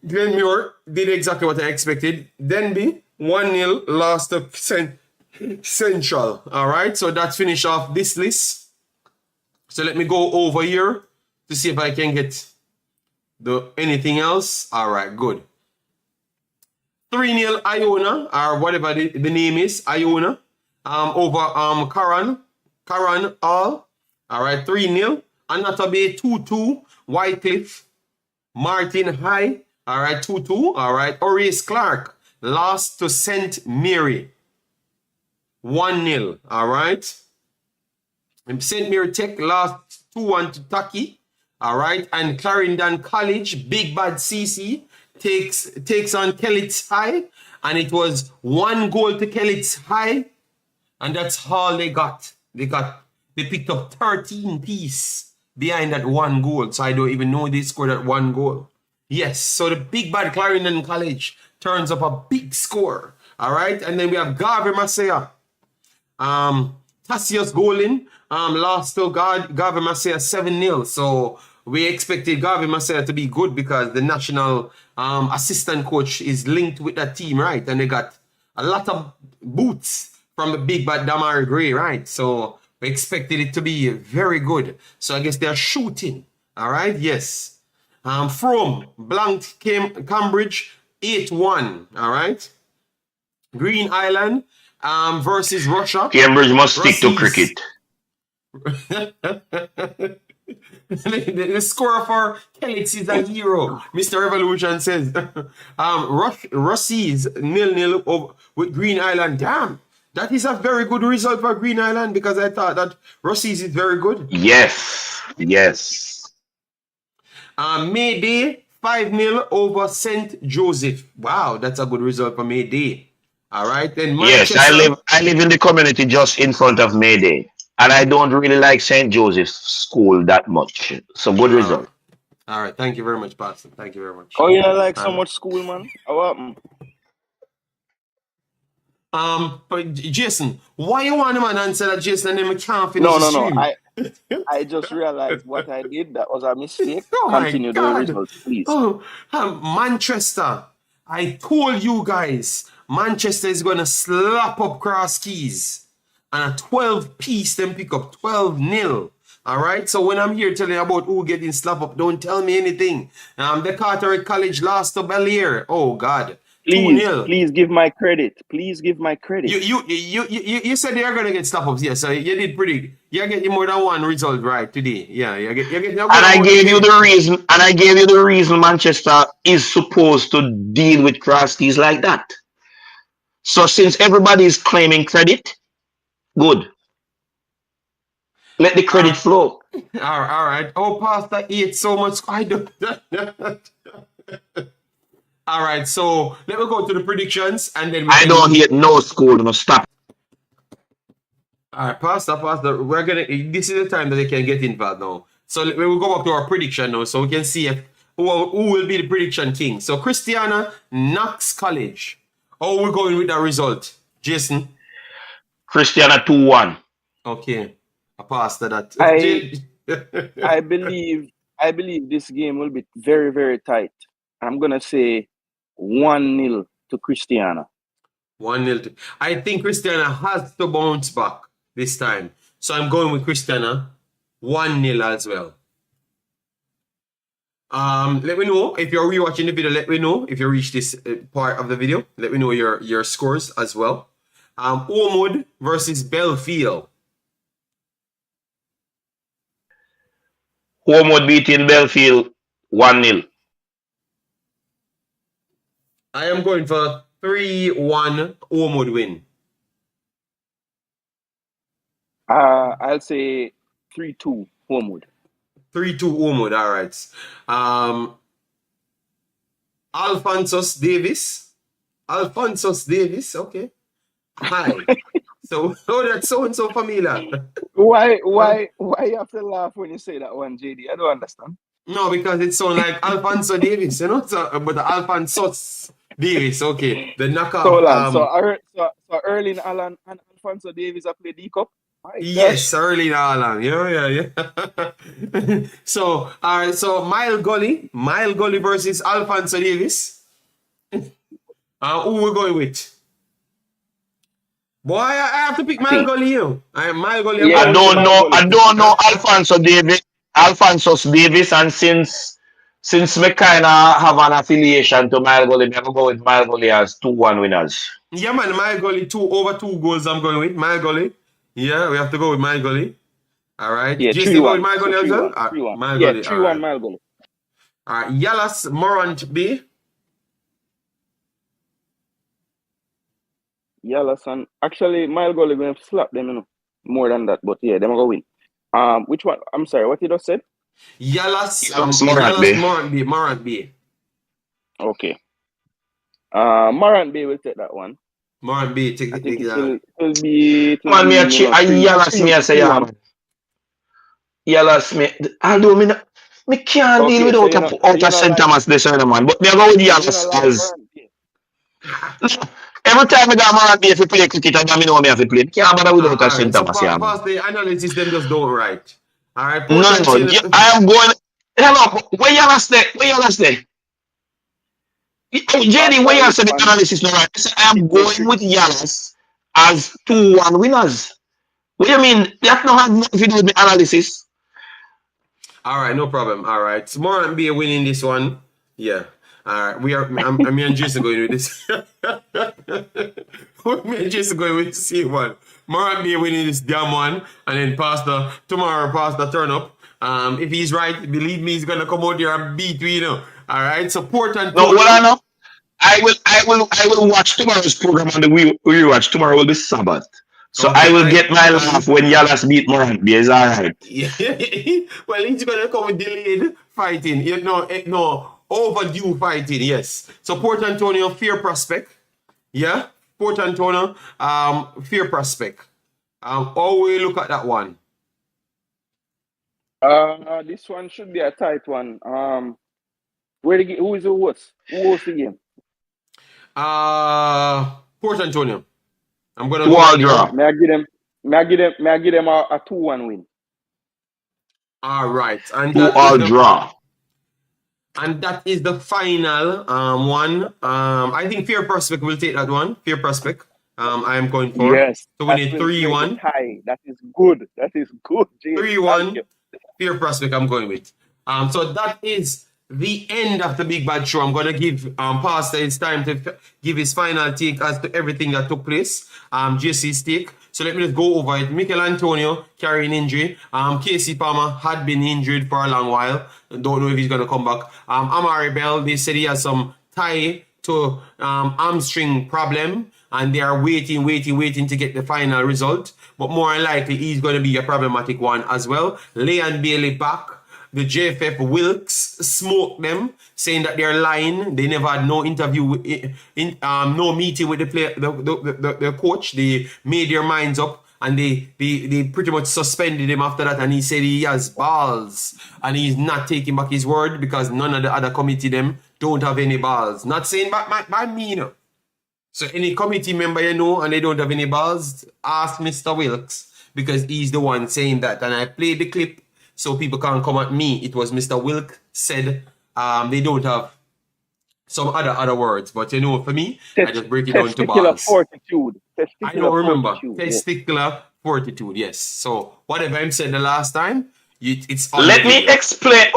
Glenmore did exactly what I expected. Denby 1-0 lost to Central. All right, so that's finished off this list. So let me go over here to see if I can get anything else. All right, good. 3-0 Iona, or whatever the name is, Iona, over Karan All. All right, 3-0. Anata Bay 2-2. Wycliffe, Martin High. All right, 2-2. All right, Horace Clark lost to St. Mary. 1-0. All right. And St. Mary Tech lost 2-1 to Taki. All right, and Clarendon College, Big Bad CC, takes on Kellits High, and it was 1 goal to Kellits High, and that's all they got. They picked up 13 piece behind that 1 goal, so I don't even know they scored that 1 goal. Yes, so the Big Bad Clarendon College turns up a big score. All right, and then we have Garvey Masaya. Tassius Golin lost to Garvey Masaya 7-0, so we expected Garvey Masaya to be good because the national assistant coach is linked with that team, right? And they got a lot of boots from the Big Bad Damari Gray, right? So we expected it to be very good. So I guess they're shooting, all right? Yes. From Blank Cambridge 8-1, all right? Green Island versus Russia. Cambridge must stick to cricket. The score for Kellits is a hero. Mr. Revolution says Rossies 0-0 with Green Island. Damn, that is a very good result for Green Island, because I thought that Rossies is very good. Yes. Mayday 5-0 over St. Joseph. Wow, that's a good result for Mayday. All right, then. Yes, I live in the community just in front of Mayday. And I don't really like St. Joseph's School that much. So good result. All right. Thank you very much, Pastor. Thank you very much. Oh, yeah, like so much school, man. But Jason, why you want to man answer that, Jason, and then we can't finish the stream? No. I just realized what I did. That was a mistake. Oh, continue the results, please. Oh, Manchester. I told you guys, Manchester is going to slap up Cross Keys. And a 12-piece, them pick up 12-0. All right? So when I'm here telling you about who getting slapped up, don't tell me anything. The Carteret College lost to Bel-Air. Oh, God. Please give my credit. Please give my credit. You said you're going to get slapped up. Yeah, so you did pretty. You're getting more than 1 result right today. Yeah, you're getting. And I gave you the reason. And I gave you the reason Manchester is supposed to deal with Cross Keys like that. So since everybody is claiming credit, Good. Let the credit flow. All right. Oh, Pastor ate so much. I don't. All right. So let me go to the predictions and then I don't hate no school. No, stop. All right, Pastor. We're gonna. This is the time that they can get involved now. So we will go back to our prediction now, so we can see who will be the prediction king. So Christiana, Knox College. How we going with that result, Jason? Christiana 2-1. Okay, a Pastor that. I believe this game will be very, very tight. I'm gonna say 1-0 to Christiana. 1-0. I think Christiana has to bounce back this time. So I'm going with Christiana 1-0 as well. Let me know if you're rewatching the video. Let me know if you reach this part of the video. Let me know your scores as well. Ormond versus Belfield. Ormond beating Belfield 1-0. I am going for 3-1 Ormond win. I'll say 3-2 Ormond. 3-2 Ormond, all right. Alphonsus Davis, okay. Hi. So, that's so familiar. Why you have to laugh when you say that one, JD? I don't understand. No, because it sounds like Alfonso Davis, you know? So, but the Alphonsus Davis, okay. The knockoff. So Erling Allen and Alfonso Davis have played D Cup? Yes, Erling Allen. Yeah. So, all right, so Mile Gully versus Alfonso Davis. Who we going with? Boy, I have to pick Mile Gully, you know. Mile Gully. I don't know Alphonsus Davis, and since me kinda have an affiliation to Mile Gully, I'm gonna go with Mile Gully as 2-1 winners. Yeah, man, Mile Gully over 2 goals. I'm going with Mile Gully. Yeah, we have to go with Mile Gully. All right. Yeah, Jason go with Mile Gully as well? 3-1. Mile Yeah, Gully. 3-1 Mile Gully. All right. Yalas Morant B. Yalas, actually, Mile Gully going to slap them, you know, more than that. But yeah, they're going to win. Which one? I'm sorry, what you just said? Yalas Morant B. Okay. Morant B will take that one. Morant B, take that. It'll be. Man, me a Yalas me a say Yalas me. Although me can't deal without St. Thomas this man. But me go with Yalas as. Every time I got Morant B if you play cricket, I know me have to play. Can't bother without St. Thomas. So past the analysis, them just don't right. All right. No, I am going. Hello, where Yalas there? JD, where you say the analysis no right? I am going with Yalas as 2-1 winners. What do you mean? That no have nothing to do with the analysis. All right, no problem. All right, so Morant B winning this one. Yeah. All right, me and Jason going with this. Me and Jason going with the same one. Morant B winning this damn one, and then tomorrow Pastor turn up. If he's right, believe me, he's gonna come out there and beat you, you know. All right, so Portland. No, what I know. I will watch tomorrow's program on the rewatch. Tomorrow will be Sabbath. So okay, I will get my laugh when Yalas beat Morant B. Is all right. Yeah. Well, he's gonna come with delayed fighting. No, overdue fighting, yes. So Port Antonio, fair prospect. Yeah, Port Antonio, fair prospect. How we look at that one? This one should be a tight one. Who is the host? Who hosts the game? Port Antonio. I'm gonna draw. May I give them a 2-1 win? All right, and draw. And that is the final one. I think Fair Prospect will take that one. Fair Prospect. I am going for. Yes. So we need 3-1. That is good. 3-1. Fair Prospect. I'm going with. So that is the end of the Big Bad Show. I'm going to give Pastor his time to give his final take as to everything that took place. JC's take. So let me just go over it. Mikel Antonio carrying injury. Casey Palmer had been injured for a long while. Don't know if he's going to come back. Amari Bell, they said he has some tie to hamstring problem. and they are waiting to get the final result. But more likely, he's going to be a problematic one as well. Leon Bailey back. The JFF Wilks smoked them, saying that they're lying. They never had no interview, no meeting with the player, the coach. They made their minds up, and they pretty much suspended him after that. And he said he has balls, and he's not taking back his word because none of the other committee them don't have any balls. Not saying by me, you know. So any committee member you know and they don't have any balls, ask Mr. Wilks because he's the one saying that. And I played the clip so people can't come at me. It was Mr. Wilks said they don't have some other words. But you know, for me, I just break it down to balls. Fortitude. I don't remember. Testicular fortitude, yes. So whatever I said the last time, it's on. Let me explain.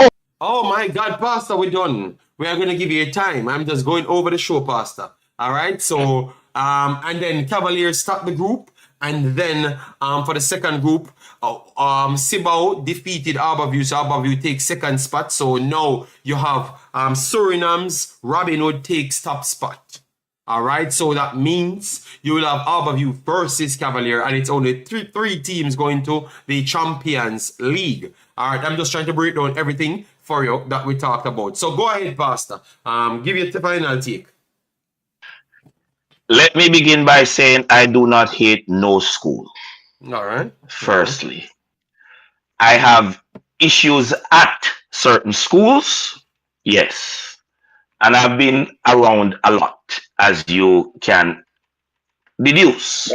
Oh my God, Pastor, we're done. We are going to give you a time. I'm just going over the show, Pastor. All right, so and then Cavaliers start the group, and then for the second group, Cibao defeated Harborview, so Harborview takes second spot. So now you have Suriname's Robin Hood takes top spot. All right, so that means you will have Harborview versus Cavalier, and it's only three teams going to the Champions League. All right, I'm just trying to break down everything for you that we talked about. So go ahead, Pastor. Give you the final take. Let me begin by saying I do not hate no school. All right. Firstly, I have issues at certain schools. Yes. And I've been around a lot, as you can deduce.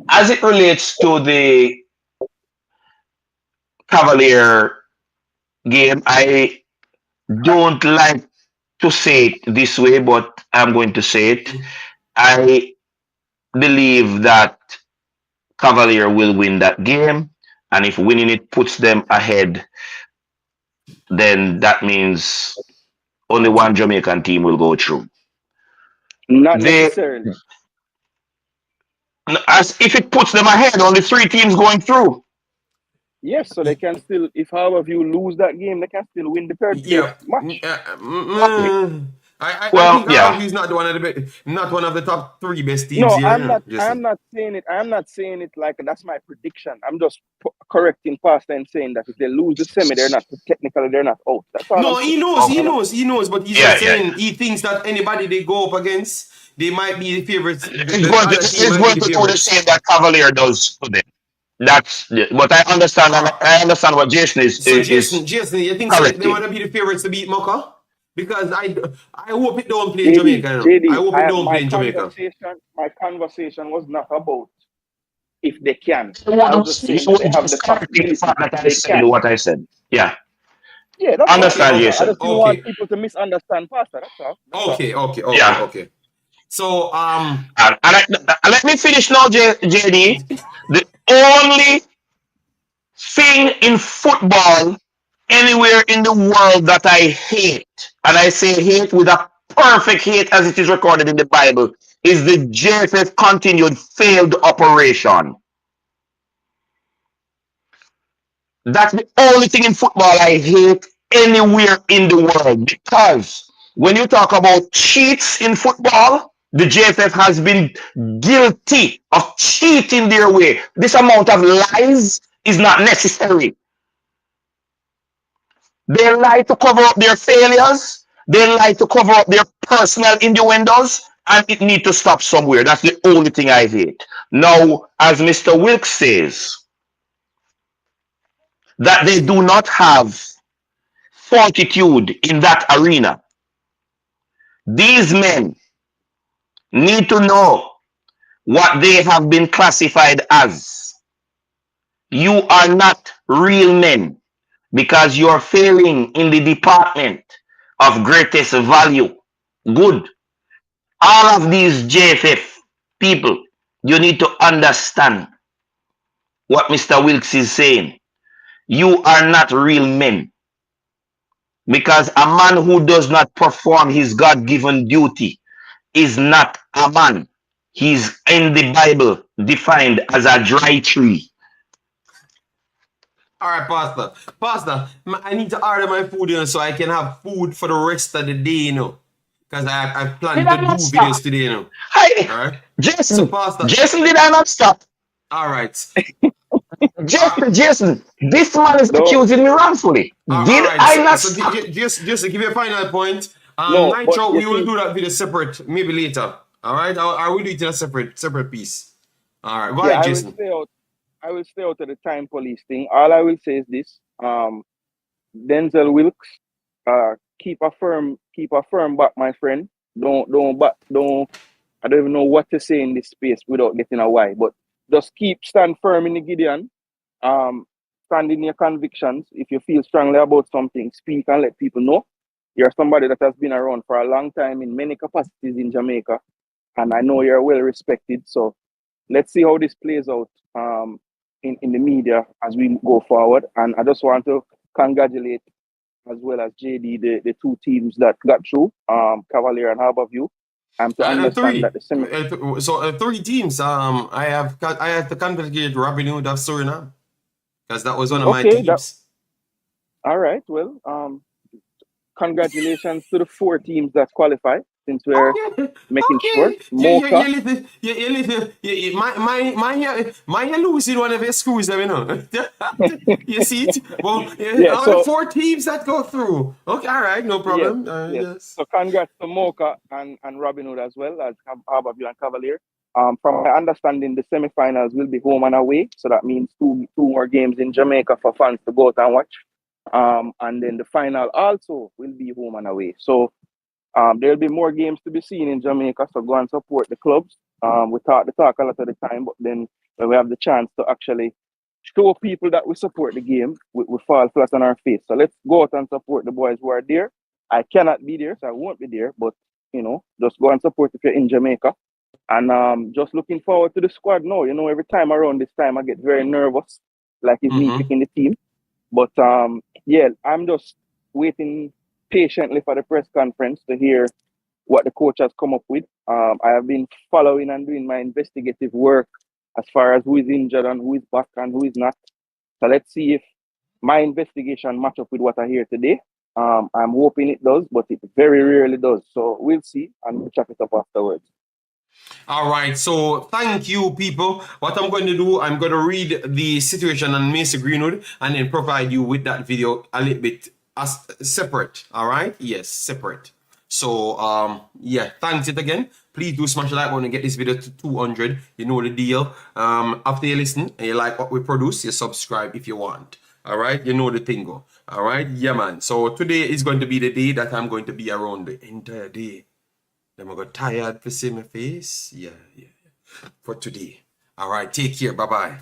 As it relates to the Cavalier game, I don't like to say it this way, but I'm going to say it. I believe that Cavalier will win that game, and if winning it puts them ahead, then that means only one Jamaican team will go through. Not necessarily. As if it puts them ahead, only 3 teams going through. Yes, so they can still, if Harborview lose that game, they can still win the third match. I think Harborview's not one of the top 3 best teams. No, here. I'm not saying it. I'm not saying it like that's my prediction. I'm just correcting Pastor and saying that if they lose the semi, they're not technically they're not out. That's all. No, he knows, but he's just saying he thinks that anybody they go up against, they might be the favorites. He's going to do the same that Cavalier does to them. That's what I understand, and I understand what Jason is. So Jason, you think they want to be the favorites to beat Mocha? Because I hope it don't play in Jamaica. JD, I hope it don't play in Jamaica. My conversation was not about if they can. I was just saying they have the capability that I said what I said. Yeah. Yeah, that's understand, okay. Jason. I just don't want people to misunderstand Pastor. That's all. Okay. So and let me finish now, JD. The only thing in football anywhere in the world that I hate, and I say hate with a perfect hate as it is recorded in the Bible, is the JFF continued failed operation. That's the only thing in football I hate anywhere in the world, because when you talk about cheats in football, the JFF has been guilty of cheating their way. This amount of lies is not necessary. They lie to cover up their failures. They lie to cover up their personal innuendos, and it needs to stop somewhere. That's the only thing I hate. Now, as Mr. Wilks says, that they do not have fortitude in that arena. These men need to know what they have been classified as. You are not real men because you're failing in the department of greatest value. Good. All of these JFF people, you need to understand what Mr. Wilks is saying. You are not real men, because a man who does not perform his God-given duty is not a man. He's in the Bible defined as a dry tree. All right, Pastor, I need to order my food, so I can have food for the rest of the day, because I've planned to do videos today, you know. Hi, All right. Jason. So Pastor. Jason, did I not stop? All right. Jason, this man is accusing me wrongfully. Did I not stop? Just to give you a final point. No, Nitro, but we will do that video separate, maybe later. All right. I will do it in a separate piece. All right. Go ahead, Jason. I will stay out of the time police thing. All I will say is this: Denzil Wilks, keep a firm back, my friend. Don't. I don't even know what to say in this space without getting a why. But just stand firm in the Gideon. Stand in your convictions. If you feel strongly about something, speak and let people know. You're somebody that has been around for a long time in many capacities in Jamaica, and I know you're well respected. So let's see how this plays out in the media as we go forward. And I just want to congratulate, as well as JD, the two teams that got through, Cavalier and Harborview. And to understand that the three teams. I have to congratulate Robin Hood of Suriname, because that was one of my teams. All right. Well, congratulations to the 4 teams that qualify, since we're making sure. You're losing one of your screws, you know. You see it? Well, the 4 teams that go through. Okay, all right, no problem. Yes. So congrats to Mocha and Robin Hood, as well as Harborview and Cavalier. From my understanding, the semi-finals will be home and away, so that means two more games in Jamaica for fans to go out and watch. And then the final also will be home and away. So there'll be more games to be seen in Jamaica, so go and support the clubs. We talk a lot of the time, but then when we have the chance to actually show people that we support the game, we fall flat on our face. So let's go out and support the boys who are there. I cannot be there, so I won't be there, but just go and support if you're in Jamaica. And just looking forward to the squad now. Every time around this time I get very nervous, like it's me picking the team. But I'm just waiting patiently for the press conference to hear what the coach has come up with. I have been following and doing my investigative work as far as who is injured and who is back and who is not. So let's see if my investigation match up with what I hear today. I'm hoping it does, but it very rarely does. So we'll see, and we'll chat it up afterwards. All right, so thank you, people. What I'm going to do, I'm going to read the situation on Macy Greenwood and then provide you with that video a little bit as separate. All right, yes, separate. So thanks it again. Please do smash the like button and get this video to 200. You know the deal. After you listen and you like what we produce, you subscribe if you want. All right, you know the thing. All right, yeah, man. So today is going to be the day that I'm going to be around the entire day. Then I got tired to see my face. Yeah. For today. All right, take care. Bye-bye.